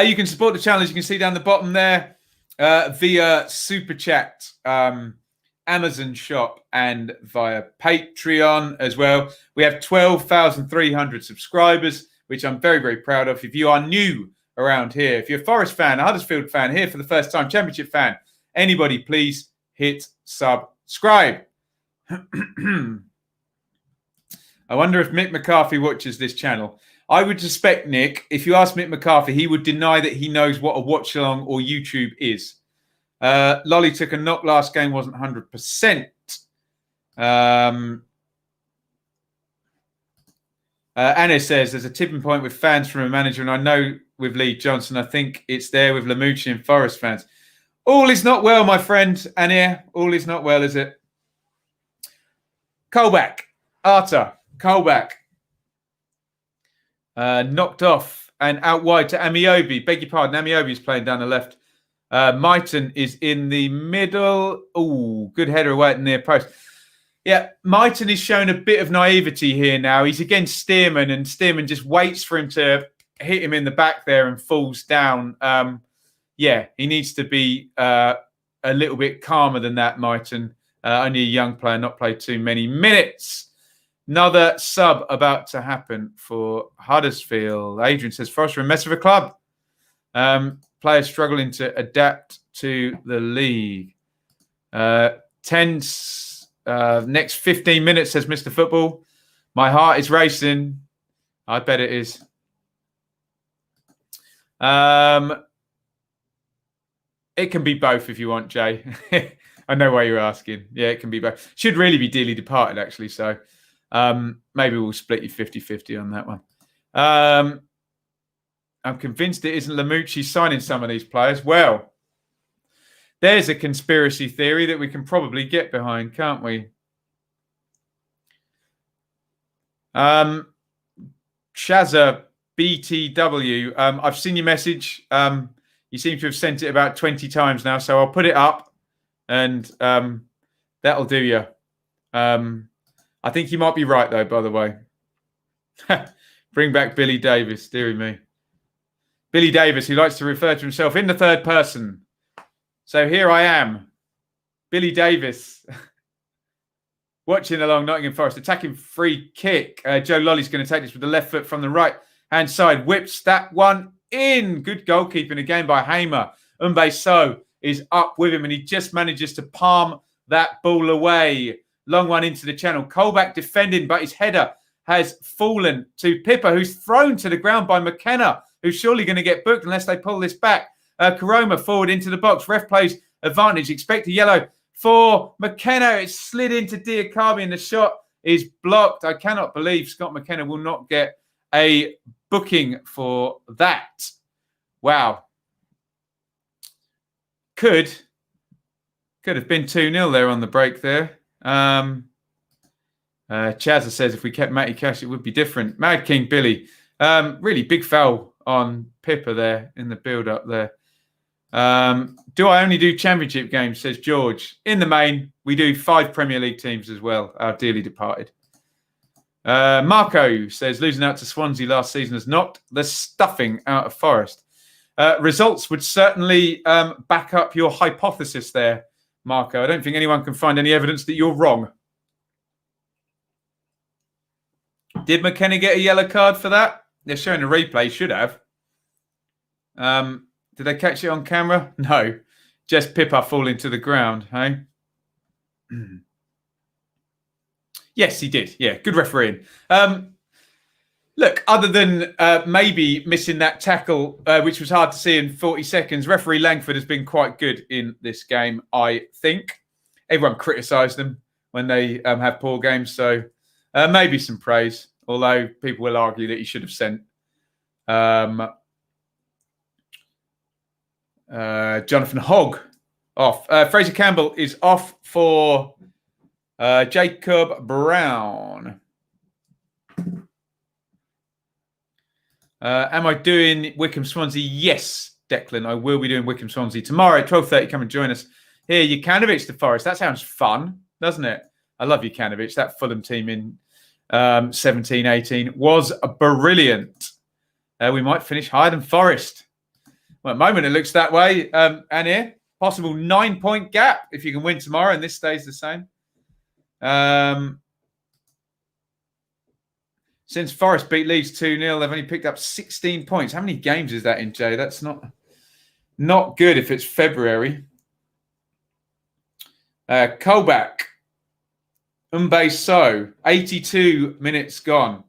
You can support the channel, as you can see down the bottom there, via Super Chat, Amazon Shop, and via Patreon as well. We have 12,300 subscribers, which I'm very, very proud of. If you are new around here, if you're a Forest fan, a Huddersfield fan, here for the first time, Championship fan, anybody, please hit subscribe. I wonder if Mick McCarthy watches this channel. I would suspect, Nick, if you ask Mick McCarthy, he would deny that he knows what a watch-along or YouTube is. Lolly took a knock last game, wasn't 100%. Anna says, there's a tipping point with fans from a manager, and I know with Lee Johnson, I think it's there with Lamucci and Forest fans. All is not well, my friend, Anna. All is not well, is it? Colback. Arta. Colback. Knocked off and out wide to Amiobi. Beg your pardon, Amiobi is playing down the left. Myton is in the middle. Oh, good header away at the near post. Yeah, Myton is showing a bit of naivety here now. He's against Stearman, and Stearman just waits for him to hit him in the back there and falls down. Yeah, he needs to be a little bit calmer than that, Myton. Only a young player, not played too many minutes. Another sub about to happen for Huddersfield. Adrian says, Forest are a mess of a club. Players struggling to adapt to the league. Next 15 minutes, says Mr. Football. My heart is racing. I bet it is. It can be both if you want, Jay. I know why you're asking. Yeah, it can be both. Should really be dearly departed, actually. So maybe we'll split you 50-50 on that one. I'm convinced it isn't Lamucci signing some of these players. Well, there's a conspiracy theory that we can probably get behind, can't we? Shazza BTW, I've seen your message. You seem to have sent it about 20 times now, so I'll put it up and that'll do you. I think you might be right, though, by the way. Bring back Billy Davis, dearie me. Billy Davis, who likes to refer to himself in the third person. So here I am, Billy Davis, watching along Nottingham Forest, attacking free kick. Joe Lolly's going to take this with the left foot from the right-hand side. Whips that one in. Good goalkeeping again by Hamer. Umbe So is up with him, and he just manages to palm that ball away. Long one into the channel. Colback defending, but his header has fallen to Pippa, who's thrown to the ground by McKenna, who's surely going to get booked unless they pull this back. Karoma forward into the box. Ref plays advantage. Expect a yellow for McKenna. It's slid into Diakabi, and the shot is blocked. I cannot believe Scott McKenna will not get a booking for that. Wow. Could have been 2-0 there on the break there. Chazza says if we kept Matty Cash, it would be different. Mad King Billy. Really big foul on Pippa there in the build-up there. Do I only do championship games, says George. In the main, we do 5 Premier League teams as well, our dearly departed. Marco says losing out to Swansea last season has knocked the stuffing out of Forest. Results would certainly back up your hypothesis there, Marco. I don't think anyone can find any evidence that you're wrong. Did McKenna get a yellow card for that? They're showing a replay. Should have. Did they catch it on camera? No. Just Pippa falling to the ground, hey? Yes, he did. Yeah, good refereeing. Look, other than maybe missing that tackle, which was hard to see in 40 seconds, referee Langford has been quite good in this game, I think. Everyone criticised them when they have poor games, so maybe some praise, although people will argue that he should have sent Jonathan Hogg off. Fraser Campbell is off for Jacob Brown. Am I doing Wycombe Swansea? Yes, Declan. I will be doing Wycombe Swansea tomorrow at 12:30. Come and join us. Here, Jukanovic to Forest. That sounds fun, doesn't it? I love Jukanovic. That Fulham team in 17-18 was brilliant. We might finish higher than Forest. Well, at the moment, it looks that way. And here, possible 9-point gap if you can win tomorrow and this stays the same. Since Forest beat Leeds 2-0, they've only picked up 16 points. How many games is that in, Jay? That's not good if it's February. Colback. So 82 minutes gone.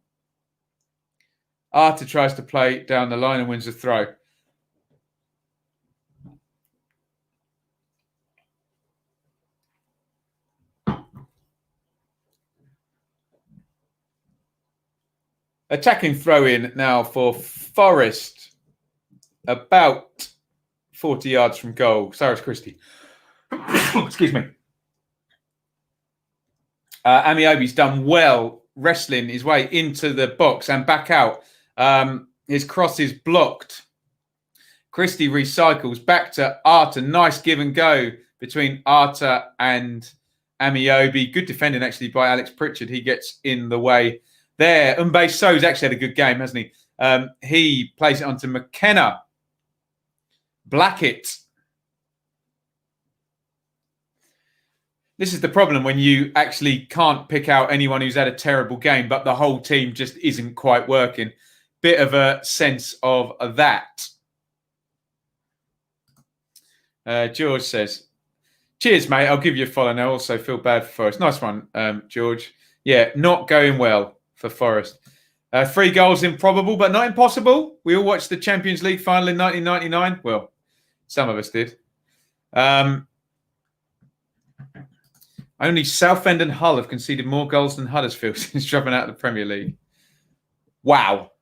Arter tries to play down the line and wins a throw. Attacking throw-in now for Forest. About 40 yards from goal. Cyrus Christie. Excuse me. Amiobi's done well wrestling his way into the box and back out. His cross is blocked. Christie recycles back to Arter. Nice give and go between Arter and Amiobi. Good defending actually by Alex Pritchard. He gets in the way there. So's actually had a good game, hasn't he? He plays it onto McKenna. Blackett. This is the problem when you actually can't pick out anyone who's had a terrible game, but the whole team just isn't quite working. Bit of a sense of that. George says, cheers, mate. I'll give you a follow now. Also feel bad for Forest. Nice one, George. Yeah, not going well for Forest. 3 goals improbable, but not impossible. We all watched the Champions League final in 1999. Well, some of us did. Only Southend and Hull have conceded more goals than Huddersfield since dropping out of the Premier League. Wow.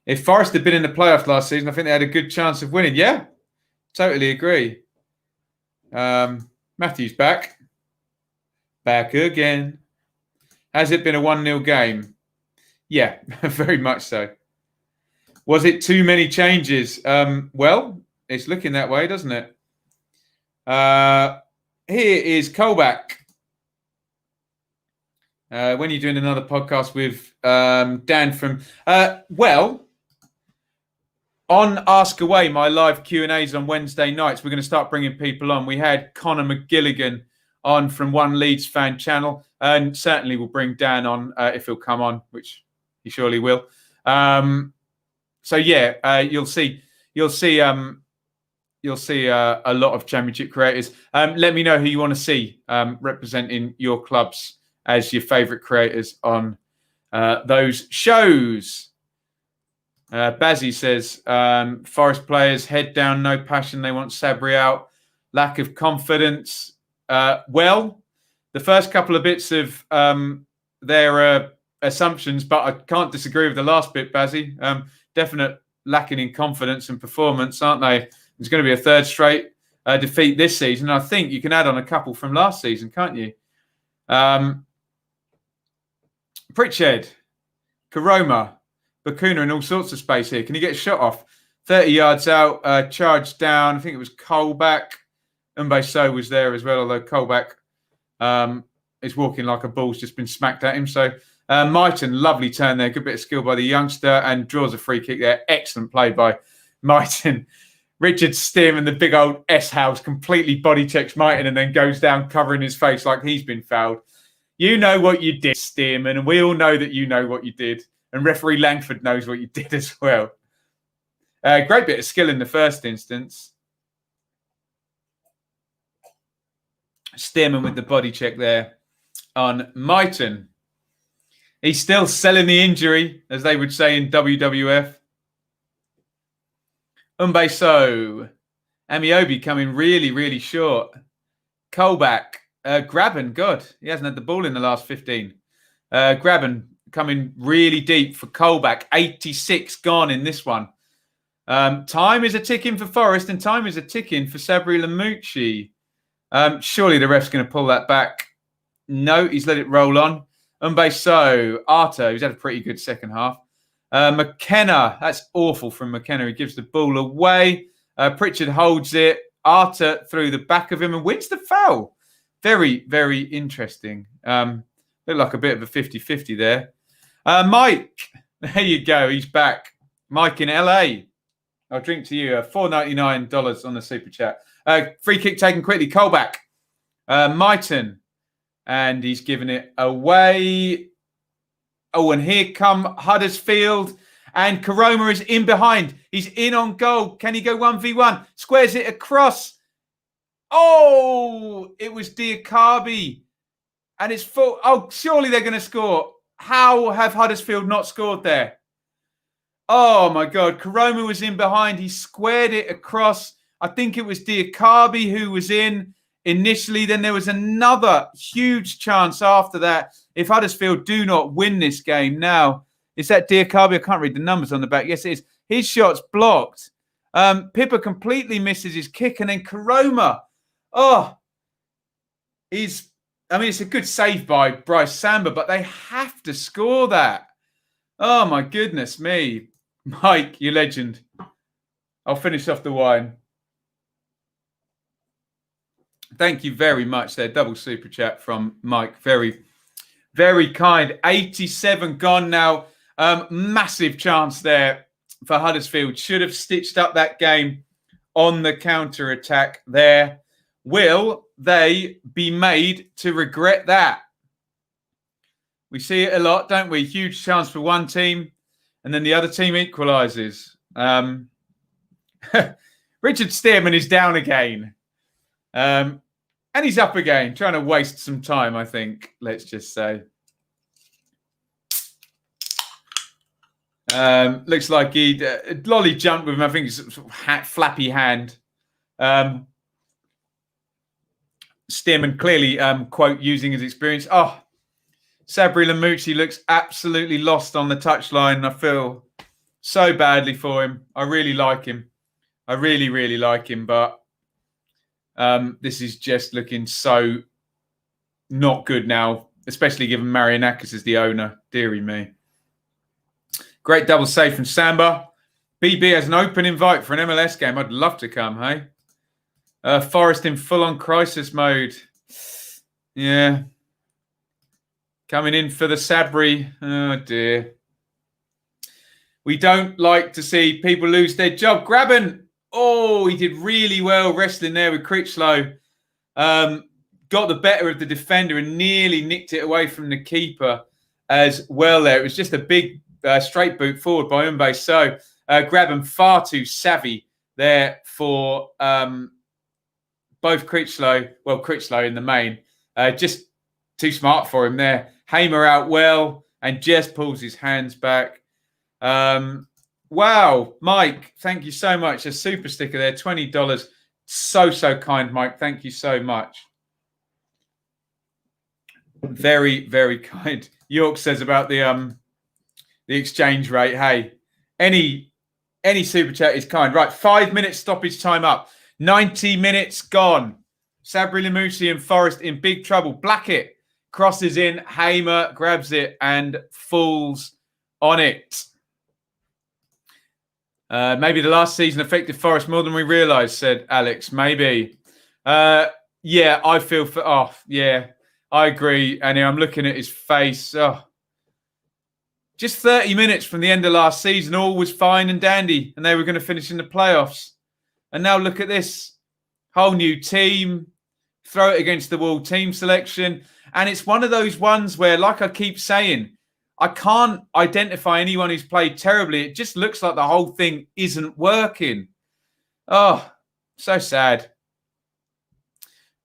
If Forest had been in the playoffs last season, I think they had a good chance of winning. Yeah, totally agree. Matthew's back. Back again. Has it been a 1-0 game? Yeah, very much so. Was it too many changes? Well, it's looking that way, doesn't it? Here is Colback. When are you doing another podcast with Dan from... on Ask Away, my live Q&As on Wednesday nights, we're going to start bringing people on. We had Conor McGilligan on from One Leeds Fan Channel, and certainly we'll bring Dan on if he'll come on, which he surely will. You'll see a lot of Championship creators. Let me know who you want to see representing your clubs as your favourite creators on those shows. Bazzy says, Forest players, head down, no passion. They want Sabri out. Lack of confidence. Well, the first couple of bits of their assumptions, but I can't disagree with the last bit, Bazzy. Definite lacking in confidence and performance, aren't they? There's going to be a third straight defeat this season. I think you can add on a couple from last season, can't you? Pritchard, Karoma, Bakuna in all sorts of space here. Can he get a shot off? 30 yards out, charged down. I think it was Colback. So was there as well, although Colback is walking like a ball's just been smacked at him. So Myton, lovely turn there. Good bit of skill by the youngster and draws a free kick there. Excellent play by Myton. Richard Stearman, the big old S-house, completely body checks Myton and then goes down covering his face like he's been fouled. You know what you did, Stearman, and we all know that you know what you did. And referee Langford knows what you did as well. Great bit of skill in the first instance. Stearman with the body check there on Myton. He's still selling the injury, as they would say in WWF. So Amiobi coming really, really short. Colback, Graben, God, he hasn't had the ball in the last 15. Graben coming really deep for Colback. 86 gone in this one. Time is a ticking for Forest and time is a ticking for Sabri Lamucci. Surely the ref's going to pull that back. No, he's let it roll on. So Arta, who's had a pretty good second half. McKenna, that's awful from McKenna. He gives the ball away. Pritchard holds it. Arta through the back of him and wins the foul. Very, very interesting. Looked like a bit of a 50-50 there. Mike, there you go. He's back. Mike in LA. I'll drink to you. $4.99 on the super chat. Free kick taken quickly. Colback. Myton. And he's given it away. Oh, and here come Huddersfield. And Karoma is in behind. He's in on goal. Can he go 1v1? Squares it across. Oh, it was Diakabi. And it's full. Oh, surely they're going to score. How have Huddersfield not scored there? Oh, my God. Karoma was in behind. He squared it across. I think it was Diakabi who was in initially. Then there was another huge chance after that. If Huddersfield do not win this game now, is that Diakabi? I can't read the numbers on the back. Yes, it is. His shot's blocked. Pippa completely misses his kick. And then Karoma. Oh, it's a good save by Bryce Samba, but they have to score that. Oh, my goodness me. Mike, you legend. I'll finish off the wine. Thank you very much there. Double super chat from Mike. Very, very kind. 87 gone now. Massive chance there for Huddersfield. Should have stitched up that game on the counter-attack there. Will they be made to regret that? We see it a lot, don't we? Huge chance for one team, and then the other team equalises. Richard Stearman is down again. And he's up again, trying to waste some time, I think, let's just say. Looks like he'd lolly jumped with him. I think it's flappy hand. Stearman clearly, quote, using his experience. Oh, Sabri Lamucci looks absolutely lost on the touchline. I feel so badly for him. I really like him. I really, really like him. But this is just looking so not good now, especially given Marianakis is the owner. Deary me. Great double save from Samba. BB has an open invite for an MLS game. I'd love to come, hey? Forest in full-on crisis mode. Yeah. Coming in for the Sabri. Oh, dear. We don't like to see people lose their job. Graben. Oh, he did really well wrestling there with Critchlow. Got the better of the defender and nearly nicked it away from the keeper as well there. It was just a big straight boot forward by Umbe. So Graben far too savvy there for both Critchlow. Well, Critchlow in the main. Just too smart for him there. Hamer out well and just pulls his hands back. Wow, Mike, thank you so much. A super sticker there, $20. So kind, Mike. Thank you so much. Very, very kind. York says about the exchange rate. Hey, any super chat is kind. Right, 5 minutes stoppage time up. 90 minutes gone. Sabri Lamucci and Forest in big trouble. Blackett crosses in. Hamer grabs it and falls on it. Maybe the last season affected Forest more than we realised, said Alex. Maybe. Yeah, I feel for... Oh, yeah, I agree. And I'm looking at his face. Oh. Just 30 minutes from the end of last season, all was fine and dandy, and they were going to finish in the playoffs. And now look at this. Whole new team. Throw it against the wall team selection. And it's one of those ones where, like I keep saying, I can't identify anyone who's played terribly. It just looks like the whole thing isn't working. Oh, so sad.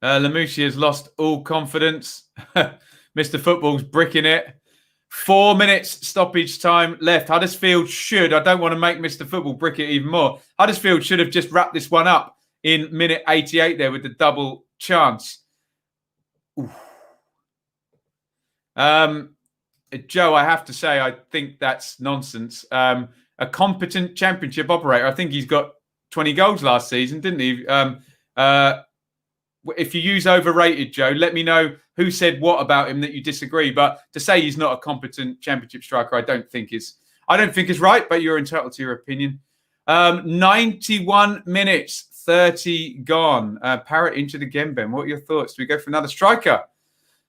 Lamucci has lost all confidence. Mr. Football's bricking it. 4 minutes stoppage time left. Huddersfield should, I don't want to make Mr. Football brick it even more. Huddersfield should have just wrapped this one up in minute 88 there with the double chance. Oof. Joe, I have to say, I think that's nonsense. a competent championship operator. I think he's got 20 goals last season, didn't he? If you use overrated, Joe, let me know who said what about him that you disagree. But to say he's not a competent championship striker, I don't think is right. But you're entitled to your opinion. 91 minutes, 30 gone. Parrot injured again, Ben. What are your thoughts? Do we go for another striker?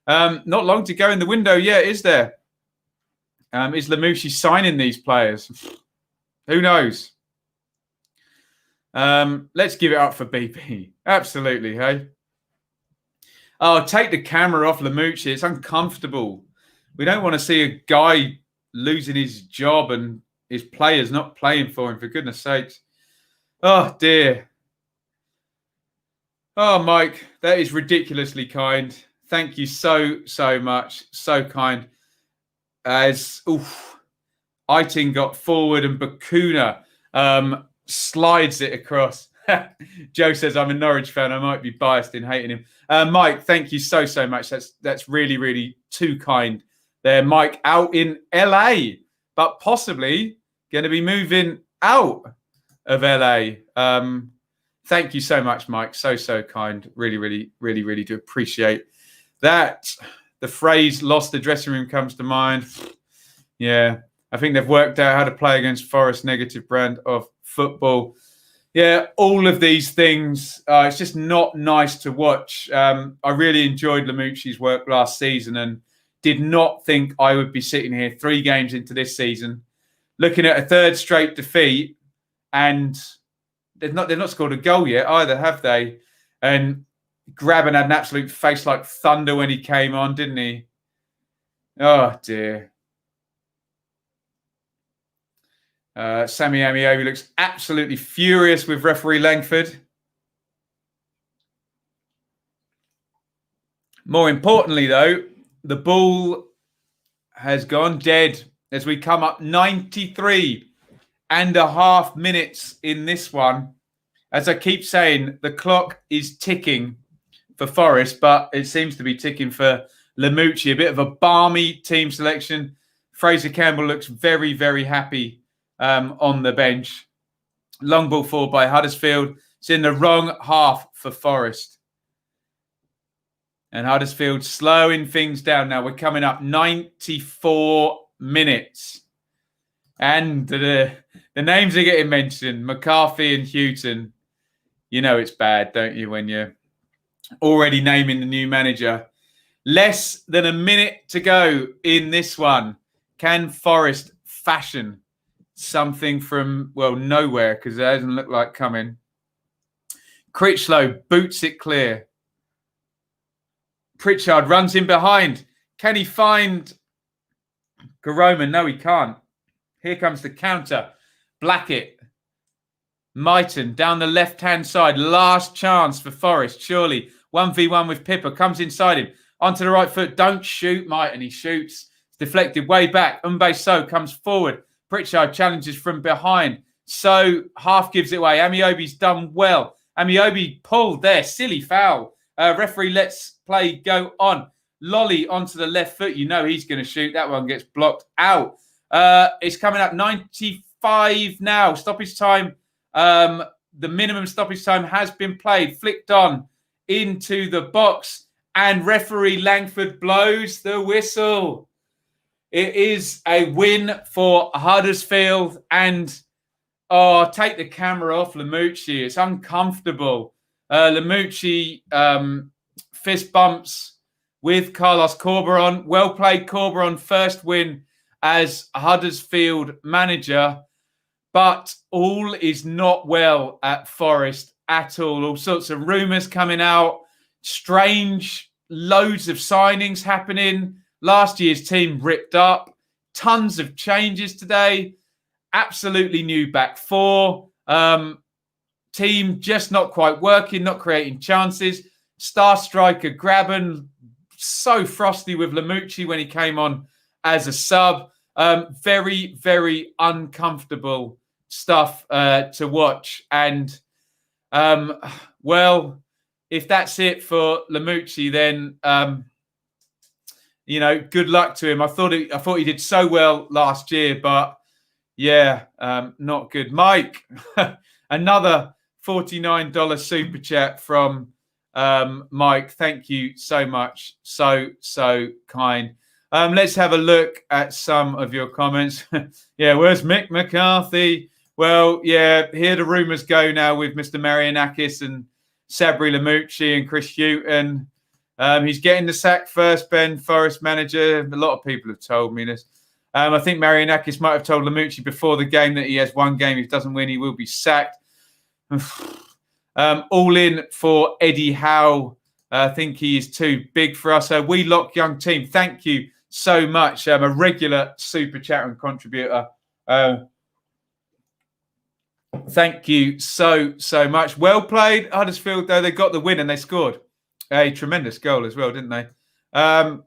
Not long to go in the window yet, is there? Is Lamouchi signing these players? Who knows? Let's give it up for BP. Absolutely, hey? Oh, take the camera off Lamouchi. It's uncomfortable. We don't want to see a guy losing his job and his players not playing for him, for goodness sakes. Oh, dear. Oh, Mike, that is ridiculously kind. Thank you so much. So kind. As Iain got forward and Bakuna slides it across. Joe says, I'm a Norwich fan. I might be biased in hating him. Mike, thank you so much. That's really too kind there. Mike out in LA, but possibly going to be moving out of LA. Thank you so much, Mike. So kind. Really do appreciate that. The phrase lost the dressing room comes to mind. Yeah, I think they've worked out how to play against Forest negative brand of football. Yeah, all of these things, it's just not nice to watch. I really enjoyed Lamouchi's work last season and did not think I would be sitting here 3 games into this season looking at a third straight defeat, and they've not scored a goal yet either, have they? And Grabban had an absolute face like thunder when he came on, didn't he? Oh, dear. Sammy Amiobi looks absolutely furious with referee Langford. More importantly, though, the ball has gone dead as we come up 93.5 minutes in this one. As I keep saying, the clock is ticking for Forest, but it seems to be ticking for Lamouchi. A bit of a balmy team selection. Fraser Campbell looks very happy on the bench. Long ball forward by Huddersfield. It's in the wrong half for Forest. And Huddersfield slowing things down now. We're coming up 94 minutes. And the names are getting mentioned. McCarthy and Houghton. You know it's bad, don't you, when you're already naming the new manager. Less than a minute to go in this one. Can Forest fashion something from, well, nowhere, because it doesn't look like coming? Critchlow boots it clear. Pritchard runs in behind. Can he find Garoma? No, he can't. Here comes the counter. Blackett. Myton down the left-hand side. Last chance for Forest, surely. 1v1 with Pippa. Comes inside him. Onto the right foot. Don't shoot, Myton. He shoots. It's deflected way back. So comes forward. Pritchard challenges from behind. So half gives it away. Amiobi's done well. Amiobi pulled there. Silly foul. Referee lets play go on. Lolly onto the left foot. You know he's going to shoot. That one gets blocked out. It's coming up 95 now. Stoppage time. The minimum stoppage time has been played. Flicked on into the box. And referee Langford blows the whistle. It is a win for Huddersfield. And, take the camera off Lamouchi. It's uncomfortable. Lamouchi fist bumps with Carlos Corberon. Well played, Corberon. First win as Huddersfield manager. But all is not well at Forest at all. All sorts of rumours coming out. Strange, loads of signings happening. Last year's team ripped up. Tons of changes today. Absolutely new back four. Team just not quite working, not creating chances. Star striker Grabban, so frosty with Lamouchi when he came on as a sub. Very uncomfortable stuff to watch. And, well, if that's it for Lamouchi, then, good luck to him. I thought he did so well last year, but Yeah, not good. Mike, another $49 super chat from Mike. Thank you so much. So kind. Let's have a look at some of your comments. Yeah, where's Mick McCarthy? Well, yeah, here the rumours go now with Mr. Marianakis and Sabri Lamucci and Chris Hughton. He's getting the sack first, Ben, Forest manager. A lot of people have told me this. I think Marianakis might have told Lamucci before the game that he has one game. If he doesn't win, he will be sacked. All in for Eddie Howe. I think he is too big for us. We Lock Young Team, thank you so much. A regular super chat and contributor. Thank you so much. Well played, Huddersfield, though. They got the win and they scored a tremendous goal as well, didn't they? For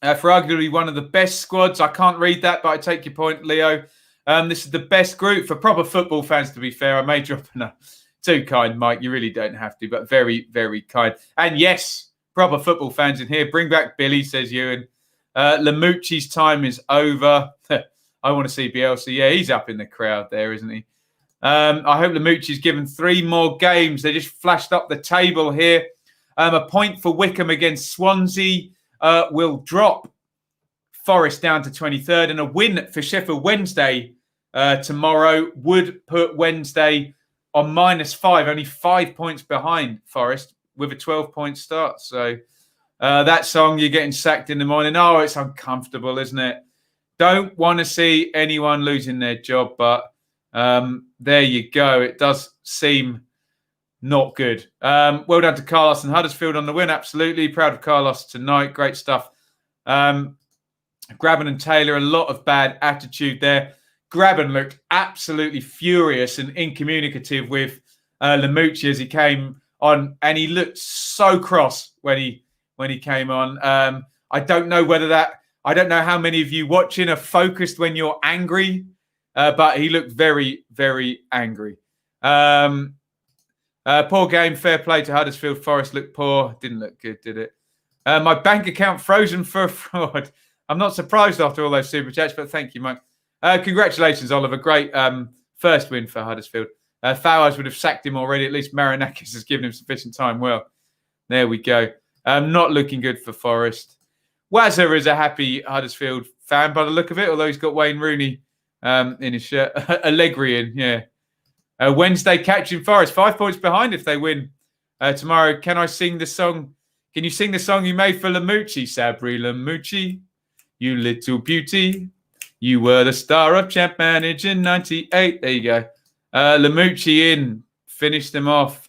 arguably one of the best squads. I can't read that, but I take your point, Leo. This is the best group for proper football fans, to be fair. I may drop a too kind, Mike. You really don't have to, but very, very kind. And yes, proper football fans in here. Bring back Billy, says Ewan. Lamucci's time is over. I want to see Bielsa. Yeah, he's up in the crowd there, isn't he? I hope Lamucci's given 3 more games. They just flashed up the table here. A point for Wickham against Swansea will drop Forest down to 23rd, and a win for Sheffield Wednesday tomorrow would put Wednesday on -5, only 5 points behind Forest with a 12-point start. So that song, you're getting sacked in the morning. Oh, it's uncomfortable, isn't it? Don't want to see anyone losing their job, but there you go. It does seem not good. Well done to Carlos and Huddersfield on the win. Absolutely. Proud of Carlos tonight. Great stuff. Graben and Taylor, a lot of bad attitude there. Graben looked absolutely furious and incommunicative with Lamucci as he came on, and he looked so cross when he came on. I don't know I don't know how many of you watching are focused when you're angry, but he looked very, very angry. Poor game, fair play to Huddersfield. Forest looked poor. Didn't look good, did it? My bank account frozen for fraud. I'm not surprised after all those super chats, but thank you, Mike. Congratulations, Oliver. Great first win for Huddersfield. Fowers would have sacked him already. At least Marianakis has given him sufficient time. Well, there we go. Not looking good for Forest. Wazza is a happy Huddersfield fan by the look of it, although he's got Wayne Rooney in his shirt. Allegri in, yeah. Wednesday catching Forest. 5 points behind if they win tomorrow. Can I sing the song? Can you sing the song you made for Lamucci, Sabri Lamucci? You little beauty. You were the star of Champ Manager 98. There you go. Lamucci in. Finished them off.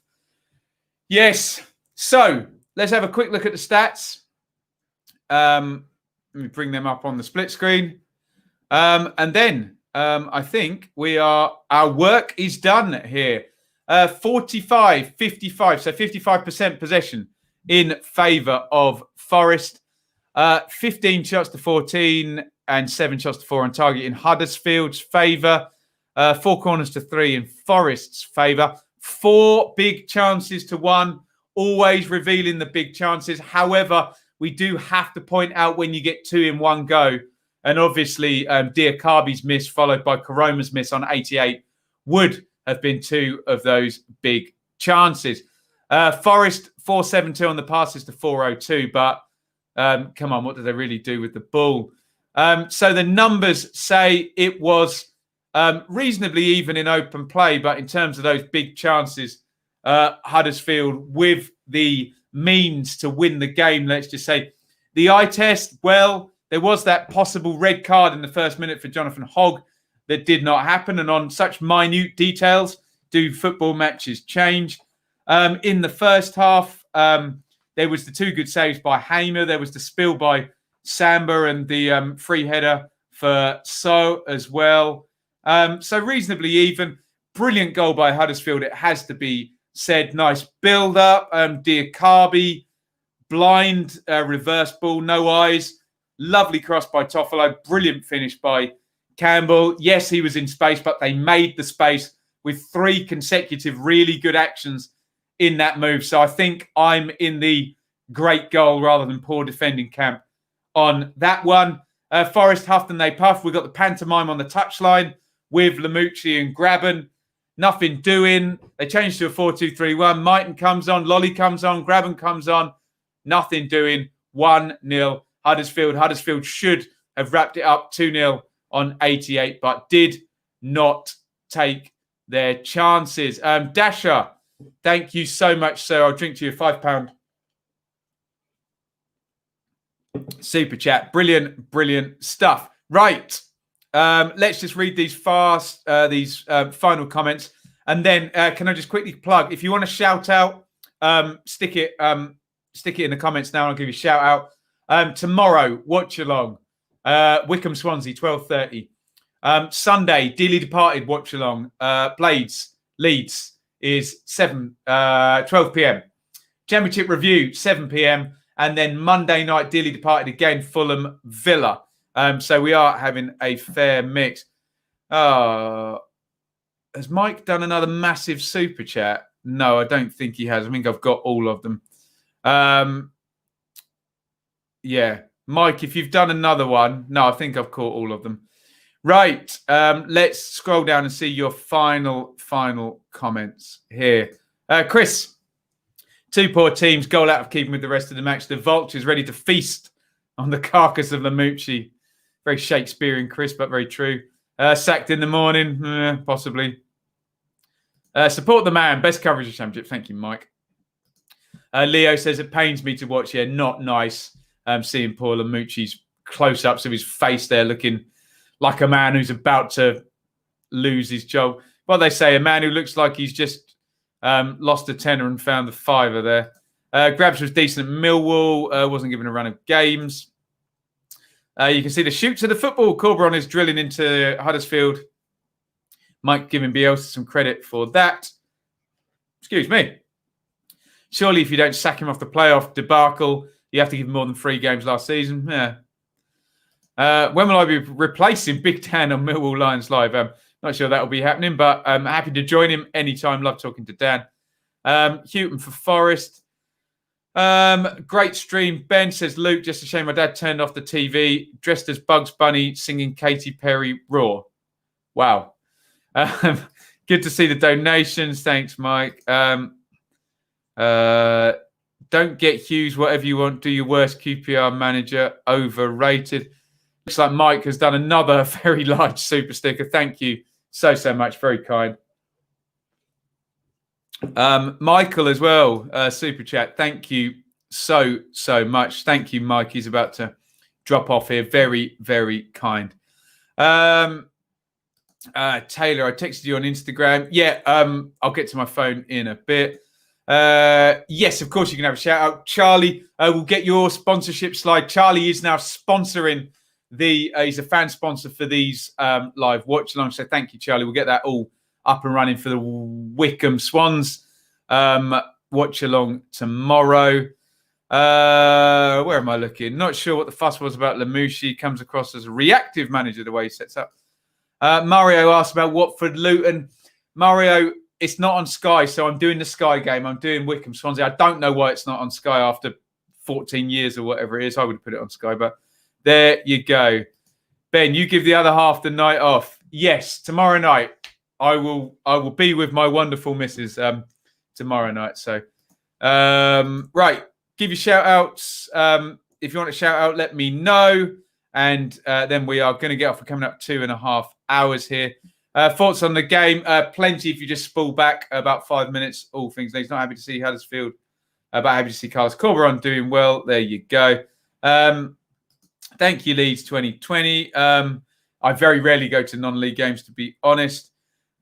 Yes. So let's have a quick look at the stats. Let me bring them up on the split screen. And then I think our work is done here. 45-55. So 55% possession in favour of Forest. 15 shots to 14 and 7 shots to 4 on target in Huddersfield's favour. 4 corners to 3 in Forest's favour. 4 big chances to 1. Always revealing the big chances. However, we do have to point out when you get 2 in one go. And obviously, Diakabi's miss followed by Karoma's miss on 88 would have been 2 of those big chances. Forest 472 on the passes to 402. But come on, what did they really do with the ball? So the numbers say it was reasonably even in open play, but in terms of those big chances, Huddersfield with the means to win the game, let's just say. The eye test, well, there was that possible red card in the first minute for Jonathan Hogg that did not happen, and on such minute details do football matches change. In the first half, there was the 2 good saves by Hamer, there was the spill by Samba and the free header for So as well. So reasonably even. Brilliant goal by Huddersfield, it has to be said. Nice build-up. Diakabi, blind reverse ball, no eyes. Lovely cross by Toffolo. Brilliant finish by Campbell. Yes, he was in space, but they made the space with 3 consecutive really good actions in that move. So I think I'm in the great goal rather than poor defending camp on that one. Forest huffed and they puffed. We've got the pantomime on the touchline with Lamucci and Grabban. Nothing doing. They changed to a 4-2-3-1. Mighton comes on. Lolly comes on. Grabban comes on. Nothing doing. 1-0 Huddersfield. Huddersfield should have wrapped it up 2-0 on 88, but did not take their chances. Dasher, thank you so much, sir. I'll drink to you £5 super chat. Brilliant, brilliant stuff. Right. Let's just read these fast, these final comments. And then can I just quickly plug, if you want to shout out, stick it in the comments now and I'll give you a shout out. Tomorrow, Watchalong, Wickham Swansea, 12:30. Sunday, Dearly Departed, Watchalong, Blades, Leeds is 12 p.m. Championship Review, 7 p.m. And then Monday night, Dearly Departed again, Fulham, Villa. So we are having a fair mix. Has Mike done another massive super chat? No, I don't think he has. I think I've got all of them. Yeah. Mike, if you've done another one, no, I think I've caught all of them. Right. Let's scroll down and see your final comments here. Chris, 2 poor teams, goal out of keeping with the rest of the match. The Vultures ready to feast on the carcass of Lamucci. Very Shakespearean, Chris, but very true. Sacked in the morning, possibly. Support the man. Best coverage of Championship. Thank you, Mike. Leo says, it pains me to watch here. Not nice seeing poor Lamucci's close-ups of his face there looking like a man who's about to lose his job. Well, they say a man who looks like he's just lost a tenner and found the fiver there. Grabs was decent at Millwall. Wasn't given a run of games. You can see the shoots of the football. Corberon is drilling into Huddersfield. Mike giving Bielsa some credit for that. Excuse me. Surely if you don't sack him off the playoff debacle, you have to give him more than 3 games last season. Yeah. When will I be replacing Big Dan on Millwall Lions Live? Not sure that will be happening, but I'm happy to join him anytime. Love talking to Dan. Houghton for Forest. Great stream. Ben says, Luke, just a shame my dad turned off the TV, dressed as Bugs Bunny, singing Katy Perry Raw. Wow. Good to see the donations. Thanks, Mike. Don't get Hughes, whatever you want. Do your worst QPR manager. Overrated. Looks like Mike has done another very large super sticker. Thank you so much. Very kind. Michael as well, super chat. Thank you so much. Thank you, Mike. He's about to drop off here. Very, very kind. Taylor, I texted you on Instagram. Yeah, I'll get to my phone in a bit. Yes, of course you can have a shout out. Charlie, we'll get your sponsorship slide. Charlie is now sponsoring he's a fan sponsor for these live watch along. So thank you, Charlie. We'll get that all up and running for the Wickham Swans watch along tomorrow. Where am I looking? Not sure what the fuss was about Lamucci. Comes across as a reactive manager the way he sets up. Mario asked about Watford Luton. Mario, it's not on Sky, so I'm doing the Sky game. I'm doing Wickham Swansea. I don't know why it's not on Sky after 14 years or whatever it is. I would have put it on Sky, but there you go. Ben, you give the other half the night off. Yes, tomorrow night I will be with my wonderful missus tomorrow night. So, right, give your shout outs. If you want to shout out, let me know. And then we are going to get off. We're coming up 2.5 hours here. Thoughts on the game? Plenty if you just spool back about 5 minutes. All things. He's not happy to see Huddersfield, but happy to see Carlos Corberon doing well. There you go. Thank you, Leeds 2020. I very rarely go to non-league games, to be honest.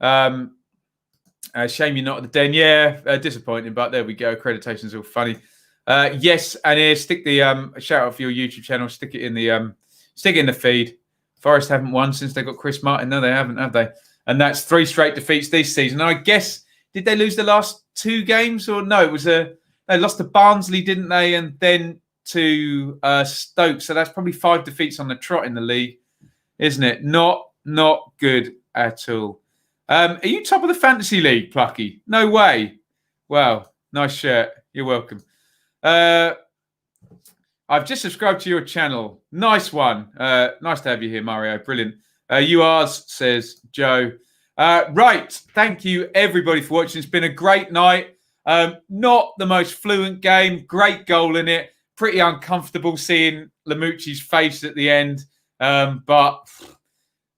Shame you're not at the Den. Yeah, disappointing, but there we go. Accreditation's all funny. Yes, and here, stick the shout out for your YouTube channel. Stick it in the feed. Forest haven't won since they got Chris Martin. No, they haven't, have they? And that's 3 straight defeats this season. And I guess, did they lose the last 2 games? Or no, they lost to Barnsley, didn't they? And then to Stoke. So that's probably 5 defeats on the trot in the league, isn't it? Not good at all. Are you top of the fantasy league, Plucky? No way. Wow, nice shirt. You're welcome. I've just subscribed to your channel. Nice one. Nice to have you here, Mario. Brilliant. You ours, says Joe. Right. Thank you, everybody, for watching. It's been a great night. Not the most fluent game. Great goal in it. Pretty uncomfortable seeing Lamucci's face at the end. But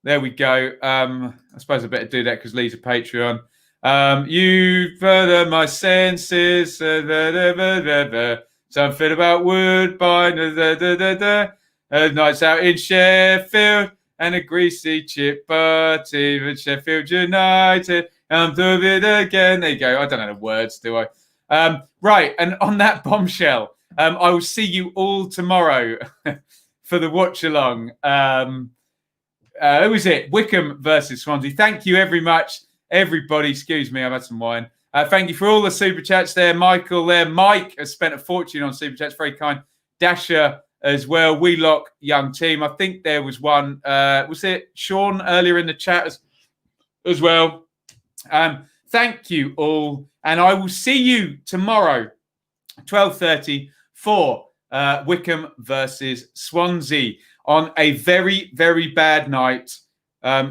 there we go. I suppose I better do that because Lee's a Patreon. You further my senses. Something about Woodbine. Nights out in Sheffield. And a greasy chip, but even Sheffield United. I'm doing it again. There you go. I don't know the words, do I? Right. And on that bombshell, I will see you all tomorrow for the watch along. Who was it? Wickham versus Swansea. Thank you very much, everybody. Excuse me, I've had some wine. Thank you for all the super chats there. Michael there. Mike has spent a fortune on super chats. Very kind. Dasher as well. Wheelock, young team. I think there was one. Was it Sean earlier in the chat as well? Thank you all. And I will see you tomorrow, 12:30 for Wickham versus Swansea on a very, very bad night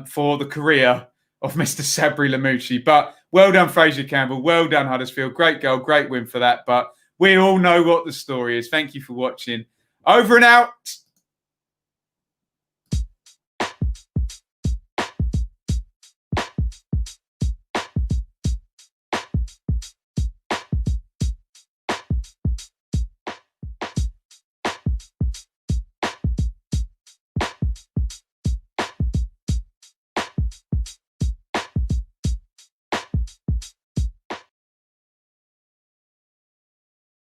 for the career of Mr. Sabri Lamucci. But well done, Fraser Campbell. Well done, Huddersfield. Great goal, great win for that. But we all know what the story is. Thank you for watching. Over and out.